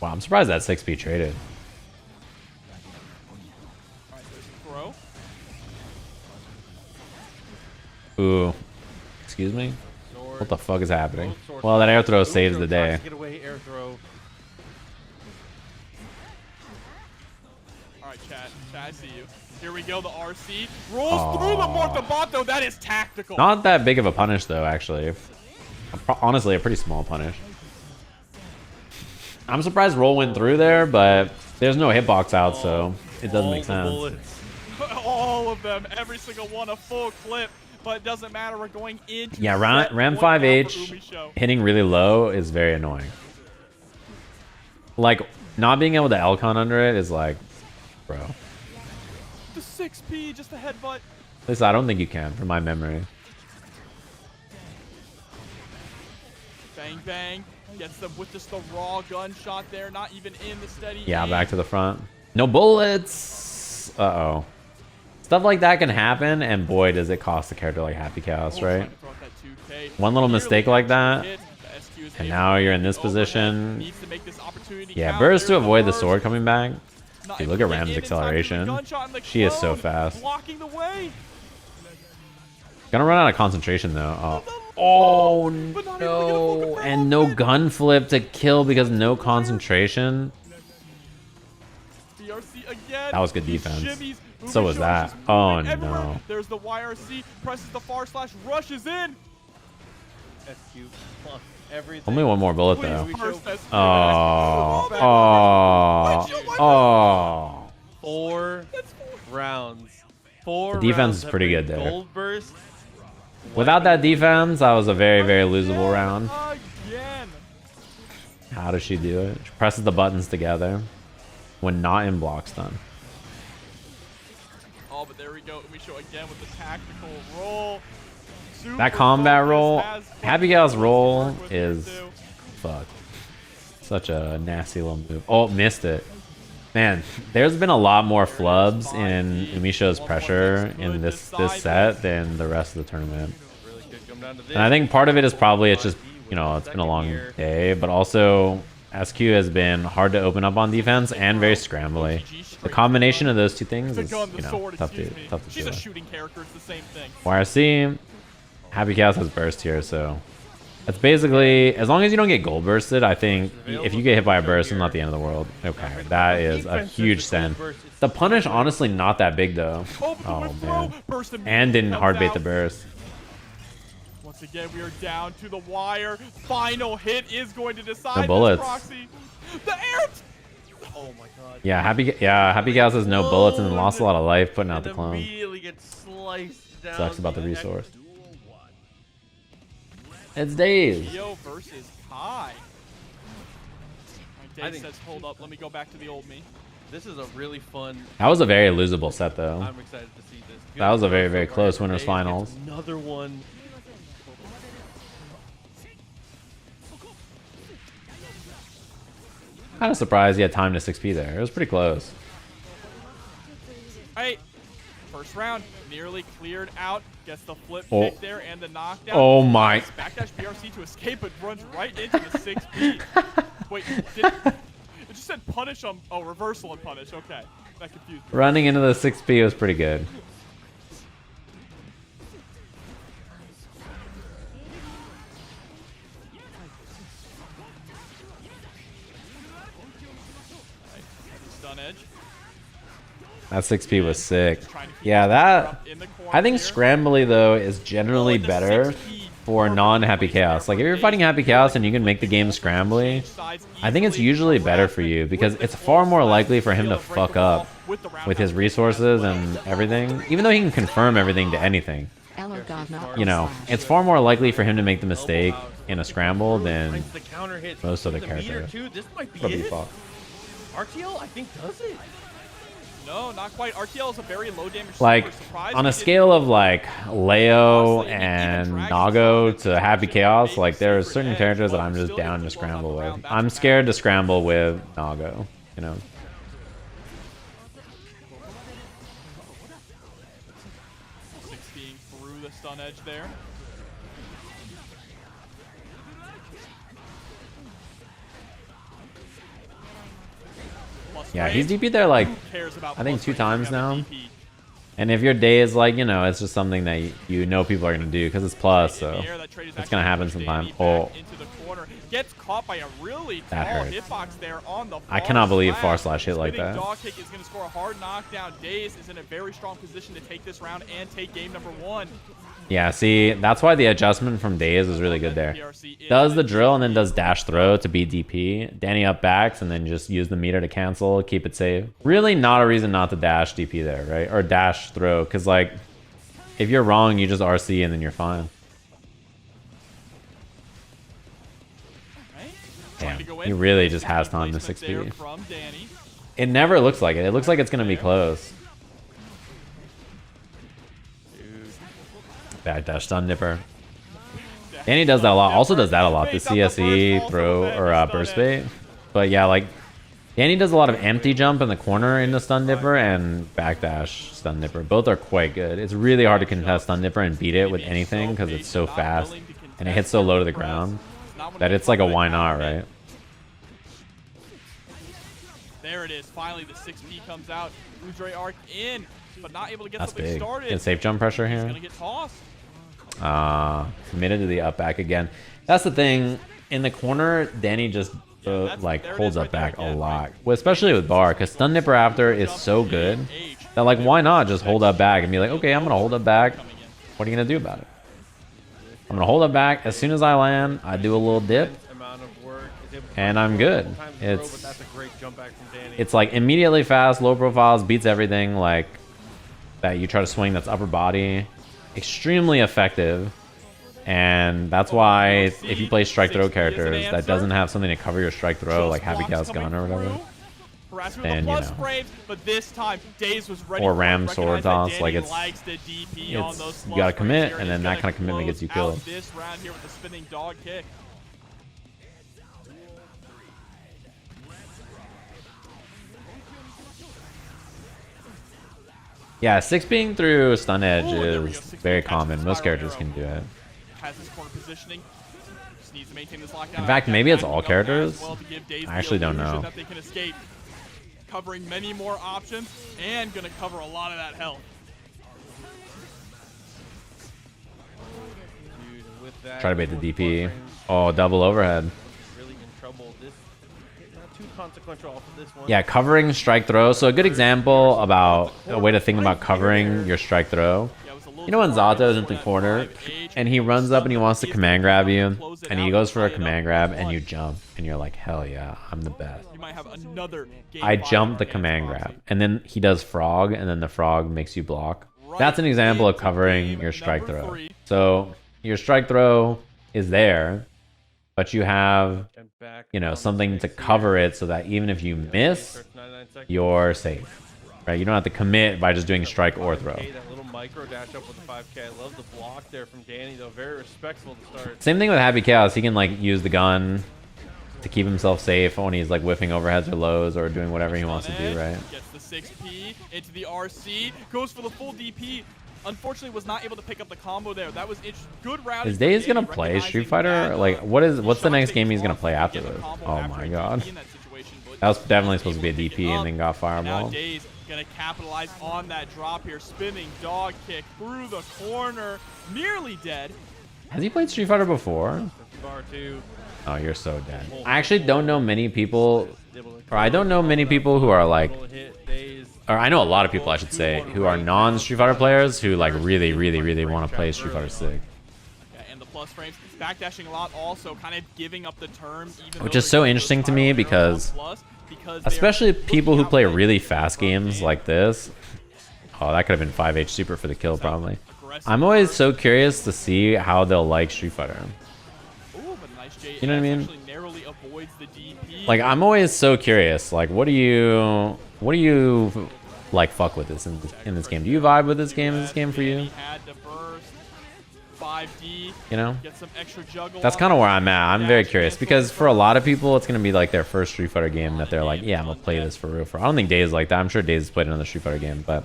Wow, I'm surprised that 6B traded. Alright, there's a throw. Ooh. Excuse me? What the fuck is happening? Well, that air throw saves the day. Alright, chat, I see you. Here we go, the RC rolls through the Mortabato. That is tactical. Not that big of a punish, though, actually. Honestly, a pretty small punish. I'm surprised roll went through there, but there's no hitbox out, so it doesn't make sense. All of them, every single one, a full clip. But it doesn't matter, we're going into yeah, Ram 5H hitting really low is very annoying. Like, not being able to L-con under it is like, bro. The 6P, just a headbutt. At least I don't think you can, from my memory. Bang, bang. Gets them with just the raw gunshot there, not even in the steady Yeah, aim. back to the front. No bullets! Uh-oh. Stuff like that can happen, and boy, does it cost a character like Happy Chaos, right? One little mistake like that, and now you're in this position. Yeah, burst to avoid the sword coming back. Dude, look at Ram's acceleration. She is so fast. Gonna run out of concentration, though. Oh. Oh no! And no gun flip to kill because no concentration. BRC again. That was good defense. Shimmies. So was UMISHO that. just Oh moving everywhere. no. There's the YRC, presses the far slash, rushes in. SQ plus everything. Only one more bullet Please, though. UMISHO. Oh. Oh. Oh. 4 rounds. 4 The defense rounds is have pretty been good there. Gold burst. Without that defense, that was a very, very losable round. Again. How does she do it? She presses the buttons together when not in block stun. Oh, but there we go. UMISHO again with the tactical roll. Super That combat focus, roll, has Happy Gal's roll work with her is too. fuck. Such a nasty little move. Oh, missed it. Man, there's been a lot more flubs in UMISHO's pressure in this set than the rest of the tournament. Really could come down to this. And I think part of it is probably it's just, you know, it's been a long day, but also SQ has been hard to open up on defense and very scrambly. The combination of those two things is, you know, tough to She's do. a shooting character. It's the same thing. YRC, Happy Chaos has burst here, so it's basically, as long as you don't get gold bursted, I think if you get hit by a burst, it's not the end of the world. Okay, that is a huge send. The punish, honestly, not that big though. Oh man, and didn't hard bait the burst. Once again, we are down to the wire. Final hit is going to decide No bullets. this proxy. The air. Oh my god. Yeah, Happy Chaos has no bullets and lost a lot of life putting out the clone. Immediately gets sliced down. Sucks about the resource. It's Daze. Yo versus Kai. I Daze think- says, hold up, let me go back to the old me. This is a really fun. That was a very losable set though. I'm excited to see this. That was a very, very close winners Daze finals. gets another one. Kind of surprised he had time to 6P there. It was pretty close. Hey, first round, nearly cleared out. Gets the flip Oh. kick there and the knockdown. Oh my. Backdash BRC to escape, but runs right into the 6P. Wait, it just said punish on, oh, reversal and punish. Okay, that confused me. Running into the 6P was pretty good. Stun edge. That 6P was sick. Yeah, that... I think Scrambly, though, is generally better for non-Happy Chaos. Like, if you're fighting Happy Chaos and you can make the game Scrambly, I think it's usually better for you because it's far more likely for him to fuck up with his resources and everything. Even though he can confirm everything to anything. You know, it's far more likely for him to make the mistake in a scramble than most other characters. This might be Probably it. fuck. RTL, I think, does it. No, not quite. RTL is a very low damage. Like, on a scale of like Leo and Nago to Happy Chaos, like there are certain characters that I'm just down to scramble with. I'm scared to scramble with Nago, you know. 16 through the stun edge there. Yeah, he's DP'd there like, I think 2 times now. And if your day is like, you know, it's just something that you know people are going to do because it's plus, so it's going to happen sometime. Oh, Gets caught by a really that tall hurt. hitbox there on the I cannot believe far slash hit like that. Dog kick is going to score a hard knockdown. Daze is in a very strong position to take this round and take game number 1. Yeah, see, that's why the adjustment from Daze is really good there. Does the drill and then does dash throw to beat DP. Dany up backs and then just use the meter to cancel, keep it safe. Really not a reason not to dash DP there, right? Or dash throw, because like, if you're wrong, you just RC and then you're fine. Damn, he really just has time to 6P. It never looks like it. It looks like it's going to be close. Back dash stun dipper. Dany does that a lot. Also does that a lot. The CSE throw or burst bait. But yeah, like Dany does a lot of empty jump in the corner in the stun dipper and backdash stun dipper. Both are quite good. It's really hard to contest stun dipper and beat it with anything because it's so fast and it hits so low to the ground that it's like a why not, right? There it is. Finally, the 6P comes out. Udre arc in, but not able to get That's something big. started. Get safe jump pressure He's here. gonna get tossed. Committed to the up back again. That's the thing. In the corner, Dany just like holds up back a lot, well, especially with bar, because stun nipper after is so good that like why not just hold up back and be like, okay, I'm gonna hold up back. What are you gonna do about it? I'm gonna hold up back. As soon as I land, I do a little dip, and I'm good. It's like immediately fast, low profiles, beats everything like that you try to swing. That's upper body, extremely effective. And that's why if you play strike throw characters that doesn't have something to cover your strike throw, like Happy Cow's Gun or whatever, then, you know, or Ram Sword Toss, like it's you gotta commit, and then that kind of commitment gets you killed. Yeah, 6 being through stun edge is very common. Most characters can do it. In fact, maybe it's all characters. I actually don't know. Covering many more options and gonna cover a lot of that health. Try to bait the DP. Oh, double overhead. Yeah, covering strike throw. So a good example about a way to think about covering your strike throw. You know when Zato is in the corner and he runs up and he wants to command grab you and he goes for a command grab and you jump and you're like, hell yeah, I'm the best. I jump the command grab and then he does frog and then the frog makes you block. That's an example of covering your strike throw. So your strike throw is there, but you have, you know, something to cover it so that even if you miss, you're safe. Right? You don't have to commit by just doing strike or throw. Micro dash up with the 5K. I love the block there from Dany, though. Very respectful to start. Same thing with Happy Chaos. He can like use the gun to keep himself safe when he's like whiffing overheads or lows or doing whatever he wants to do, right? Gets the 6P into the RC, goes for the full DP. Unfortunately, was not able to pick up the combo there. That was good route. Is Daze gonna play Street Fighter? Like, what's the next game he's gonna play after this? Oh my god, that was definitely supposed to be a DP and then got fireball. Gonna capitalize on that drop here. Spinning dog kick through the corner. Nearly dead. Has he played Street Fighter before? Oh, you're so dead. I actually don't know many people, or I don't know many people who are like, or I know a lot of people I should say, who are non-Street Fighter players who like really want to play Street Fighter 6. Yeah, and the plus frames, backdashing a lot, also kind of giving up the term. Which is so interesting to me because especially people who play really fast games like this. Oh, that could have been 5H super for the kill probably. I'm always so curious to see how they'll like Street Fighter. You know what I mean? Like, I'm always so curious. Like, what do you like fuck with this in this game? Do you vibe with this game? Is this game for you? You know, that's kind of where I'm at. I'm very curious because for a lot of people, it's gonna be like their first Street Fighter game that they're like, yeah, I'm gonna play this for real. I don't think Daze is like that. I'm sure Daze has played another Street Fighter game, but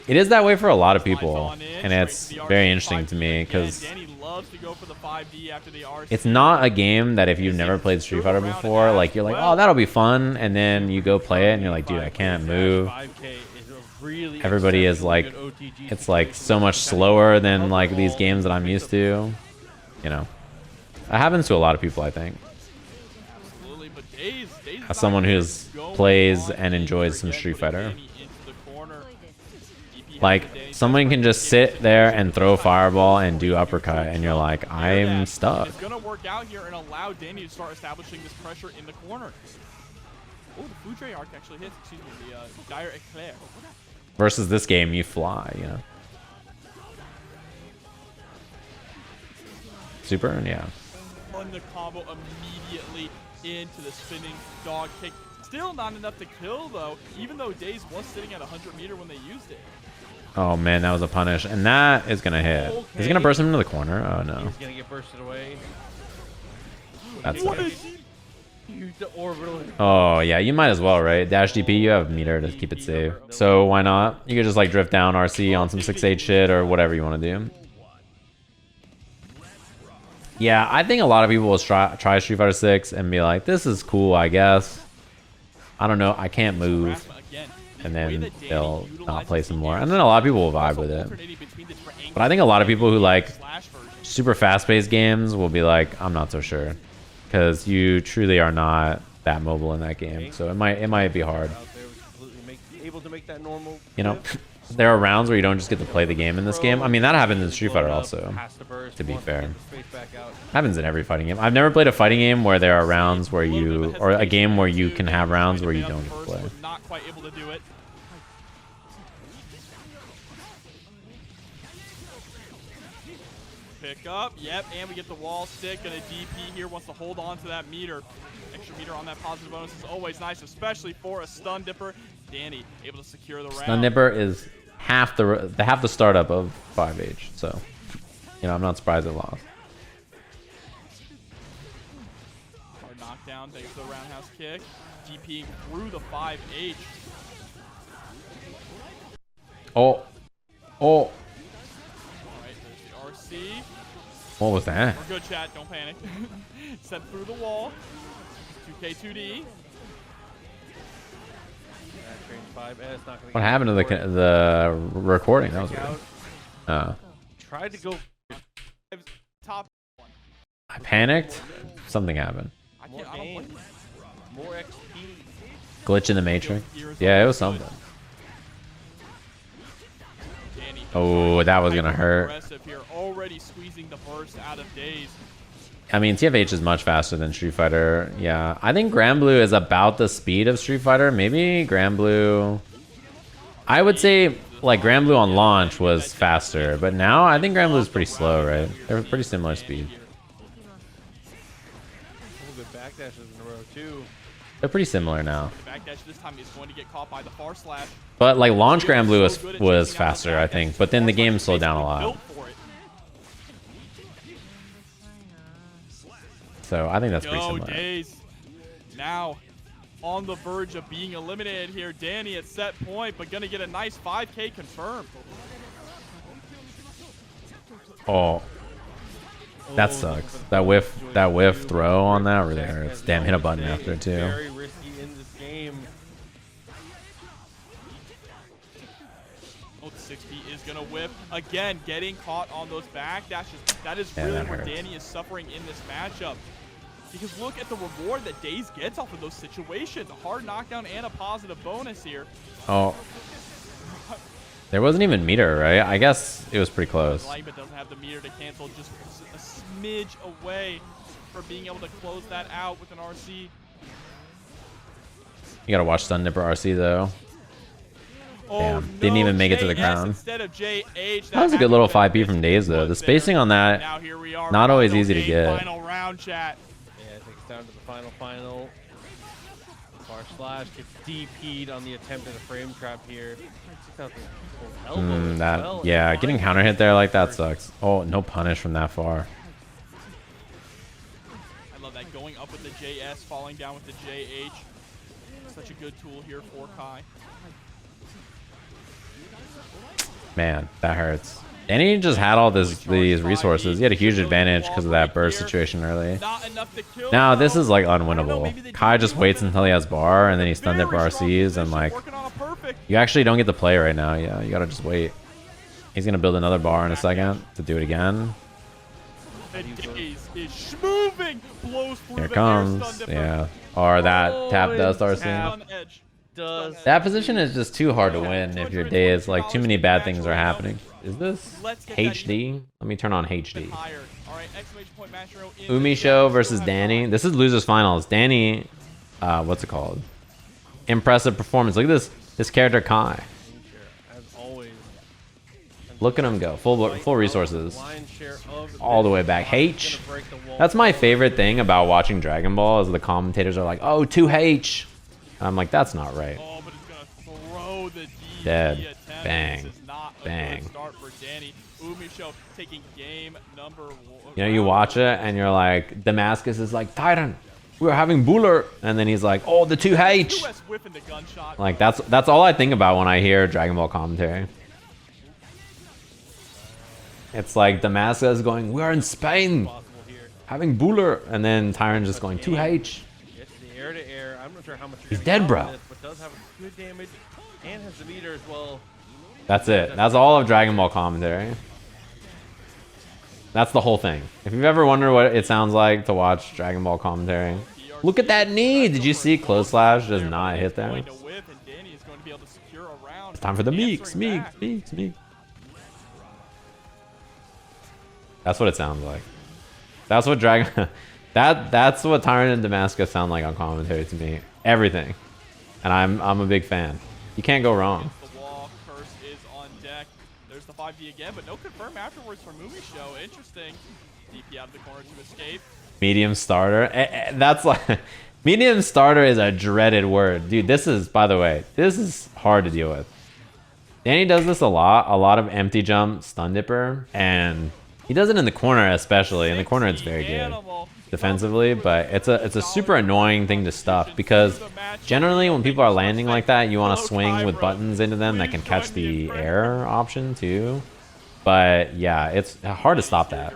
it is that way for a lot of people, and it's very interesting to me because it's not a game that if you've never played Street Fighter before, like you're like, oh, that'll be fun, and then you go play it and you're like, dude, I can't move. Everybody is like, it's like so much slower than like these games that I'm used to. You know, that happens to a lot of people, I think. As someone who plays and enjoys some Street Fighter, like someone can just sit there and throw fireball and do uppercut, and you're like, I'm stuck. It's gonna work out here and allow Dany to start establishing this pressure in the corner. Oh, the Foudre arc actually hits. Excuse me, the Dire Eclair. Versus this game, you fly, you know. Super, yeah. On the combo immediately into the spinning dog kick. Still not enough to kill though, even though Daze was sitting at 100 meter when they used it. Oh man, that was a punish, and that is gonna hit. Okay. Is he gonna burst him into the corner? Oh no. He's gonna get bursted away. That's oh yeah, you might as well, right? Dash DP, you have meter to keep it safe. So why not? You could just like drift down RC on some 6-8 shit or whatever you want to do. Yeah, I think a lot of people will try Street Fighter 6 and be like, this is cool, I guess. I don't know, I can't move. and then they'll not play some more. And then a lot of people will vibe with it. But I think a lot of people who like super fast-paced games will be like, I'm not so sure, because you truly are not that mobile in that game. So it might be hard. You know, there are rounds where you don't just get to play the game in this game. I mean, that happens in Street Fighter also, to be fair. Happens in every fighting game. I've never played a fighting game where there are rounds where you, or a game where you can have rounds where you don't get to play. Not quite able to do it. Pick up, yep, and we get the wall stick. Gonna DP here, wants to hold on to that meter. Extra meter on that positive bonus is always nice, especially for a stun dipper. Dany able to secure the round. Stun dipper is half the startup of 5H, so you know I'm not surprised it lost. Hard knockdown, takes the roundhouse kick, DPing through the 5H. Oh. Alright, there's the RC. What was that? We're good, chat, don't panic. Sent through the wall. 2K2D. What happened to the recording? That was weird. Tried to go Top one. I panicked. Something happened. more XP. Glitch in the matrix. Yeah, it was something. Oh, that was gonna hurt. Already squeezing the burst out of Daze. I mean, TFH is much faster than Street Fighter. Yeah, I think Grand Blue is about the speed of Street Fighter. Maybe Grand Blue... I would say, like, Grand Blue on launch was faster. But now, I think Grand Blue is pretty slow, right? They're pretty similar speed. They're pretty similar now. But, like, launch Grand Blue was faster, I think. But then the game slowed down a lot. So I think that's pretty similar. Daze. Now on the verge of being eliminated here. Dany at set point, but gonna get a nice 5K confirmed. Oh, that sucks. That whiff throw on that really hurts. Damn, hit a button after it too. Very risky in this game. Oh, the 6P is gonna whip again, getting caught on those back dashes. That is really where Dany is suffering in this matchup. Because look at the reward that Daze gets off of those situations. A hard knockdown and a positive bonus here. Oh. There wasn't even meter, right? I guess it was pretty close. But doesn't have the meter to cancel, just a smidge away for being able to close that out with an RC. You gotta watch Stun Nipper RC though. Oh, damn, no, didn't even make it to the JS ground. Instead of JH, that was a good little 5P from Daze though. The spacing on that, now here we are, not always easy to get. Final round, chat. Yeah, I think it's down to the final. Bar slash gets DP'd on the attempt at a frame trap here. Yeah, getting counter hit there like that sucks. Oh, no punish from that far. I love that, going up with the JS, falling down with the JH. Such a good tool here for Kai. Man, that hurts. And he just had all these resources. He had a huge advantage because of that burst situation early. Now this is like unwinnable. Kai just waits until he has bar and then he stunned it for RCs and like you actually don't get to play right now. Yeah, you gotta just wait. He's gonna build another bar in a second to do it again. Here it comes. Yeah. Or that tap dust RC. That position is just too hard to win if your Daze. Like too many bad things are happening. Is this HD? Let me turn on HD. UMISHO versus Dany. This is losers finals. Dany, what's it called? Impressive performance. Look at this character Kai. Look at him go. Full resources. All the way back. H. That's my favorite thing about watching Dragon Ball is the commentators are like, oh, 2H. I'm like, that's not right. Oh, but it's gonna throw the dead. Bang. Bang. Start for Dany. UMISHO taking game number 1. You know, you watch it and you're like, Damascus is like, Titan, we're having Buller. And then he's like, oh, the 2H. Like, that's all I think about when I hear Dragon Ball commentary. It's like Damascus going, we're in Spain, having Buller. And then Tyron just going, 2H. I'm not sure how much he's dead, bro. But does have a good damage. and has the meter as well. That's it. That's all of Dragon Ball commentary. That's the whole thing. If you've ever wondered what it sounds like to watch Dragon Ball commentary, look at that knee. Did you see close slash does not hit there? It's time for the meeks. That's what it sounds like. That's what Dragon that's what Tyrant and Damascus sound like on commentary to me. Everything. And I'm a big fan. You can't go wrong. The wall curse is on deck. There's the 5D again, but no confirm afterwards from UMISHO. Interesting. DP out of the corner to escape. Medium starter. That's like medium starter is a dreaded word. Dude, this is, by the way, this is hard to deal with. Dany does this a lot of empty jump stun dipper, and he does it in the corner especially. In the corner it's very good defensively, but it's a super annoying thing to stuff because generally when people are landing like that, you want to swing with buttons into them that can catch the air option too. But yeah, it's hard to stop that.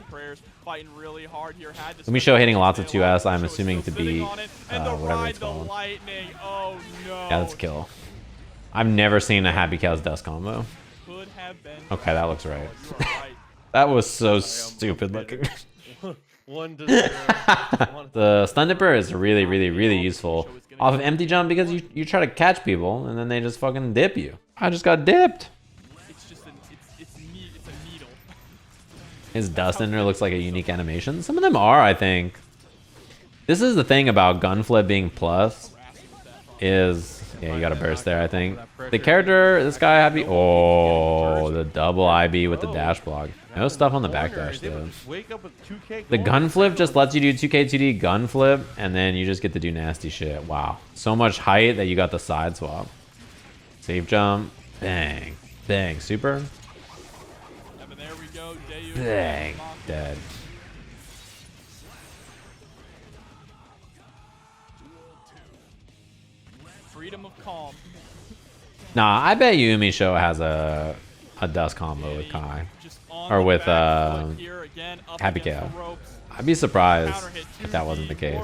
UMISHO hitting lots of 2S, I'm assuming to be whatever it's called. Yeah, that's a kill. I've never seen a Happy Cow's dust combo. Okay, that looks right. That was so stupid looking. 1-0. The stun dipper is really useful off of empty jump because you try to catch people and then they just fucking dip you. I just got dipped. It's just it's a needle. His dust ender looks like a unique animation. Some of them are, I think. This is the thing about gunflip being plus is yeah, you got to burst there, I think. The character, this guy happy. Oh, the double IB with the dash block. No stuff on the back dash though. The gun flip just lets you do 2K 2D gun flip, and then you just get to do nasty shit. Wow. So much height that you got the side swap. Safe jump. Bang. Bang. Super. Bang. Dead. Freedom of calm. Nah, I bet you UMISHO has a dust combo with Kai. Or with Happy Cow. I'd be surprised if that wasn't the case.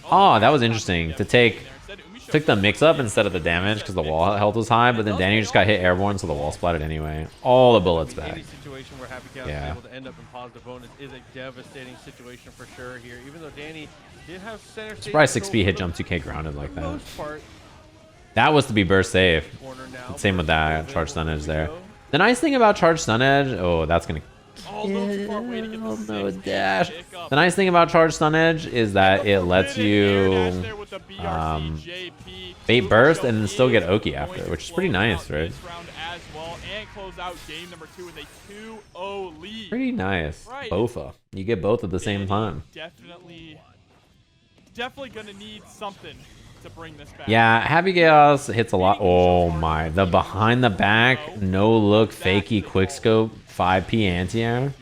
Oh, that was interesting. To took the mix up instead of the damage because the wall health was high, but then Dany just got hit airborne, so the wall splatted anyway. All the bullets back. Any situation where Happy Cow is able to end up in positive bonus is a devastating situation for sure here. Even though Dany did have center stage. Surprised 6B hit jump 2K grounded like that. That was to be burst safe. Same with that charge stun edge there. The nice thing about charge stun edge, oh, that's gonna no dash. The nice thing about charge stun edge is that it lets you bait burst and then still get Oki after, which is pretty nice, right? Pretty nice. Bofa. You get both at the same time. Definitely gonna need something to bring this back. Yeah, Happy Chaos hits a lot. Oh my, the behind the back, no look, fakey quickscope, 5P anti-air.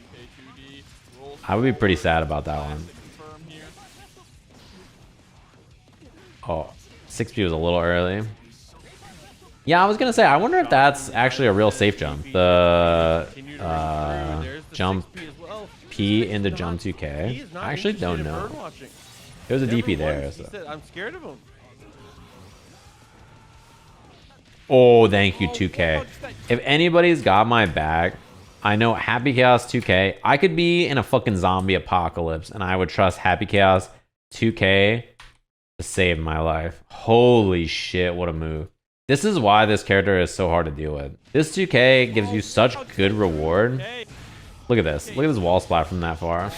I would be pretty sad about that one. Oh, 6P was a little early. Yeah, I was gonna say, I wonder if that's actually a real safe jump. The jump P into jump 2K. I actually don't know. There's a DP there. So. I'm scared of him. Oh, thank you, 2K. If anybody's got my back, I know Happy Chaos 2K. I could be in a fucking zombie apocalypse, and I would trust Happy Chaos 2K to save my life. Holy shit, what a move. This is why this character is so hard to deal with. This 2K gives you such good reward. Look at this. Look at this wall splat from that far.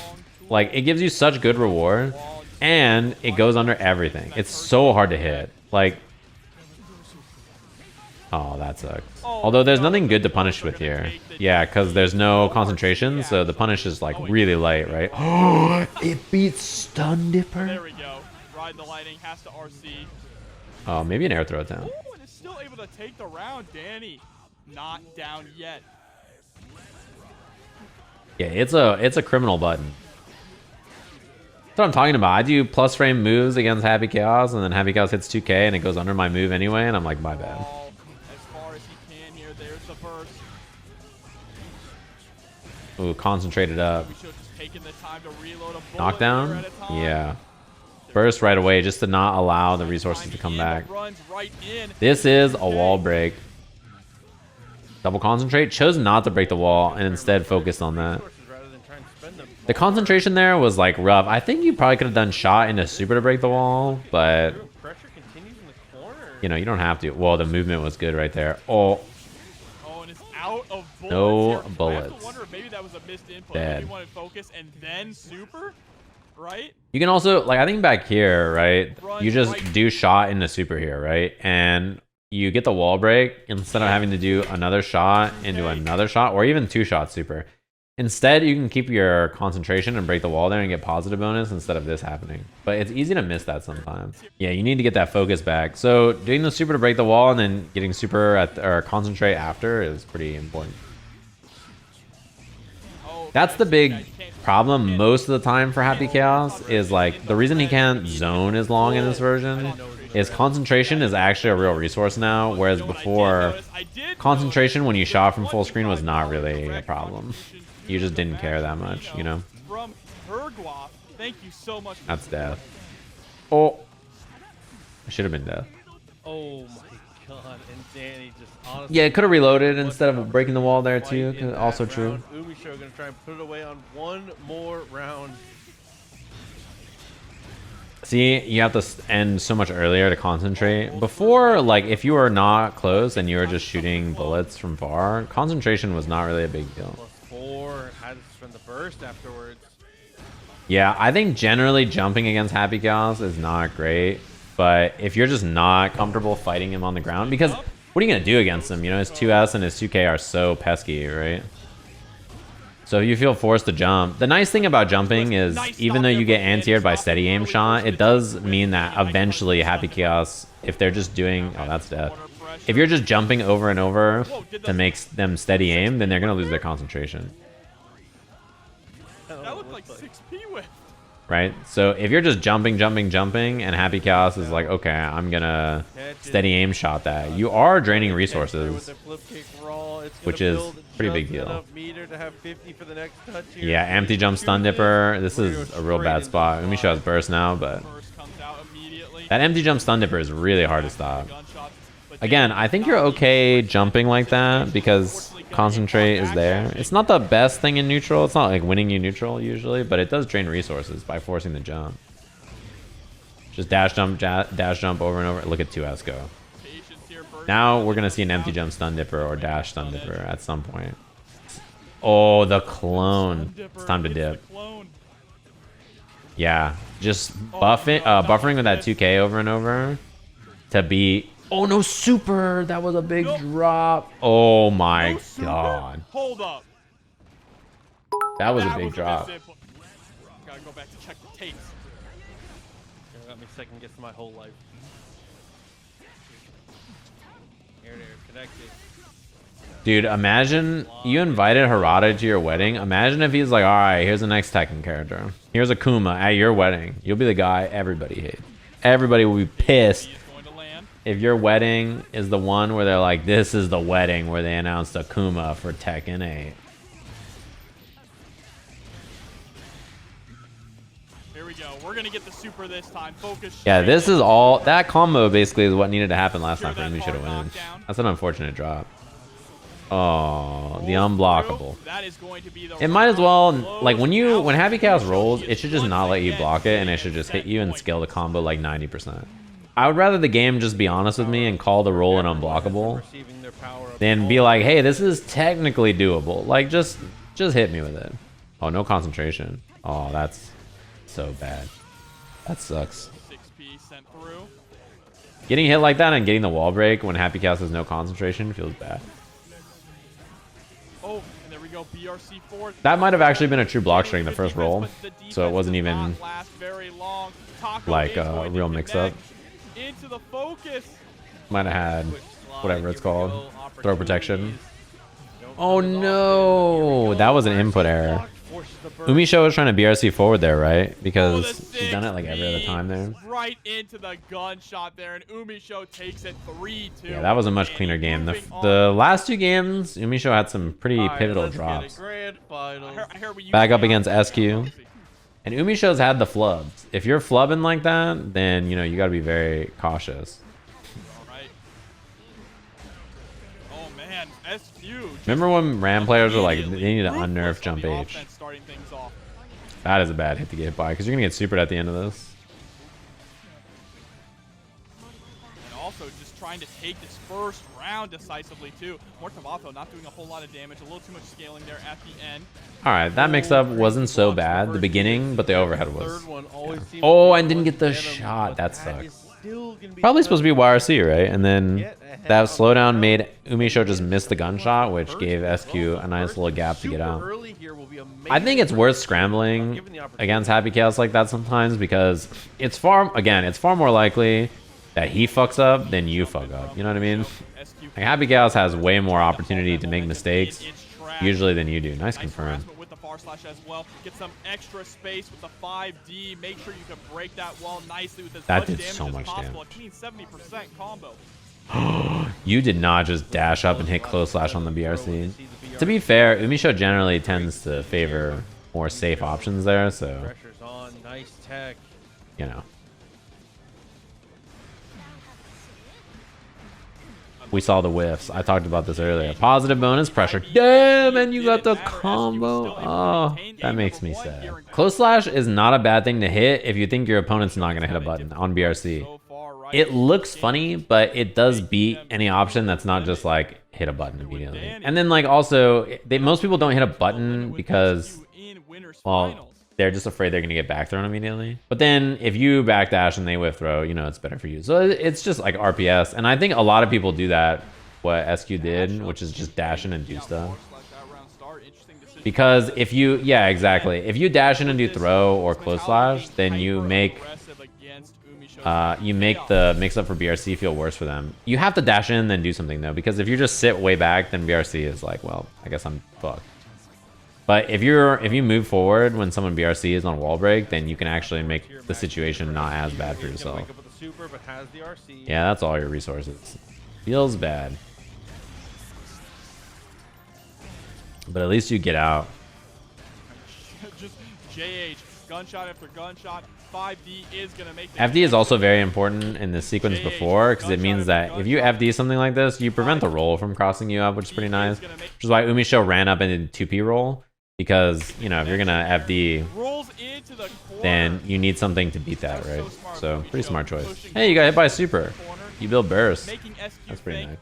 Like, it gives you such good reward, and it goes under everything. It's so hard to hit. Like, oh, that sucks. Although there's nothing good to punish with here. Yeah, because there's no concentration, so the punish is like really light, right? Oh, it beats Stun Dipper. There we go. Ride the lightning, has to RC. Oh, maybe an air throw down. Oh, and it's still able to take the round. Dany not down yet. Yeah, it's a criminal button. That's what I'm talking about. I do plus frame moves against Happy Chaos, and then Happy Chaos hits 2K, and it goes under my move anyway, and I'm like, my bad. Ooh, concentrated up. Knockdown? Yeah. burst right away just to not allow the resources to come back. Right This is a wall break. Double concentrate. Chose not to break the wall and instead focused on that. The concentration there was like rough. I think you probably could have done shot into super to break the wall, but you know, you don't have to. Well, the movement was good right there. Oh, and it's out of bullets. no here. bullets. I have to wonder if maybe that was a missed input. Dead. Maybe wanted focus and then super, right? You can also, like, I think back here, right? You just do shot into super here, right? And you get the wall break instead of having to do another shot into another shot, or even 2 shots super. Instead, you can keep your concentration and break the wall there and get positive bonus instead of this happening. But it's easy to miss that sometimes. Yeah, you need to get that focus back. So doing the super to break the wall and then getting super or concentrate after is pretty important. That's the big problem most of the time for Happy Chaos is like the reason he can't zone as long in this version is concentration is actually a real resource now, whereas before concentration when you shot from full screen was not really a problem. You just didn't care that much, you know? From Hergloff, thank you so much. That's death. Oh, it should have been death. Oh my god! And Dany just honestly. Yeah, it could have reloaded instead of breaking the wall there too. Also true. UMISHO gonna try and put it away on one more round. See, you have to end so much earlier to concentrate. Before, like, if you were not close and you were just shooting bullets from far, concentration was not really a big deal. +4, had to spend the burst afterwards. Yeah, I think generally jumping against Happy Chaos is not great. But if you're just not comfortable fighting him on the ground, because what are you going to do against him? You know, his 2S and his 2K are so pesky, right? So if you feel forced to jump, the nice thing about jumping is even though you get anti-aired by steady aim shot, it does mean that eventually Happy Chaos, if they're just doing, oh, that's death. If you're just jumping over and over to make them steady aim, then they're going to lose their concentration. That looked like 6P whip. Right? So if you're just jumping, and Happy Chaos is like, okay, I'm going to steady aim shot that, you are draining resources, which is a pretty big deal. Yeah, empty jump stun dipper. This is a real bad spot. UMISHO has burst now, but that empty jump stun dipper is really hard to stop. Again, I think you're okay jumping like that because concentrate is there. It's not the best thing in neutral. It's not like winning you neutral usually, but it does drain resources by forcing the jump. Just dash jump over and over. Look at 2S go. Now we're gonna see an empty jump stun dipper or dash stun dipper at some point. Oh, the clone. It's time to dip. Yeah, just buffering with that 2K over and over to beat. Oh, no super. That was a big drop. Oh my god. Hold up. That was a big drop. Gotta go back to check the tapes. Got me second guessing my whole life. Here, connected. Dude, imagine you invited Harada to your wedding. Imagine if he's like, all right, here's the next Tekken character. Here's Akuma at your wedding. You'll be the guy everybody hates. Everybody will be pissed if your wedding is the one where they're like, this is the wedding where they announced Akuma for Tekken 8. Here we go. We're gonna get the super this time. Focus. Yeah, this is all that combo basically is what needed to happen last time for UMISHO to win. That's an unfortunate drop. Oh, the unblockable. That is going to be the it might as well, like when Happy Chaos rolls, it should just not let you block it and it should just hit you and scale the combo like 90%. I would rather the game just be honest with me and call the roll an unblockable than be like, hey, this is technically doable. Like, just hit me with it. Oh, no concentration. Oh, that's so bad. That sucks. 6P sent through. Getting hit like that and getting the wall break when Happy Chaos has no concentration feels bad. Oh, and there we go. BRC4. That might have actually been a true block string the first roll, so it wasn't even like a real mix-up. Into the focus. Might have had whatever it's called, throw protection. Oh no, that was an input error. UMISHO was trying to BRC forward there, right? Because she's done it like every other time there. Right into the gunshot there, and UMISHO takes it 3-2. Yeah, that was a much cleaner game. The last 2 games, UMISHO had some pretty pivotal drops. Back up against SQ. And UMISHO's had the flubs. If you're flubbing like that, then, you know, you got to be very cautious. Alright. Oh man, SQ. Remember when Ram players were like, they need to unnerf jump H? That is a bad hit to get hit by, because you're going to get supered at the end of this. And also just trying to take this first round decisively too. Marvelo not doing a whole lot of damage, a little too much scaling there at the end. Alright, that mix-up wasn't so bad the beginning, but the overhead was. Yeah. Oh, I didn't get the shot. That sucks. Probably supposed to be YRC, right? And then that slowdown made UMISHO just miss the gunshot, which gave SQ a nice little gap to get out. I think it's worth scrambling against Happy Chaos like that sometimes, because it's far more likely that he fucks up than you fuck up. You know what I mean? Like, Happy Chaos has way more opportunity to make mistakes usually than you do. Nice confirm. With the far slash as well. Get some extra space with the 5D. Make sure you can break that wall nicely with as much damage as possible. It means 70% combo. You did not just dash up and hit close slash on the BRC. To be fair, UMISHO generally tends to favor more safe options there, so you know. We saw the whiffs. I talked about this earlier. Positive bonus pressure. Damn, and you got the combo. Oh, that makes me sad. Close slash is not a bad thing to hit if you think your opponent's not going to hit a button on BRC. It looks funny, but it does beat any option that's not just like hit a button immediately. And then like also, most people don't hit a button because, well, they're just afraid they're going to get back thrown immediately. But then if you backdash and they whiff throw, you know, it's better for you. So it's just like RPS. And I think a lot of people do that, what SQ did, which is just dash in and do stuff. Because if you, yeah, exactly. If you dash in and do throw or close slash, then you make the mix-up for BRC feel worse for them. You have to dash in, then do something, though. Because if you just sit way back, then BRC is like, well, I guess I'm fucked. But if you move forward when someone BRC is on wall break, then you can actually make the situation not as bad for yourself. Yeah, that's all your resources. Feels bad. But at least you get out. Just JH, gunshot after gunshot. 5D is gonna make the FD is also very important in this sequence before, because it means that if you FD something like this, you prevent the roll from crossing you up, which is pretty nice. Which is why UMISHO ran up and did 2P roll. Because, you know, if you're going to FD, then you need something to beat that, right? So, pretty smart choice. Hey, you got hit by a super. You build burst. That's pretty nice.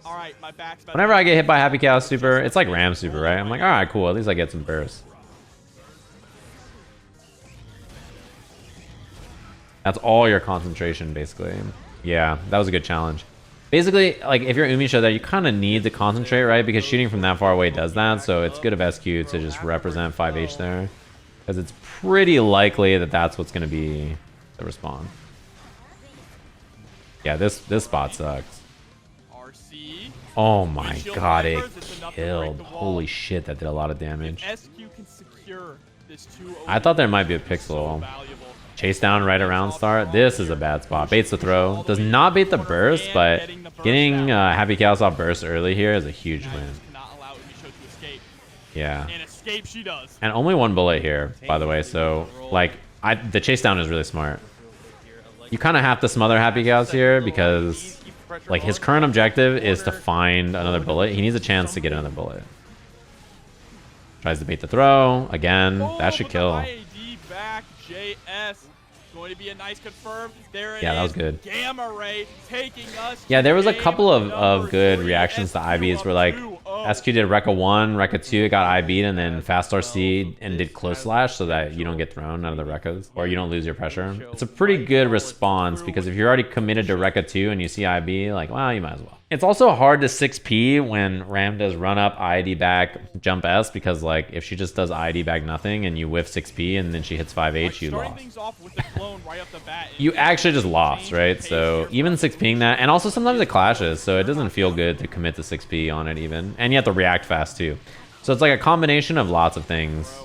Whenever I get hit by Happy Chaos super, it's like Ram super, right? I'm like, alright, cool. At least I get some burst. That's all your concentration, basically. Yeah, that was a good challenge. Basically, like, if you're UMISHO there, you kind of need to concentrate, right? Because shooting from that far away does that, so it's good of SQ to just represent 5H there. Because it's pretty likely that that's what's going to be the respawn. Yeah, this spot sucks. Oh my god, it killed. Holy shit, that did a lot of damage. I thought there might be a pixel. Chase down right around start. This is a bad spot. Baits the throw. Does not bait the burst, but getting Happy Chaos off burst early here is a huge win. Yeah. And only one bullet here, by the way. So, like, the chase down is really smart. You kind of have to smother Happy Chaos here because, like, his current objective is to find another bullet. He needs a chance to get another bullet. Tries to bait the throw. Again, that should kill. Going to be a nice confirm. There yeah, that was good. Gamma ray taking us. Yeah, there was a couple of good reactions to IBs where like SQ did Rekka 1, Rekka 2, it got IB'd, and then fast RC and did close slash so that you don't get thrown out of the Rekkas or you don't lose your pressure. It's a pretty good response because if you're already committed to Rekka 2 and you see IB, like, well, you might as well. It's also hard to 6P when Ram does run up, IID back, jump S, because like if she just does IID back nothing and you whiff 6P and then she hits 5H, you lost. You actually just lost, right? So even 6Ping that, and also sometimes it clashes, so it doesn't feel good to commit to 6P on it even. And you have to react fast too. So it's like a combination of lots of things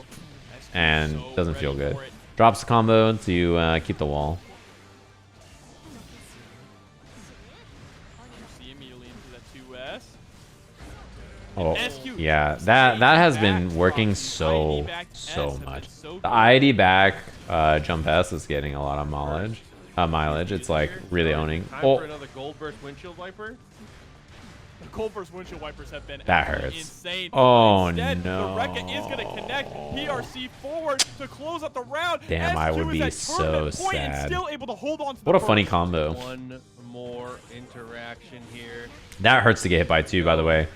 and doesn't feel good. Drops the combo to keep the wall. Oh, yeah, that has been working so much. The IID back Jump S is getting a lot of mileage. It's like really owning. Time for another Gold Burst Windshield Wiper. The Gold Burst Windshield Wipers have been That hurts. insane. Oh, Instead, no. the Rekka is going to connect PRC forward to close up the round. Damn, I would be so sad. And still able to hold on to what the a funny burst. combo. One more interaction here. That hurts to get hit by 2, by the way.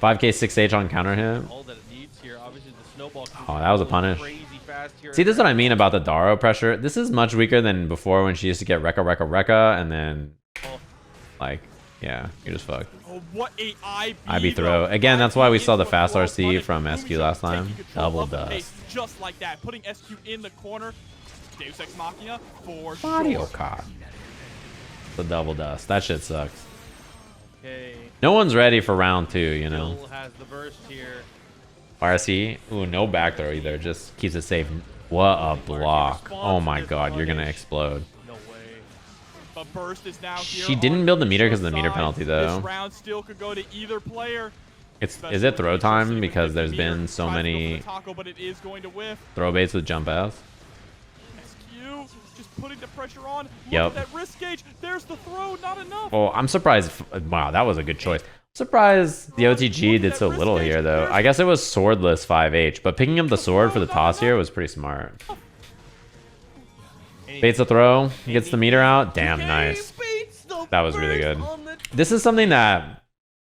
5k 6H on counter hit. All that it needs here, obviously the snowball. Oh, that was a punish. Crazy fast here. See, this is what I mean about the Daro pressure. This is much weaker than before when she used to get Rekka, and then, like, yeah, you're just fucked. Oh, what a IB throw. Again, that's why we saw the fast RC from SQ last time. Double dust. Just like that, putting SQ in the corner. Deus Ex Machina for Mario sure. Kart. The double dust. That shit sucks. Okay. No one's ready for round 2, you know. Still has the burst here. RC. Ooh, no back throw either. Just keeps it safe. What a block. Oh my god, you're gonna explode. No way. But burst is now here. She didn't build the meter because of the meter penalty, though. This round still could go to either player. Is it throw time? Because there's been so many But it is going to whiff. throw baits with jump S. SQ just putting the pressure on. Yep. Look at that risk gauge. There's the throw. Not enough. Oh, I'm surprised. Wow, that was a good choice. Surprised the OTG did so little here, though. I guess it was swordless 5H, but picking up the sword for the toss here was pretty smart. Baits a throw, gets the meter out. Damn, nice. That was really good. This is something that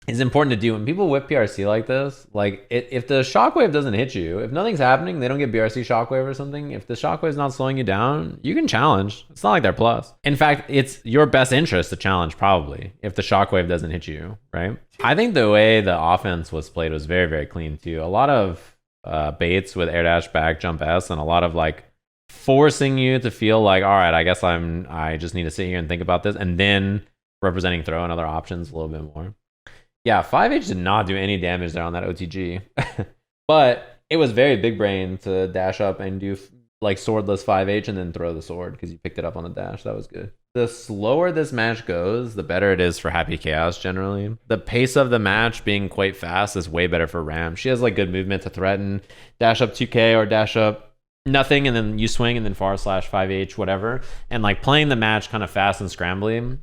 is important to do when people whip PRC like this. Like, if the shockwave doesn't hit you, if nothing's happening, they don't get BRC shockwave or something. If the shockwave's not slowing you down, you can challenge. It's not like they're plus. In fact, it's your best interest to challenge, probably, if the shockwave doesn't hit you, right? I think the way the offense was played was very, very clean, too. A lot of baits with air dash back, jump S, and a lot of, like, forcing you to feel like, all right, I guess I just need to sit here and think about this, and then representing throw and other options a little bit more. Yeah, 5H did not do any damage there on that OTG. But it was very big brain to dash up and do like swordless 5H and then throw the sword because you picked it up on the dash. That was good. The slower this match goes, the better it is for Happy Chaos generally. The pace of the match being quite fast is way better for Ram. She has like good movement to threaten, dash up 2K or dash up nothing and then you swing and then /5H, whatever. And like playing the match kind of fast and scrambly,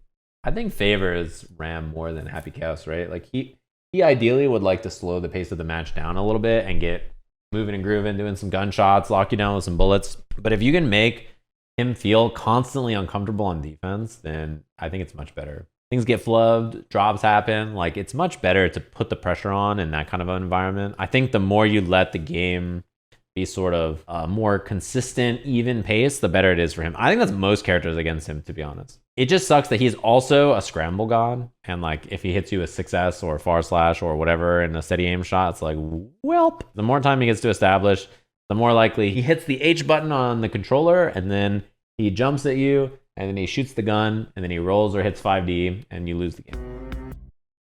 I think favors Ram more than Happy Chaos, right? Like he ideally would like to slow the pace of the match down a little bit and get moving and grooving, doing some gunshots, lock you down with some bullets. But if you can make him feel constantly uncomfortable on defense, then I think it's much better. Things get flubbed, drops happen. Like it's much better to put the pressure on in that kind of an environment. I think the more you let the game be sort of more consistent, even pace, the better it is for him. I think that's most characters against him, to be honest. It just sucks that he's also a scramble god. And like if he hits you with 6S or / or whatever in a steady aim shot, it's like, welp. The more time he gets to establish, the more likely he hits the H button on the controller and then he jumps at you and then he shoots the gun and then he rolls or hits 5D and you lose the game.